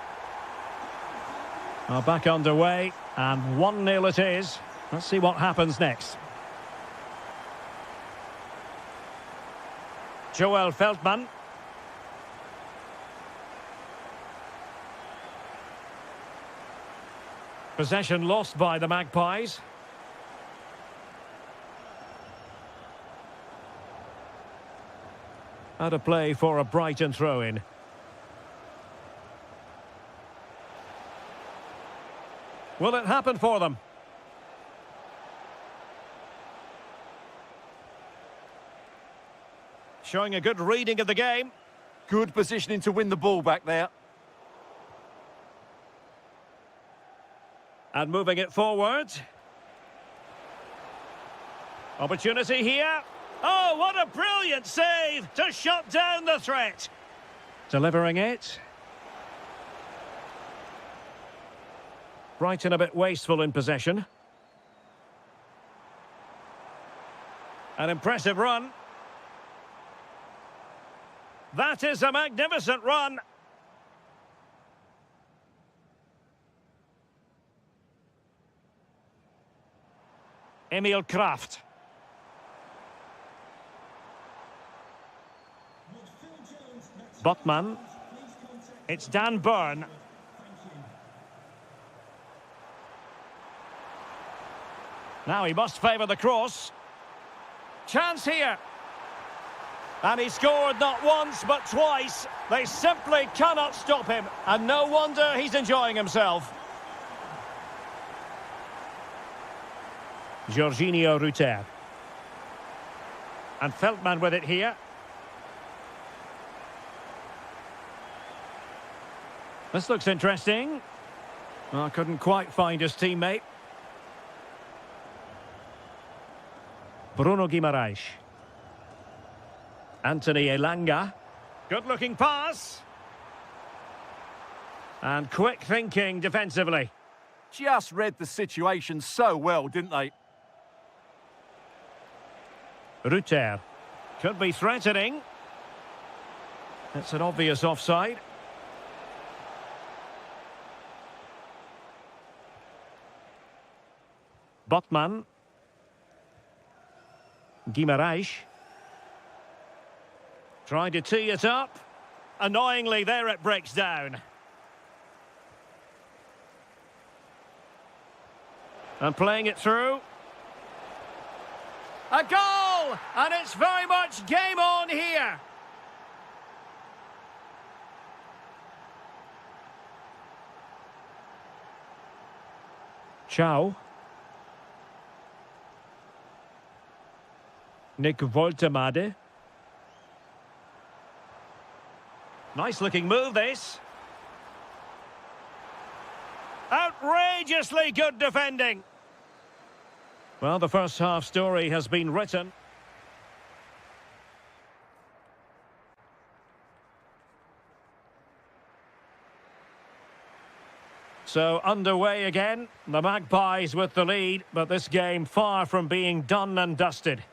Well, back underway, and 1-0 it is. Let's see what happens next. Joel Feldman. Possession lost by the Magpies. Out of play for a Brighton throw-in. Will it happen for them? Showing a good reading of the game. Good positioning to win the ball back there. And moving it forward. Opportunity here. Oh, what a brilliant save to shut down the threat. Delivering it. Brighton a bit wasteful in possession. An impressive run. That is a magnificent run. Emil Kraft. Botman. It's Dan Burn. Now he must favour the cross. Chance here. And he scored not once but twice. They simply cannot stop him. And no wonder he's enjoying himself. Jorginho Rutter. And Feldman with it here. This looks interesting. Well, couldn't quite find his teammate. Bruno Guimaraes. Anthony Elanga. Good-looking pass. And quick thinking defensively. Just read the situation so well, didn't they? Rutter. Could be threatening. It's an obvious offside. Botman. Guimaraes. Trying to tee it up. Annoyingly, there it breaks down. And playing it through. A goal! And it's very much game on here. Chow. Nick Woltemade. Nice looking move, this. Outrageously good defending. Well, the first half story has been written. So underway again. The Magpies with the lead, but this game far from being done and dusted.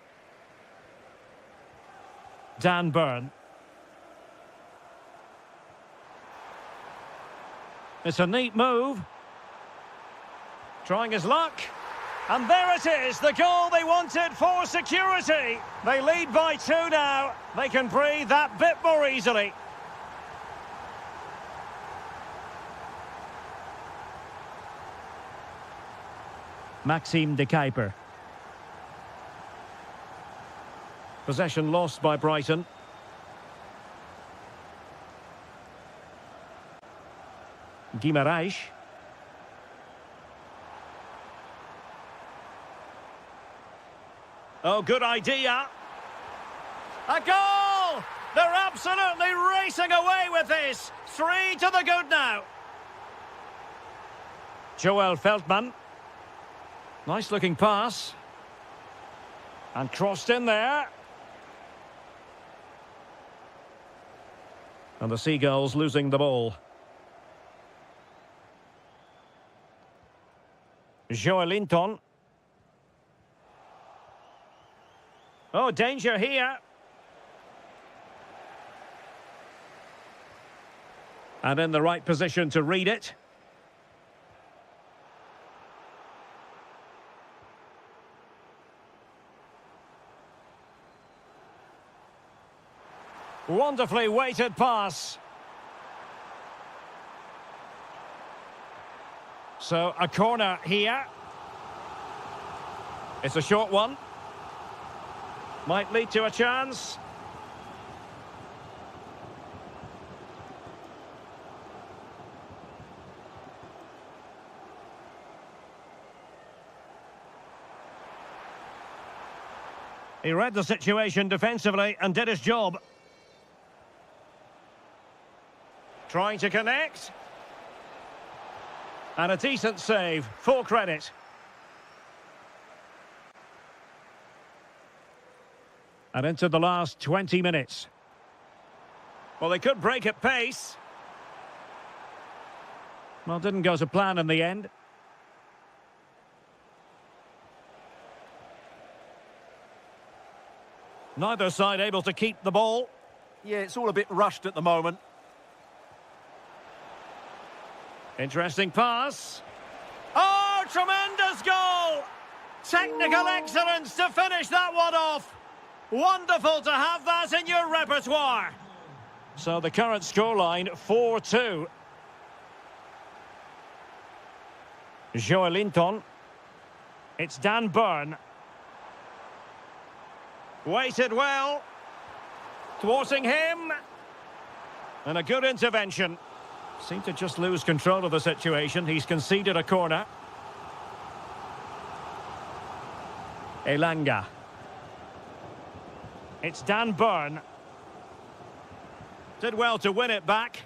Dan Burn. It's a neat move. Trying his luck. And there it is, the goal they wanted for security. They lead by 2 now. They can breathe that bit more easily. Maxime de Kuiper. Possession lost by Brighton. Guimarães. Oh, good idea. A goal! They're absolutely racing away with this. 3 to the good now. Joel Feldman. Nice looking pass. And crossed in there. And the Seagulls losing the ball. Joelinton. Oh, danger here. And in the right position to read it. Wonderfully weighted pass. So a corner here. It's a short one. Might lead to a chance. He read the situation defensively and did his job. Trying to connect. And a decent save, full credit. And into the last 20 minutes. Well, they could break at pace. Well, didn't go to plan in the end. Neither side able to keep the ball. Yeah, it's all a bit rushed at the moment. Interesting pass. Oh, tremendous goal! Technical excellence to finish that one off. Wonderful to have that in your repertoire. So the current scoreline, 4-2. Joelinton. It's Dan Burn. Waited well. Thwarting him. And a good intervention. Seemed to just lose control of the situation. He's conceded a corner. Elanga. It's Dan Burn. Did well to win it back.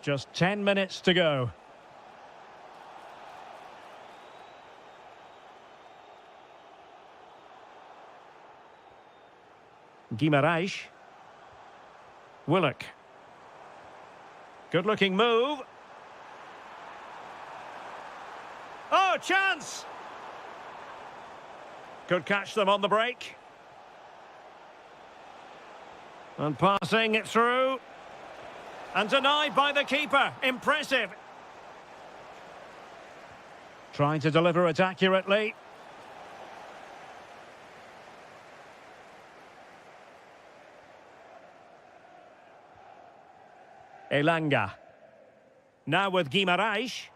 Just 10 minutes to go. Guimarães. Willock. Good-looking move. Oh, chance! Could catch them on the break. And passing it through. And denied by the keeper. Impressive. Trying to deliver it accurately. Elanga. Now with Guimarães.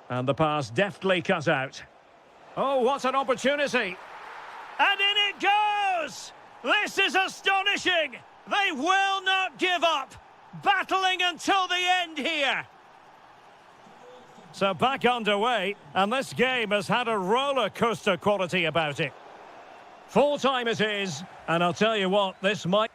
And the pass deftly cut out. Oh, what an opportunity. And in it goes! This is astonishing! They will not give up! Battling until the end here! So back underway, and this game has had a roller coaster quality about it. Full time it is, and I'll tell you what, this might...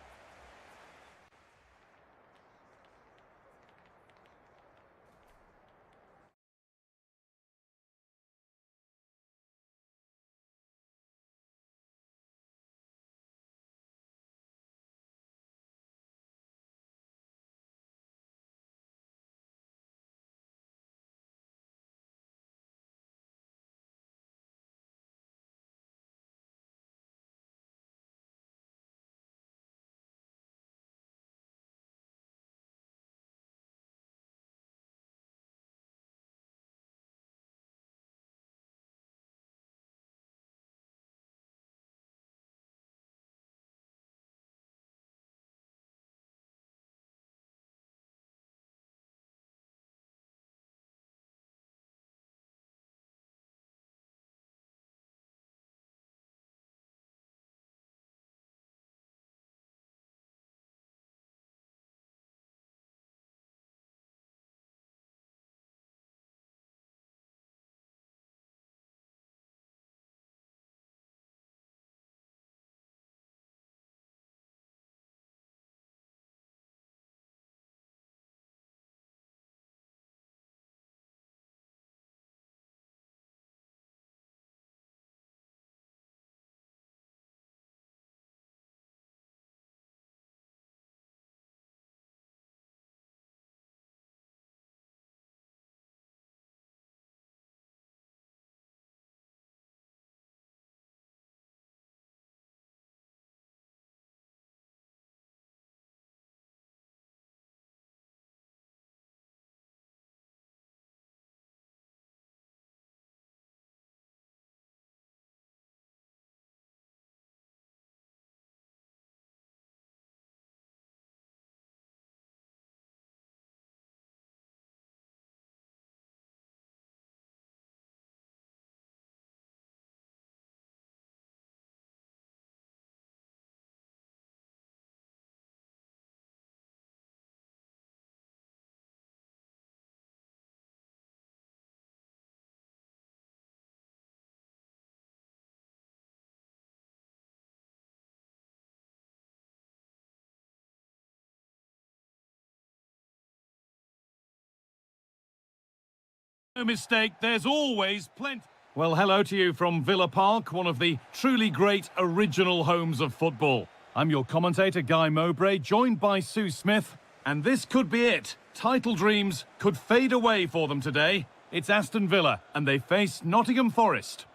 No mistake, there's always plenty. Well, hello to you from Villa Park, one of the truly great original homes of football. I'm your commentator, Guy Mowbray, joined by Sue Smith, and this could be it. Title dreams could fade away for them today. It's Aston Villa, and they face Nottingham Forest.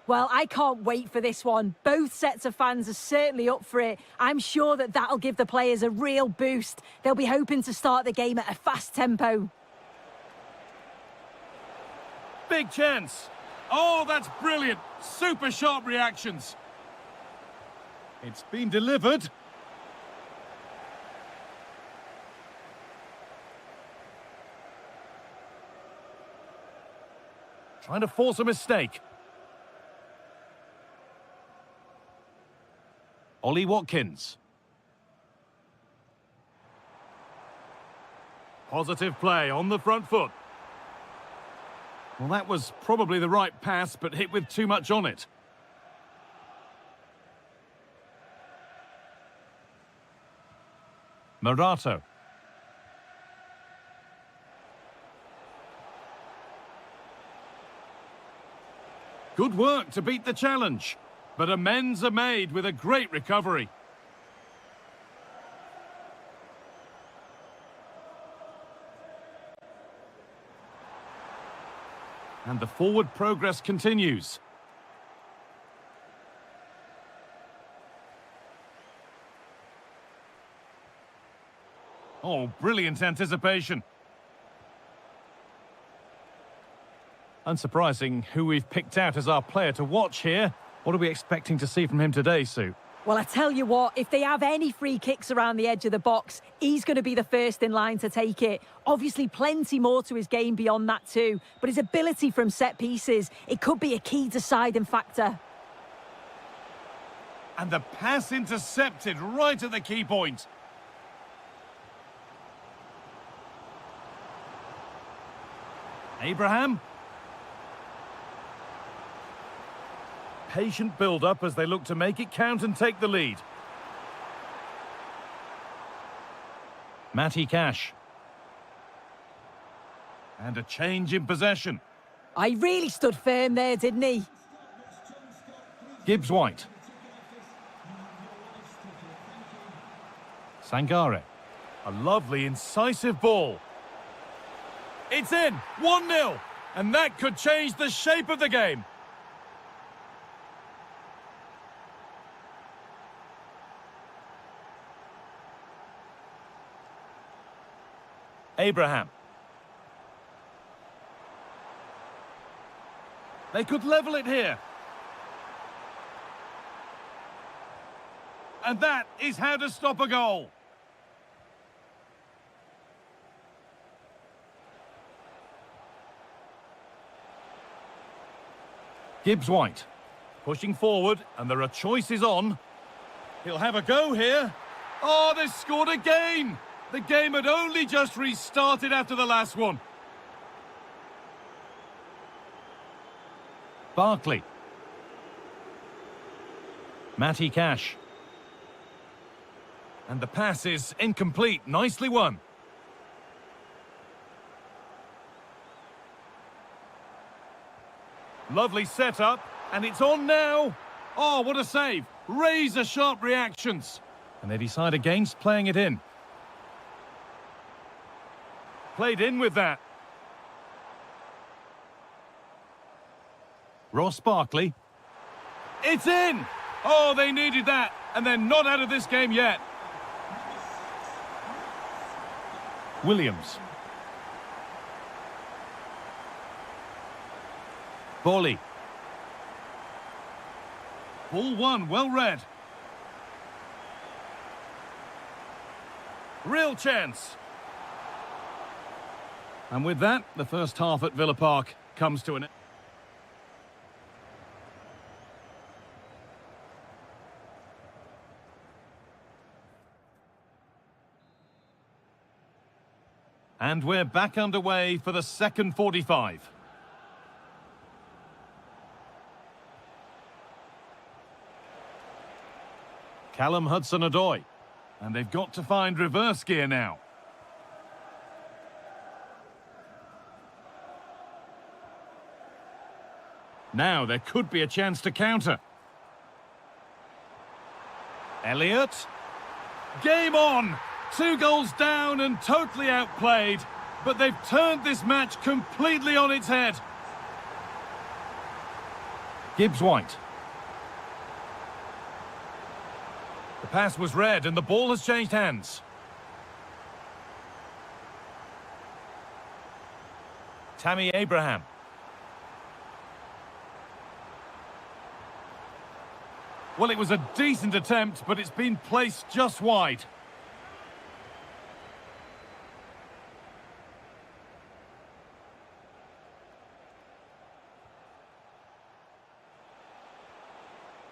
Well, I can't wait for this one. Both sets of fans are certainly up for it. I'm sure that that'll give the players a real boost. They'll be hoping to start the game at a fast tempo. Big chance. Oh, that's brilliant. Super sharp reactions. It's been delivered. Trying to force a mistake. Ollie Watkins. Positive play on the front foot. Well, that was probably the right pass, but hit with too much on it. Murato. Good work to beat the challenge, but amends are made with a great recovery. And the forward progress continues. Oh, brilliant anticipation. Unsurprising who we've picked out as our player to watch here. What are we expecting to see from him today, Sue? Well, I tell you what, if they have any free kicks around the edge of the box, he's going to be the first in line to take it. Obviously, plenty more to his game beyond that too, but his ability from set pieces, it could be a key deciding factor. And the pass intercepted right at the key point. Abraham. Patient build-up as they look to make it count and take the lead. Matty Cash. And a change in possession. I really stood firm there, didn't he? Gibbs-White. Sangare. A lovely, incisive ball. It's in! 1-0! And that could change the shape of the game. Abraham. They could level it here. And that is how to stop a goal. Gibbs-White. Pushing forward, and there are choices on. He'll have a go here. Oh, they've scored again! The game had only just restarted after the last one. Barkley. Matty Cash. And the pass is incomplete. Nicely won. Lovely setup, and it's on now. Oh, what a save. Razor-sharp reactions. And they decide against playing it in. Played in with that. Ross Barkley. It's in! Oh, they needed that, and they're not out of this game yet. Williams. Bolly. Ball one, well read. Real chance. And with that, the first half at Villa Park comes to an end. And we're back underway for the second 45. Callum Hudson-Odoi. And they've got to find reverse gear now. Now there could be a chance to counter. Elliott. Game on! 2 goals down and totally outplayed. But they've turned this match completely on its head. Gibbs-White. The pass was read and the ball has changed hands. Tammy Abraham. Well, it was a decent attempt, but it's been placed just wide.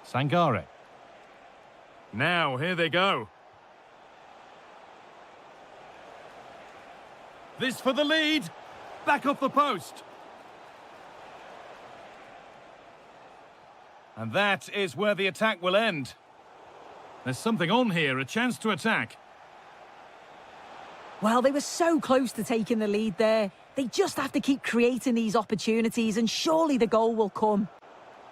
Sangare. Now, here they go. This for the lead. Back off the post. And that is where the attack will end. There's something on here, a chance to attack. Well, they were so close to taking the lead there. They just have to keep creating these opportunities and surely the goal will come.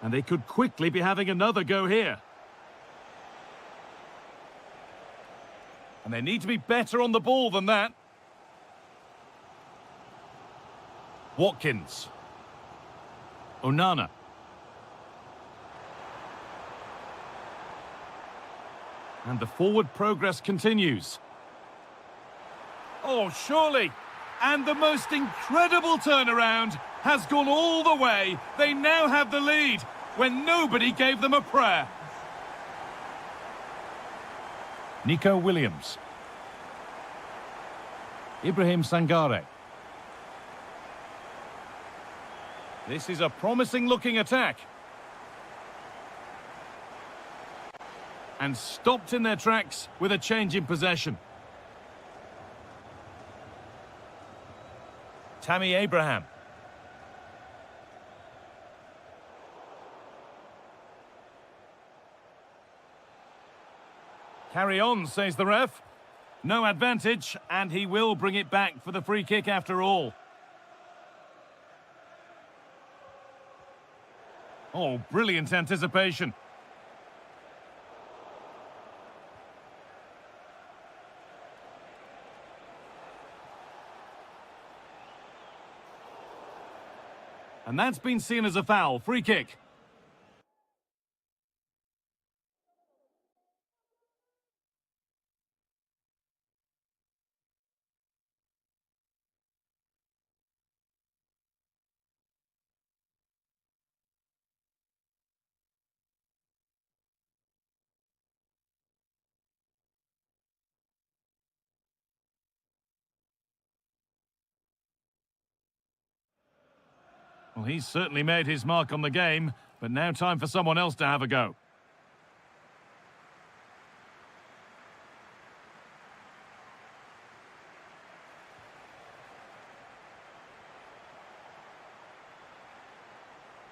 And they could quickly be having another go here. And they need to be better on the ball than that. Watkins. Onana. And the forward progress continues. Oh, surely. And the most incredible turnaround has gone all the way. They now have the lead when nobody gave them a prayer. Nico Williams. Ibrahim Sangare. This is a promising looking attack. And stopped in their tracks with a change in possession. Tammy Abraham. Carry on, says the ref. No advantage, and he will bring it back for the free kick after all. Oh, brilliant anticipation. And that's been seen as a foul. Free kick. Well, he's certainly made his mark on the game, but now time for someone else to have a go.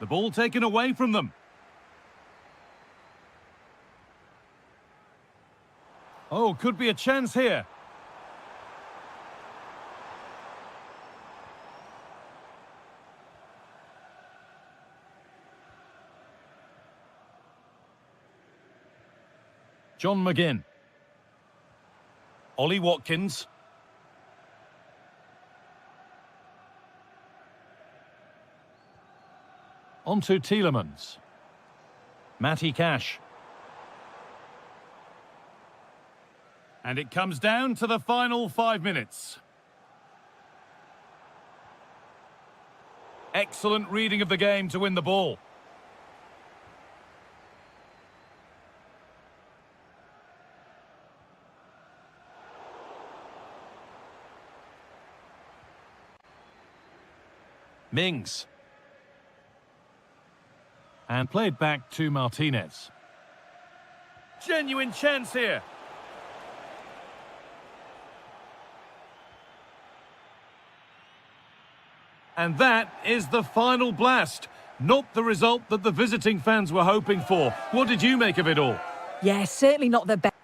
The ball taken away from them. Oh, could be a chance here. John McGinn. Ollie Watkins. On to Tielemans. Matty Cash. And it comes down to the final 5 minutes. Excellent reading of the game to win the ball. Mings. And played back to Martinez. Genuine chance here. And that is the final blast. Not the result that the visiting fans were hoping for. What did you make of it all? Yeah, certainly not the best.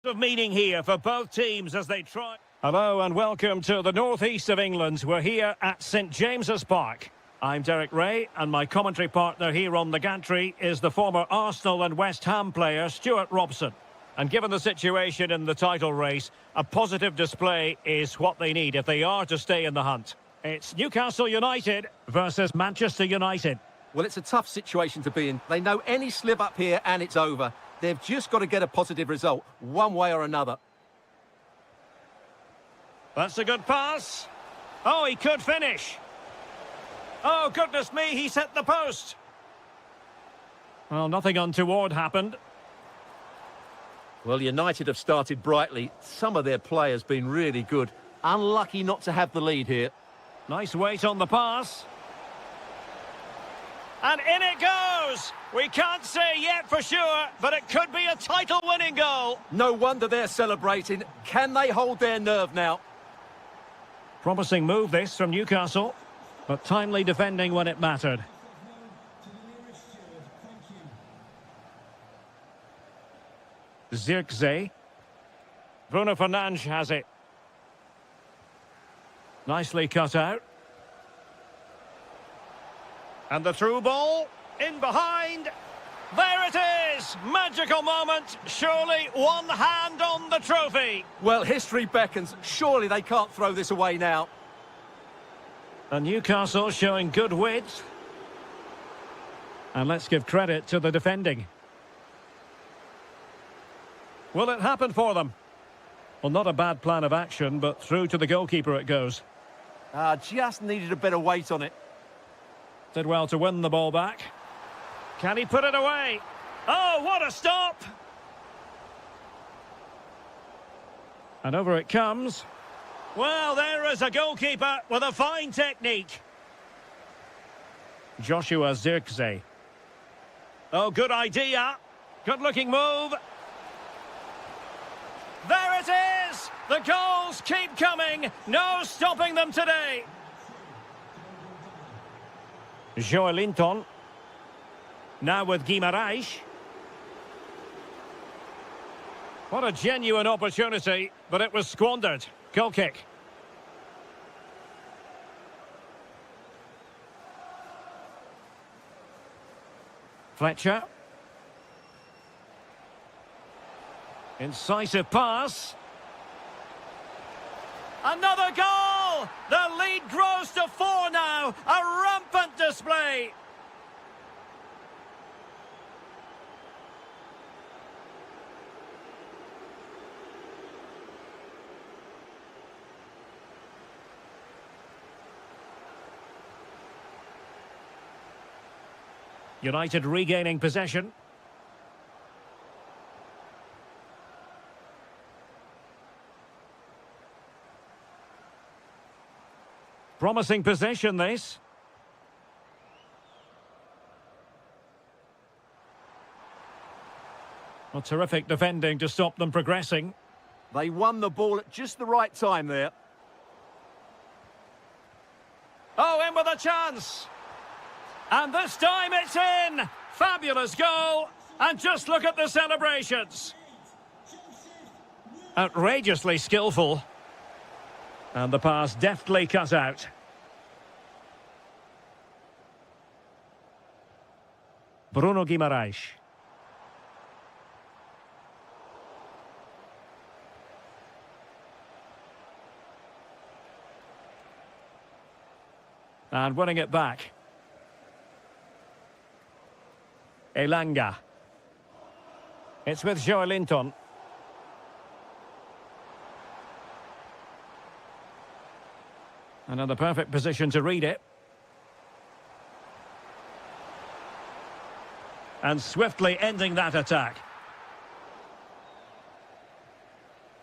Of meaning here for both teams as they try. Hello and welcome to the northeast of England. We're here at St James's Park. I'm Derek Ray, and my commentary partner here on the gantry is the former Arsenal and West Ham player Stuart Robson. And given the situation in the title race, a positive display is what they need if they are to stay in the hunt. It's Newcastle United versus Manchester United. Well, it's a tough situation to be in. They know any slip up here and it's over. They've just got to get a positive result, one way or another. That's a good pass. Oh, he could finish. Oh, goodness me, he's hit the post. Well, nothing untoward happened. Well, United have started brightly. Some of their players been really good. Unlucky not to have the lead here. Nice weight on the pass. And in it goes! We can't say yet for sure, but it could be a title-winning goal. No wonder they're celebrating. Can they hold their nerve now? Promising move this from Newcastle, but timely defending when it mattered. Zirkzee. Bruno Fernandes has it. Nicely cut out. And the through ball, in behind. There it is! Magical moment. Surely one hand on the trophy. Well, history beckons. Surely they can't throw this away now. And Newcastle showing good width. And let's give credit to the defending. Will it happen for them? Well, not a bad plan of action, but through to the goalkeeper it goes. Just needed a better weight on it. Did well to win the ball back. Can he put it away? Oh, what a stop! And over it comes. Well, there is a goalkeeper with a fine technique. Joshua Zirkzee. Oh, good idea. Good-looking move. There it is! The goals keep coming. No stopping them today. Joelinton. Now with Guimaraes. What a genuine opportunity, but it was squandered. Goal kick. Fletcher. Incisive pass. Another goal! The lead grows to 4 now. A rampant display. United regaining possession. Promising possession, this. Well, terrific defending to stop them progressing. They won the ball at just the right time there. Oh, in with a chance. And this time it's in. Fabulous goal. And just look at the celebrations. Outrageously skillful. And the pass deftly cut out. Bruno Guimaraes. And winning it back. Elanga. It's with Joelinton. Another perfect position to read it. And swiftly ending that attack.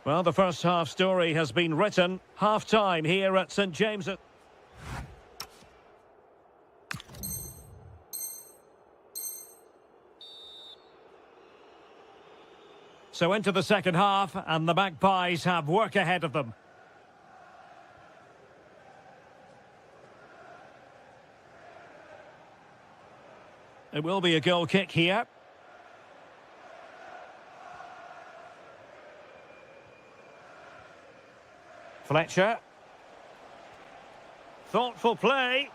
Well, the first half story has been written. Half-time here at St James's. So into the second half, and the Magpies have work ahead of them. It will be a goal kick here. Fletcher. Thoughtful play.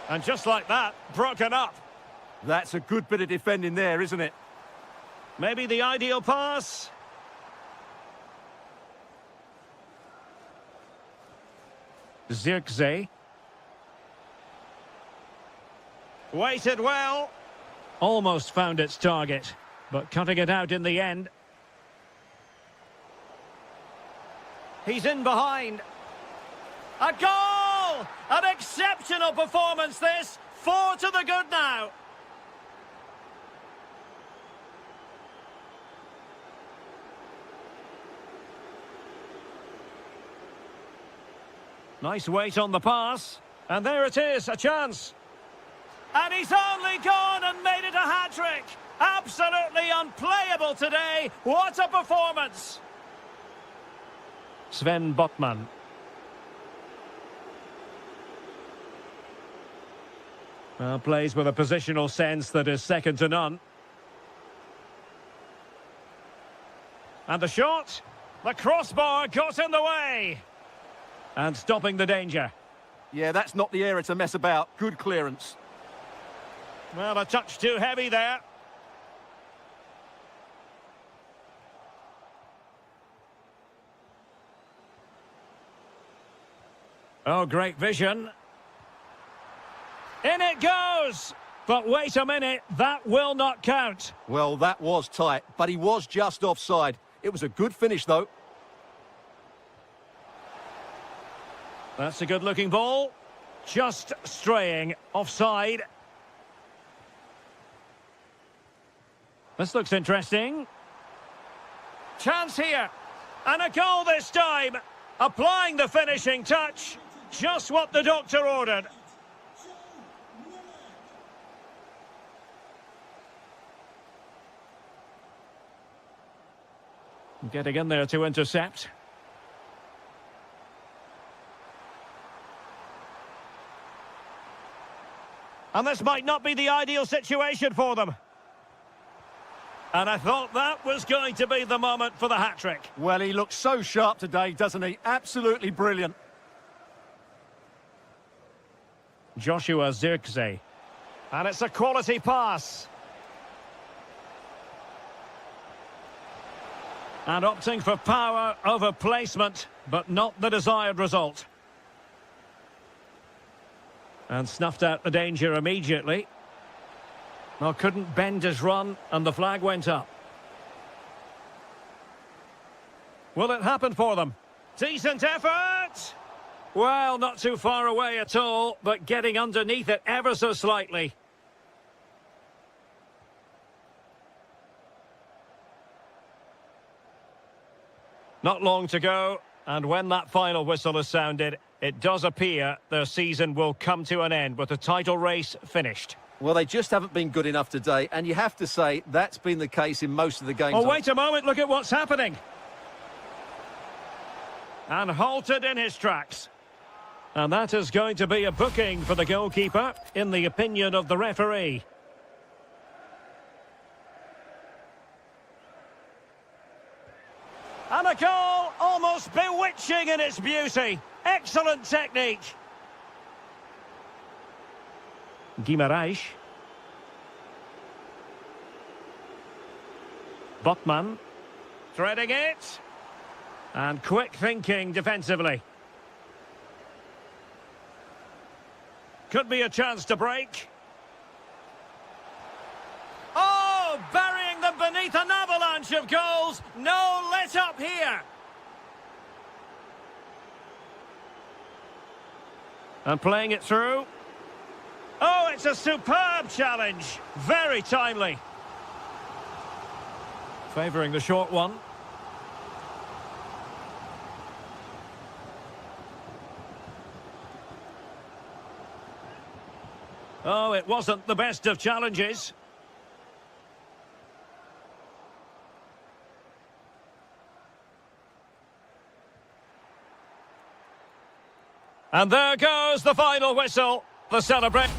And just like that, broken up. That's a good bit of defending there, isn't it? Maybe the ideal pass. Zirkzee. Waited well. Almost found its target, but cutting it out in the end. He's in behind. A goal! An exceptional performance this. 4 to the good now. Nice weight on the pass. And there it is, a chance. And he's only gone and made it a hat-trick. Absolutely unplayable today. What a performance. Sven Botman. Well, plays with a positional sense that is second to none. And the shot. The crossbar got in the way. And stopping the danger. Yeah, that's not the area to mess about. Good clearance. Well, a touch too heavy there. Oh, great vision. In it goes! But wait a minute, that will not count. Well, that was tight, but he was just offside. It was a good finish, though. That's a good-looking ball. Just straying offside. This looks interesting. Chance here. And a goal this time. Applying the finishing touch. Just what the doctor ordered. Getting in there to intercept. And this might not be the ideal situation for them. And I thought that was going to be the moment for the hat-trick. Well, he looks so sharp today, doesn't he? Absolutely brilliant. Joshua Zirkzee. And it's a quality pass. And opting for power over placement, but not the desired result. And snuffed out the danger immediately. Well, couldn't bend his run, and the flag went up. Will it happen for them? Decent effort! Well, not too far away at all, but getting underneath it ever so slightly. Not long to go, and when that final whistle is sounded, it does appear their season will come to an end with the title race finished. Well, they just haven't been good enough today, and you have to say that's been the case in most of the games. Oh, wait a moment, look at what's happening. And halted in his tracks. And that is going to be a booking for the goalkeeper, in the opinion of the referee. And a goal almost bewitching in its beauty. Excellent technique. Guimaraes. Botman. Threading it. And quick thinking defensively. Could be a chance to break. Oh, burying them beneath an avalanche of goals. No let up here. And playing it through. Oh, it's a superb challenge. Very timely. Favouring the short one. Oh, it wasn't the best of challenges. And there goes the final whistle. The celebration.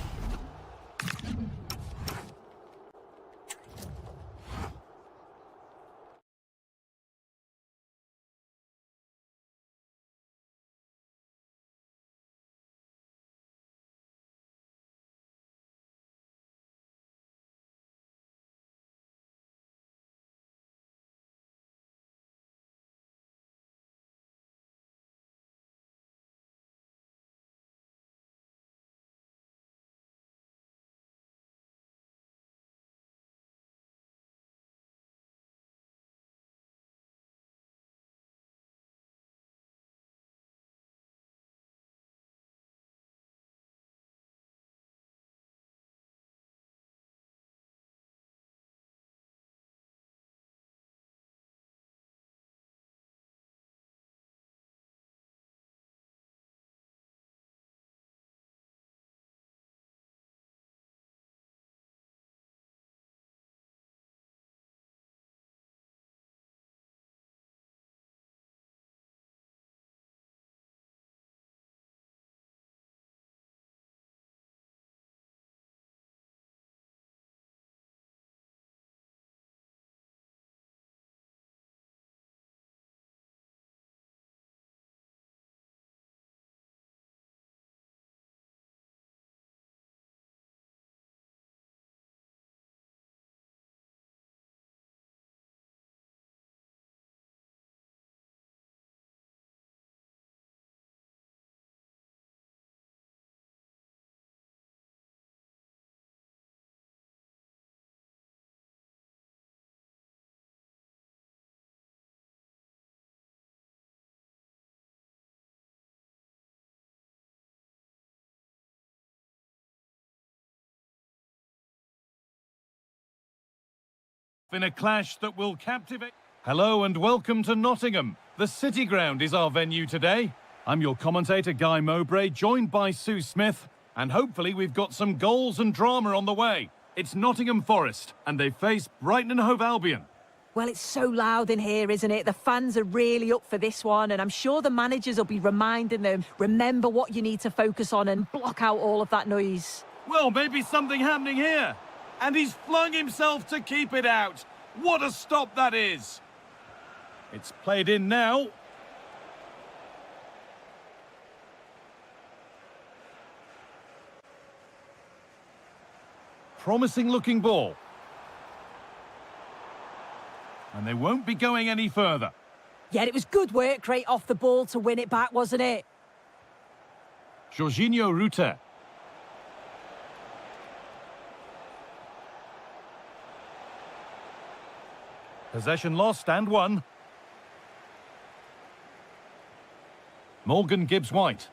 in a clash that will captivate. Hello and welcome to Nottingham. The City Ground is our venue today. I'm your commentator, Guy Mowbray, joined by Sue Smith, and hopefully we've got some goals and drama on the way. It's Nottingham Forest, and they face Brighton and Hove Albion. Well, it's so loud in here, isn't it? The fans are really up for this one, and I'm sure the managers will be reminding them, remember what you need to focus on and block out all of that noise. Well, maybe something happening here. And he's flung himself to keep it out. What a stop that is. It's played in now. Promising looking ball. And they won't be going any further. Yeah, it was good work, great off the ball to win it back, wasn't it? Jorginho Rutter. Possession lost and won. Morgan Gibbs-White.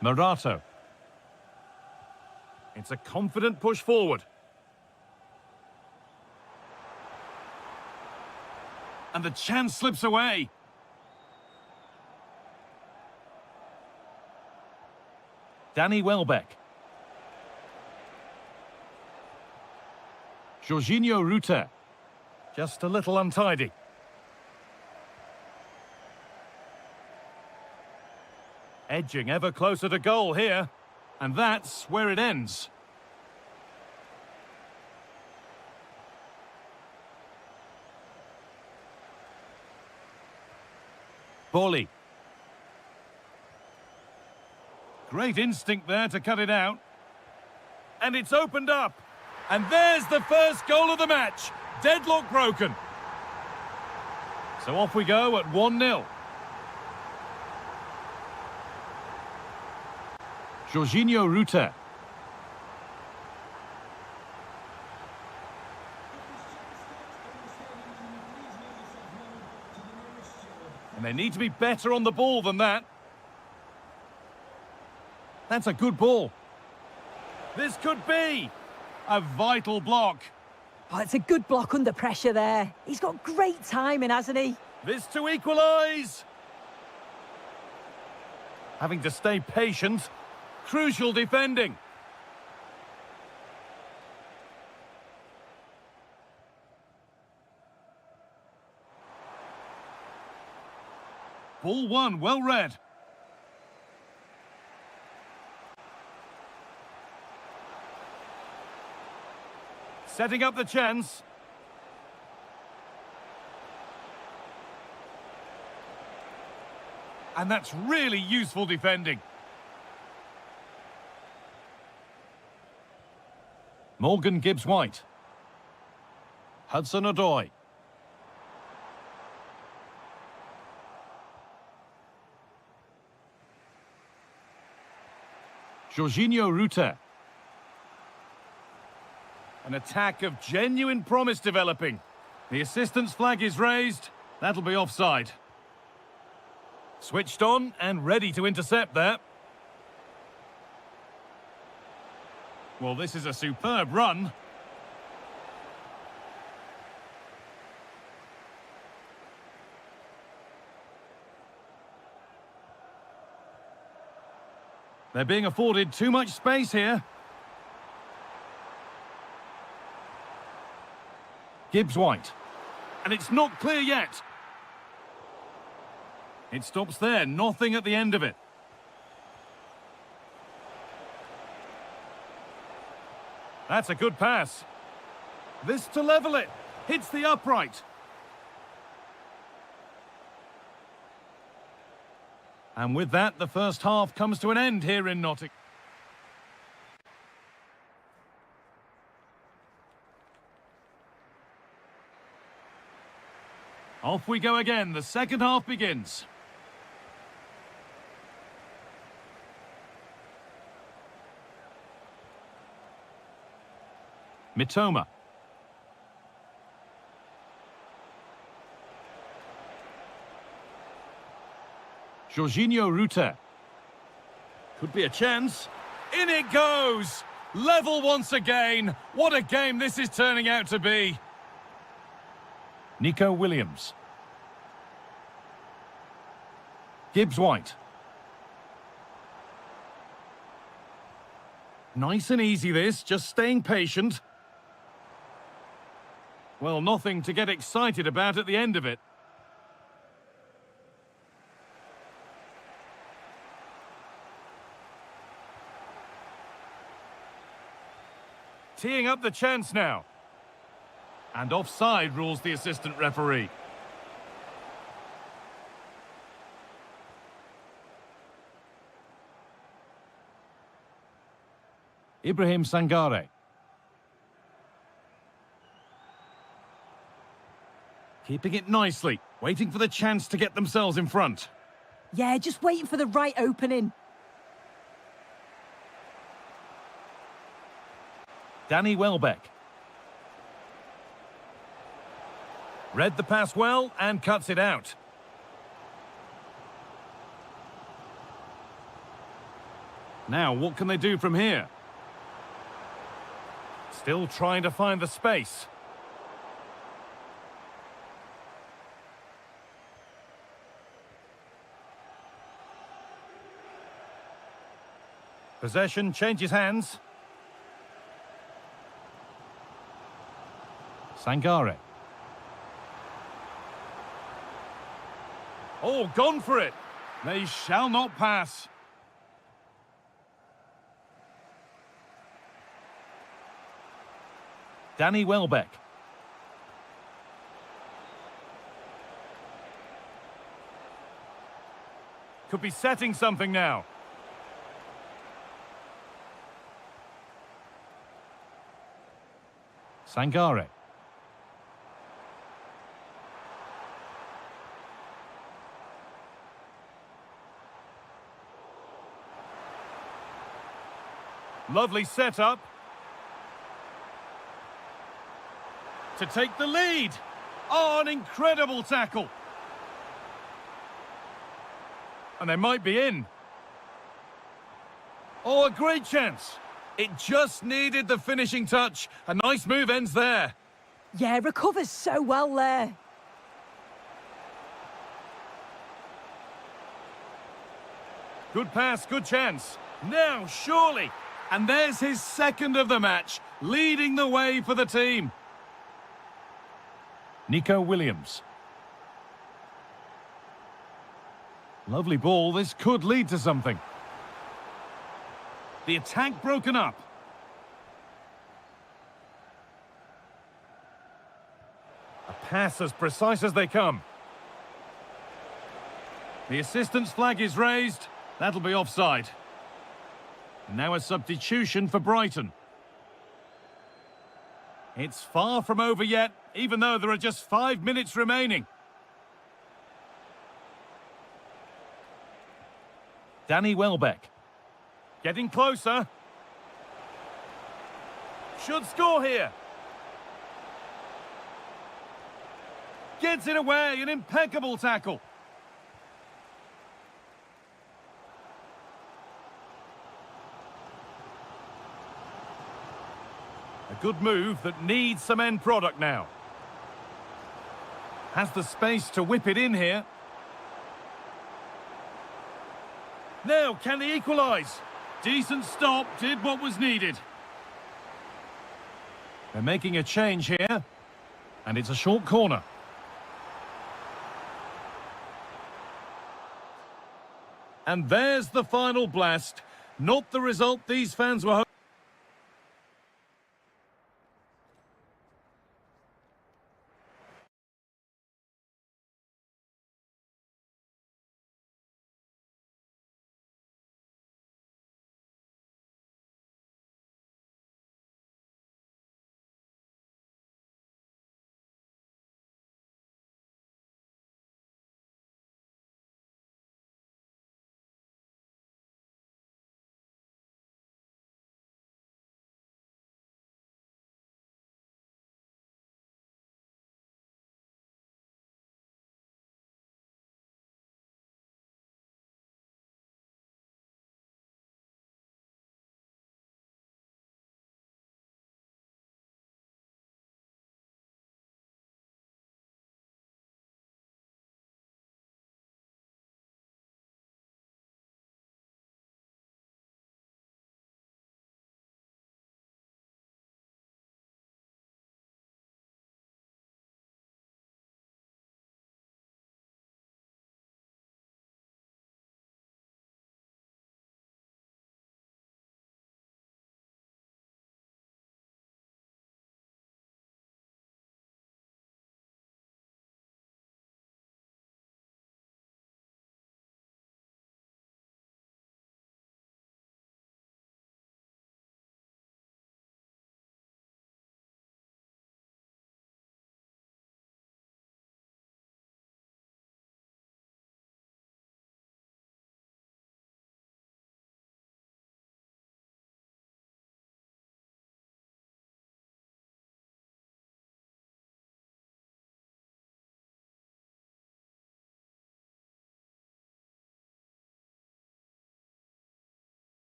Murato. It's a confident push forward. And the chance slips away. Danny Welbeck. Jorginho Rutter. Just a little untidy. Edging ever closer to goal here. And that's where it ends. Bolly. Great instinct there to cut it out. And it's opened up. And there's the first goal of the match. Deadlock broken. So off we go at 1-0. Jorginho Rutter. And they need to be better on the ball than that. That's a good ball. This could be a vital block. Oh, it's a good block under pressure there. He's got great timing, hasn't he? This to equalise. Having to stay patient. Crucial defending. Ball one, well read. Setting up the chance. And that's really useful defending. Morgan Gibbs-White. Hudson-Odoi. Jorginho Rutter. An attack of genuine promise developing. The assistant's flag is raised. That'll be offside. Switched on and ready to intercept there. Well, this is a superb run. They're being afforded too much space here. Gibbs-White. And it's not clear yet. It stops there, nothing at the end of it. That's a good pass. This to level it. Hits the upright. And with that, the first half comes to an end here in Nottingham. Off we go again. The second half begins. Mitoma. Jorginho Rutter. Could be a chance. In it goes! Level once again. What a game this is turning out to be. Nico Williams. Gibbs-White. Nice and easy this, just staying patient. Well, nothing to get excited about at the end of it. Teeing up the chance now. And offside rules the assistant referee. Ibrahim Sangare. Keeping it nicely, waiting for the chance to get themselves in front. Yeah, just waiting for the right opening. Danny Welbeck. Read the pass well and cuts it out. Now, what can they do from here? Still trying to find the space. Possession changes hands. Sangare. Oh, gone for it. They shall not pass. Danny Welbeck. Could be setting something now. Sangare. Lovely setup. To take the lead. Oh, an incredible tackle. And they might be in. Oh, a great chance. It just needed the finishing touch. A nice move ends there. Yeah, recovers so well there. Good pass, good chance. Now, surely. And there's his second of the match, leading the way for the team. Nico Williams. Lovely ball. This could lead to something. The attack broken up. A pass as precise as they come. The assistant's flag is raised. That'll be offside. Now a substitution for Brighton. It's far from over yet, even though there are just 5 minutes remaining. Danny Welbeck. Getting closer. Should score here. Gets it away, an impeccable tackle. A good move that needs some end product now. Has the space to whip it in here. Now, can they equalise? Decent stop, did what was needed. They're making a change here. And it's a short corner. And there's the final blast. Not the result these fans were hoping.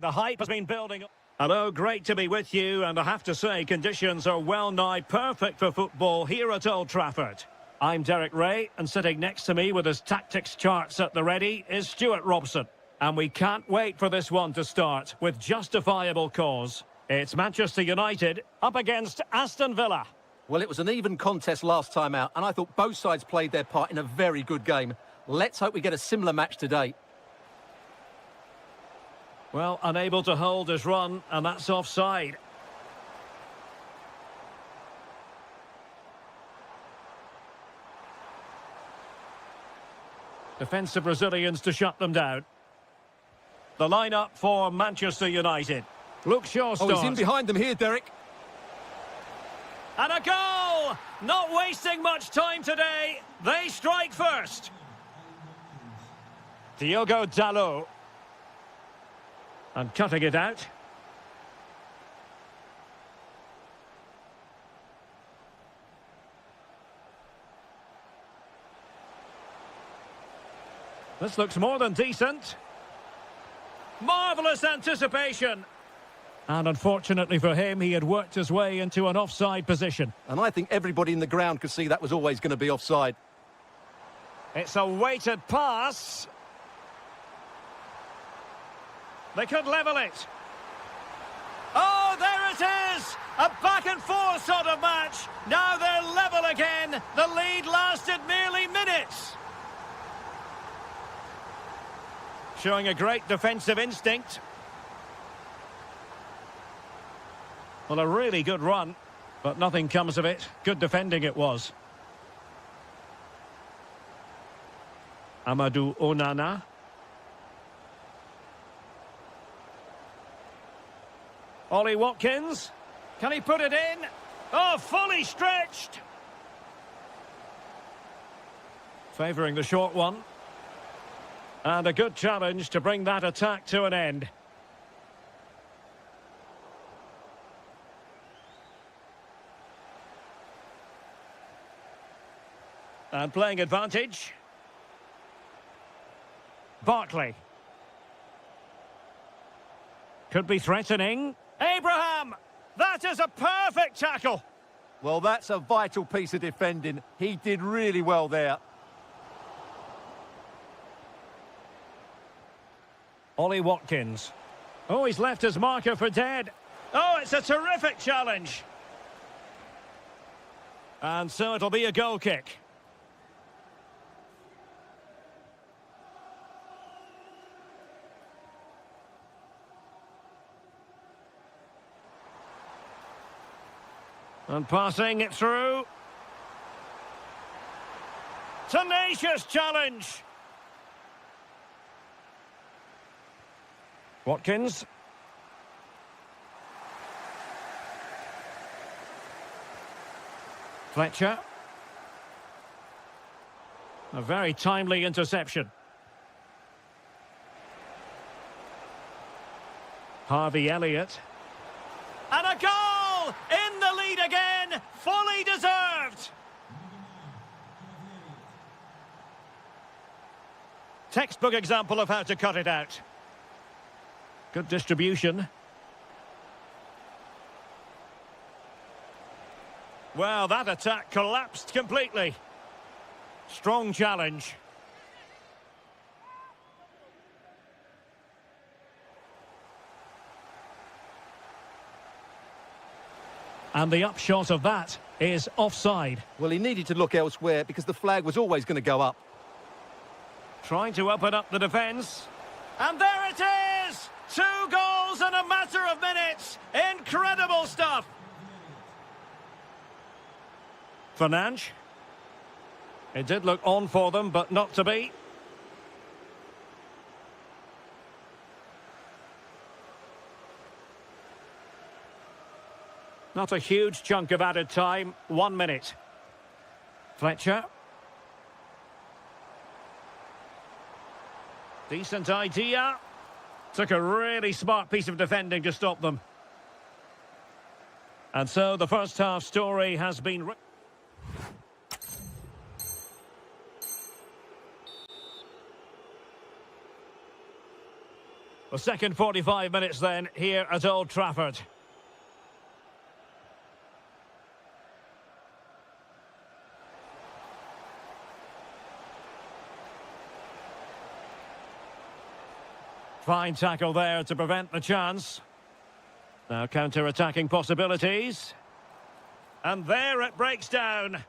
The hype has been building. Hello, great to be with you, and I have to say conditions are well nigh perfect for football here at Old Trafford. I'm Derek Ray, and sitting next to me with his tactics charts at the ready is Stuart Robson. And we can't wait for this one to start with justifiable cause. It's Manchester United up against Aston Villa. Well, it was an even contest last time out, and I thought both sides played their part in a very good game. Let's hope we get a similar match today. Well, unable to hold his run, and that's offside. Defensive Brazilians to shut them down. The lineup for Manchester United. Luke Shaw starts. Oh, he's in behind them here, Derek. And a goal! Not wasting much time today. They strike first. Diogo Dalot. And cutting it out. This looks more than decent. Marvellous anticipation. And unfortunately for him, he had worked his way into an offside position. And I think everybody in the ground could see that was always going to be offside. It's a weighted pass. They could level it. Oh, there it is! A back and forth sort of match. Now they're level again. The lead lasted merely minutes. Showing a great defensive instinct. Well, a really good run, but nothing comes of it. Good defending it was. Amadou Onana. Ollie Watkins. Can he put it in? Oh, fully stretched. Favouring the short one. And a good challenge to bring that attack to an end. And playing advantage. Barkley. Could be threatening. Abraham! That is a perfect tackle. Well, that's a vital piece of defending. He did really well there. Ollie Watkins. Oh, he's left his marker for dead. Oh, it's a terrific challenge. And so it'll be a goal kick. And passing it through. Tenacious challenge. Watkins. Fletcher. A very timely interception. Harvey Elliott. And a goal! In the lead again! Fully deserved! Textbook example of how to cut it out. Good distribution. Well, that attack collapsed completely. Strong challenge. And the upshot of that is offside. Well, he needed to look elsewhere because the flag was always going to go up. Trying to open up the defence. And there it is! 2 goals in a matter of minutes. Incredible stuff. Fernandes. It did look on for them, but not to be. Not a huge chunk of added time. 1 minute. Fletcher. Decent idea. Took a really smart piece of defending to stop them. And so the first half story has been... The second 45 minutes then here at Old Trafford. Fine tackle there to prevent the chance. Now counter-attacking possibilities. And there it breaks down.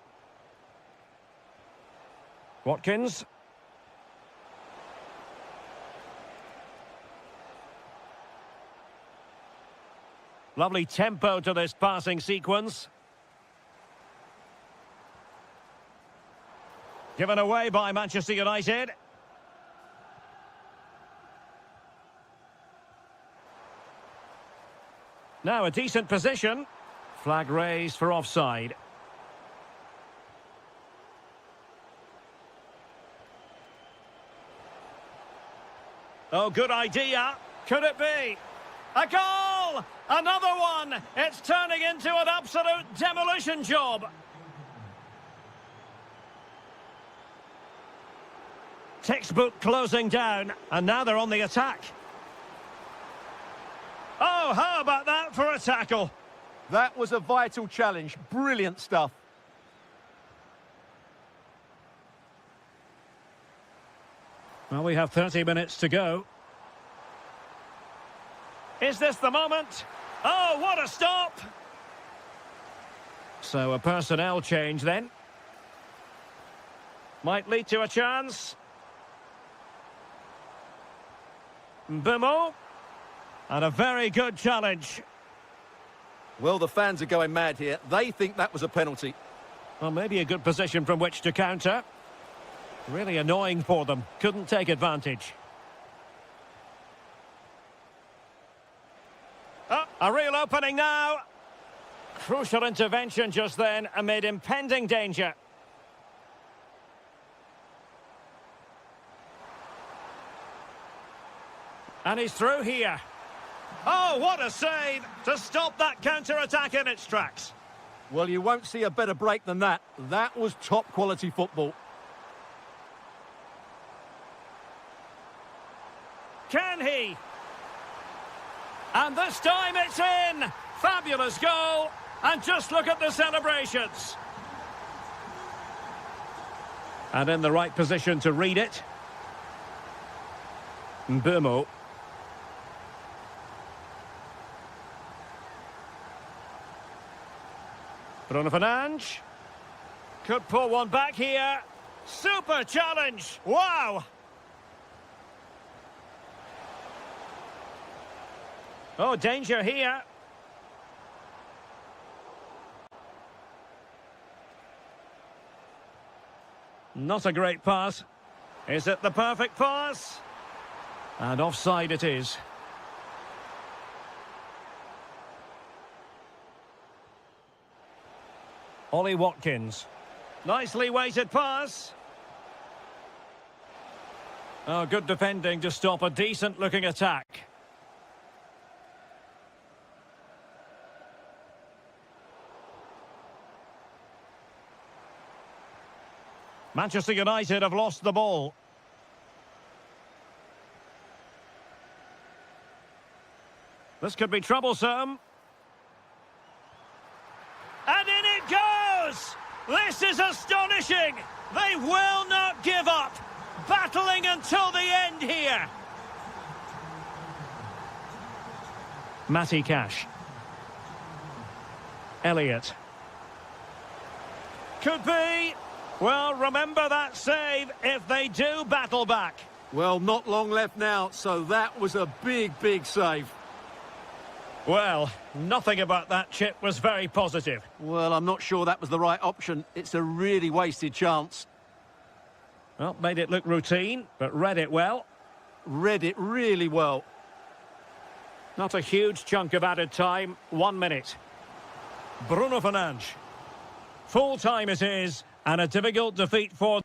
Watkins. Lovely tempo to this passing sequence. Given away by Manchester United. Now a decent position. Flag raised for offside. Oh, good idea. Could it be? A goal! Another one! It's turning into an absolute demolition job. Textbook closing down, and now they're on the attack. Oh, how about that for a tackle? That was a vital challenge. Brilliant stuff. Well, we have 30 minutes to go. Is this the moment? Oh, what a stop! So a personnel change then. Might lead to a chance. Bimo. And a very good challenge. Well, the fans are going mad here. They think that was a penalty. Well, maybe a good position from which to counter. Really annoying for them. Couldn't take advantage. Oh, a real opening now. Crucial intervention just then amid impending danger. And he's through here. Oh, what a save to stop that counter-attack in its tracks. Well, you won't see a better break than that. That was top-quality football. Can he? And this time it's in. Fabulous goal. And just look at the celebrations. And in the right position to read it. Bimo. Bruno Fernandes. Could pull one back here. Super challenge. Wow. Oh, danger here. Not a great pass. Is it the perfect pass? And offside it is. Ollie Watkins. Nicely weighted pass. Oh, good defending to stop a decent-looking attack. Manchester United have lost the ball. This could be troublesome. And in it goes! This is astonishing! They will not give up! Battling until the end here! Matty Cash. Elliott. Could be! Well, remember that save if they do battle back. Well, not long left now, so that was a big, big save. Well, nothing about that chip was very positive. Well, I'm not sure that was the right option. It's a really wasted chance. Well, made it look routine, but read it well. Read it really well. Not a huge chunk of added time, 1 minute. Bruno Fernandes. Full time it is, and a difficult defeat for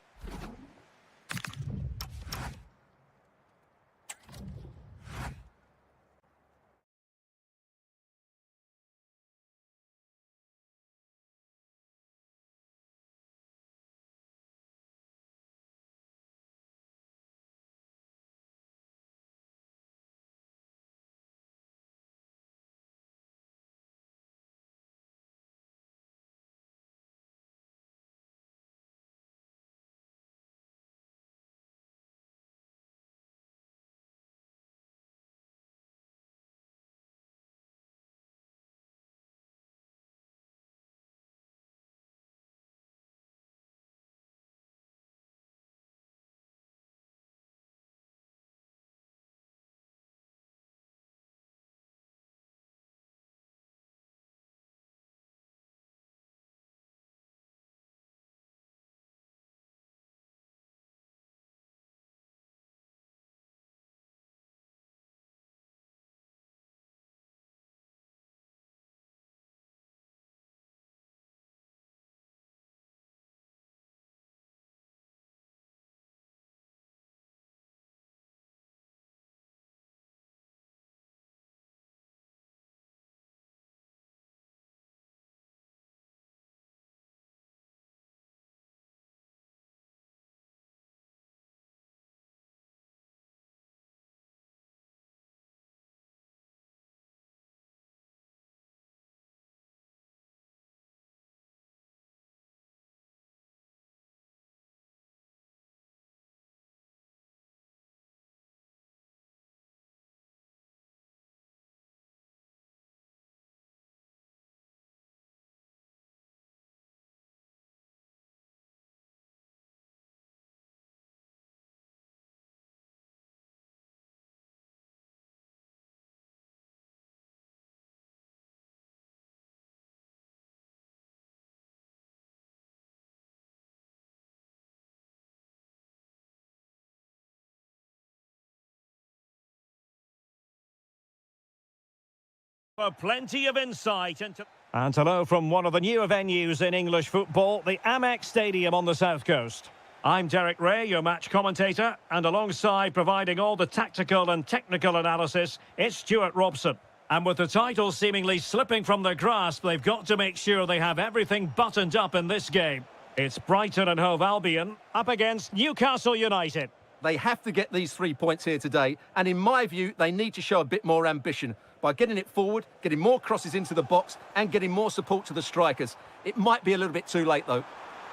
Plenty of insight into... And hello from one of the newer venues in English football, the Amex Stadium on the south coast. I'm Derek Ray, your match commentator, and alongside providing all the tactical and technical analysis, it's Stuart Robson. And with the title seemingly slipping from their grasp, they've got to make sure they have everything buttoned up in this game. It's Brighton and Hove Albion up against Newcastle United. They have to get these 3 points here today, and in my view, they need to show a bit more ambition by getting it forward, getting more crosses into the box, and getting more support to the strikers. It might be a little bit too late, though.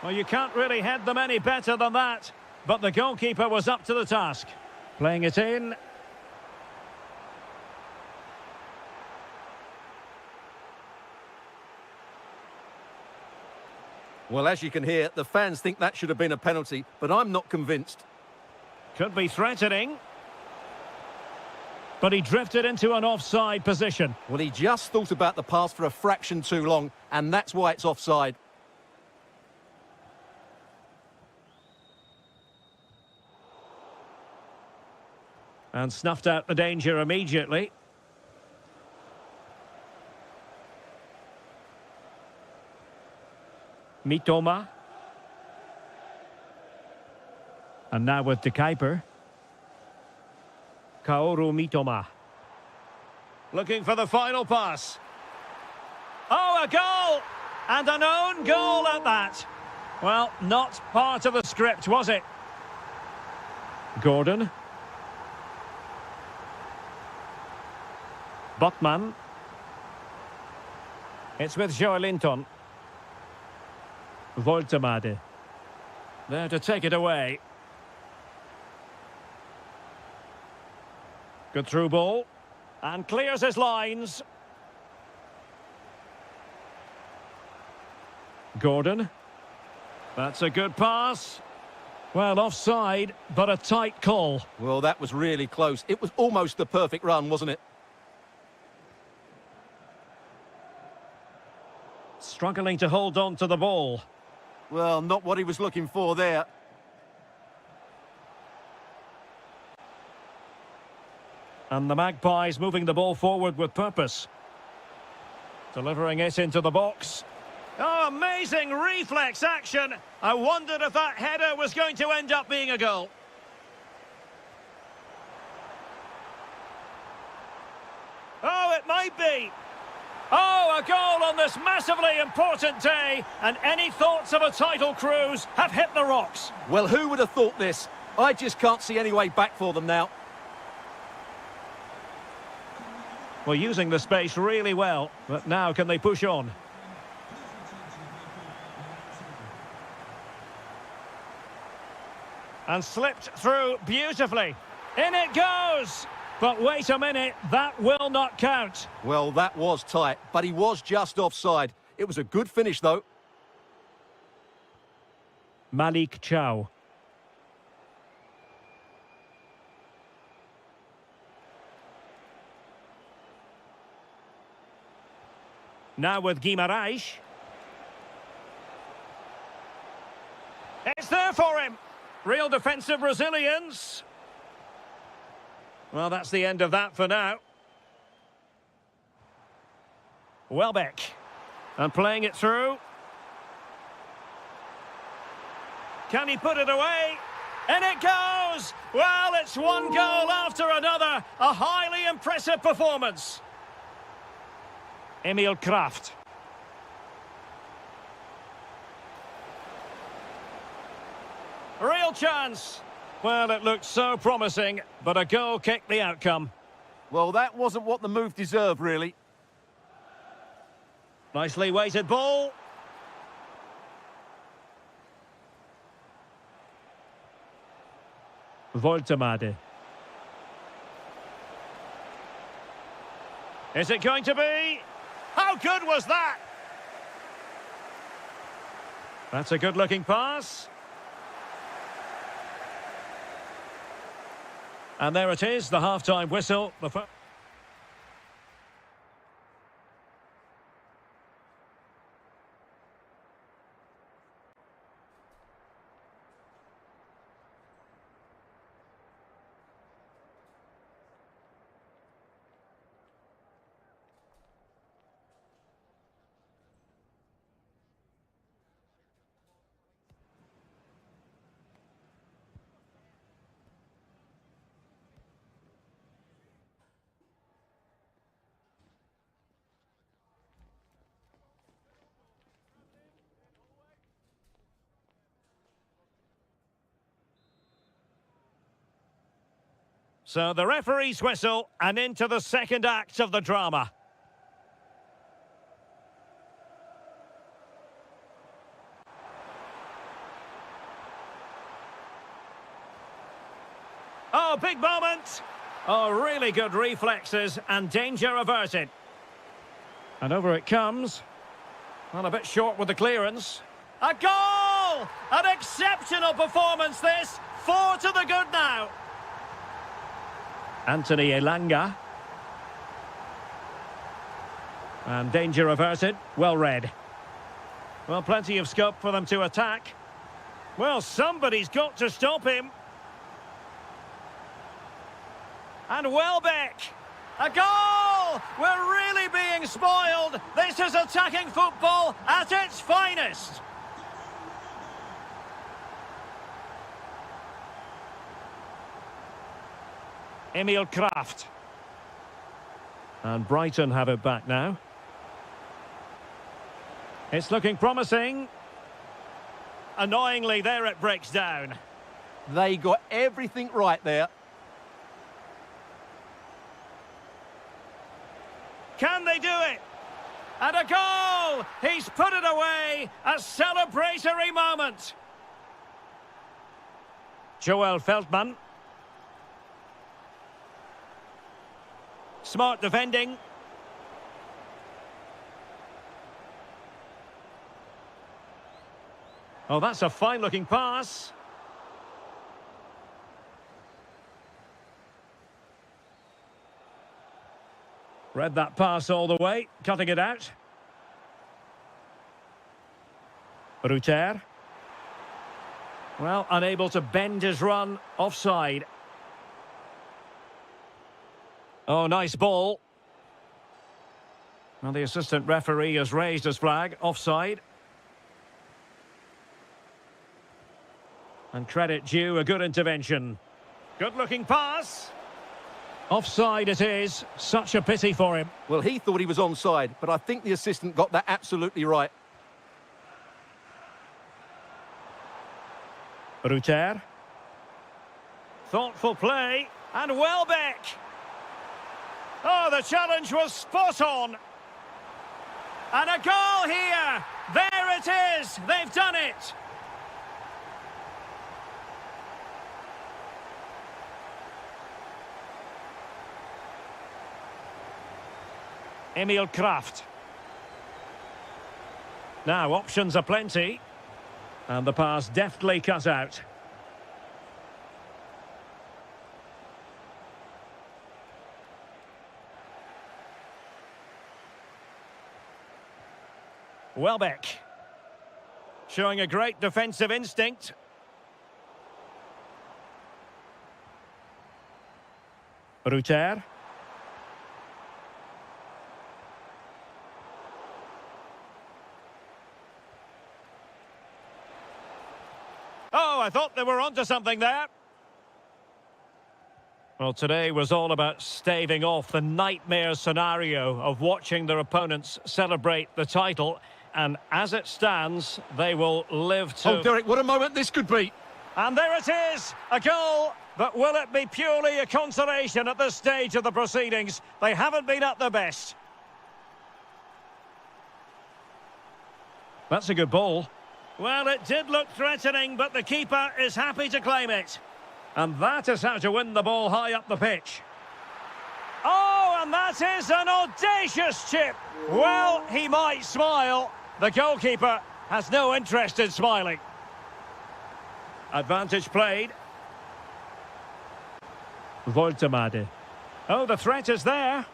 Well, you can't really head them any better than that, but the goalkeeper was up to the task. Playing it in. Well, as you can hear, the fans think that should have been a penalty, but I'm not convinced. Could be threatening. But he drifted into an offside position. Well, he just thought about the pass for a fraction too long, and that's why it's offside. And snuffed out the danger immediately. Mitoma. And now with the Kuiper. Kaoru Mitoma. Looking for the final pass. Oh, a goal! And an own goal at that. Well, not part of the script, was it? Gordon. Botman. It's with Joelinton. Voltemade. There to take it away. Good through ball. And clears his lines. Gordon. That's a good pass. Well, offside, but a tight call. Well, that was really close. It was almost the perfect run, wasn't it? Struggling to hold on to the ball. Well, not what he was looking for there. And the Magpies moving the ball forward with purpose. Delivering it into the box. Oh, amazing reflex action. I wondered if that header was going to end up being a goal. Oh, it might be. Oh, a goal on this massively important day. And any thoughts of a title cruise have hit the rocks. Well, who would have thought this? I just can't see any way back for them now. Well, using the space really well, but now can they push on? And slipped through beautifully. In it goes! But wait a minute, that will not count. Well, that was tight, but he was just offside. It was a good finish, though. Malik Chow. Now with Guimaraes. It's there for him. Real defensive resilience. Well, that's the end of that for now. Welbeck. And playing it through. Can he put it away? And it goes! Well, it's one goal after another. A highly impressive performance. Emil Kraft. Real chance. Well, it looked so promising, but a goal kicked the outcome. Well, that wasn't what the move deserved, really. Nicely weighted ball. Voltemade. Is it going to be? How good was that? That's a good-looking pass. And there it is, the half-time whistle. So the referee's whistle and into the second act of the drama. Oh, big moment. Oh, really good reflexes and danger averted. And over it comes. Well, a bit short with the clearance. A goal! An exceptional performance this. 4 to the good now. Anthony Elanga. And danger averted. Well read. Well, plenty of scope for them to attack. Well, somebody's got to stop him. And Welbeck. A goal! We're really being spoiled. This is attacking football at its finest. Emil Kraft. And Brighton have it back now. It's looking promising. Annoyingly, there it breaks down. They got everything right there. Can they do it? And a goal! He's put it away. A celebratory moment. Joel Feldman. Smart defending. Oh, that's a fine-looking pass. Read that pass all the way, cutting it out. Ruter. Well, unable to bend his run, offside. Oh, nice ball. Well, the assistant referee has raised his flag, offside. And credit due, a good intervention. Good-looking pass. Offside it is. Such a pity for him. Well, he thought he was onside, but I think the assistant got that absolutely right. Ruter. Thoughtful play. And Welbeck. Oh, the challenge was spot on. And a goal here. There it is. They've done it. Emil Kraft. Now, options are plenty. And the pass deftly cut out. Welbeck. Showing a great defensive instinct. Ruter. Oh, I thought they were onto something there. Well, today was all about staving off the nightmare scenario of watching their opponents celebrate the title. And as it stands, they will live to... Oh, Derek, what a moment this could be. And there it is, a goal. But will it be purely a consolation at this stage of the proceedings? They haven't been at their best. That's a good ball. Well, it did look threatening, but the keeper is happy to claim it. And that is how to win the ball high up the pitch. Oh, and that is an audacious chip. Well, he might smile. The goalkeeper has no interest in smiling. Advantage played. Voltemade. Oh, the threat is there.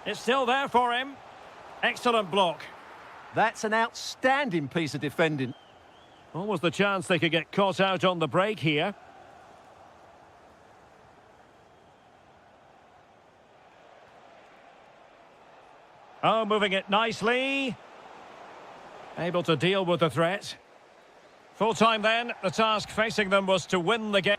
It's still there for him. Excellent block. That's an outstanding piece of defending. Almost the chance they could get caught out on the break here. Oh, moving it nicely. Able to deal with the threat. Full time then, the task facing them was to win the game.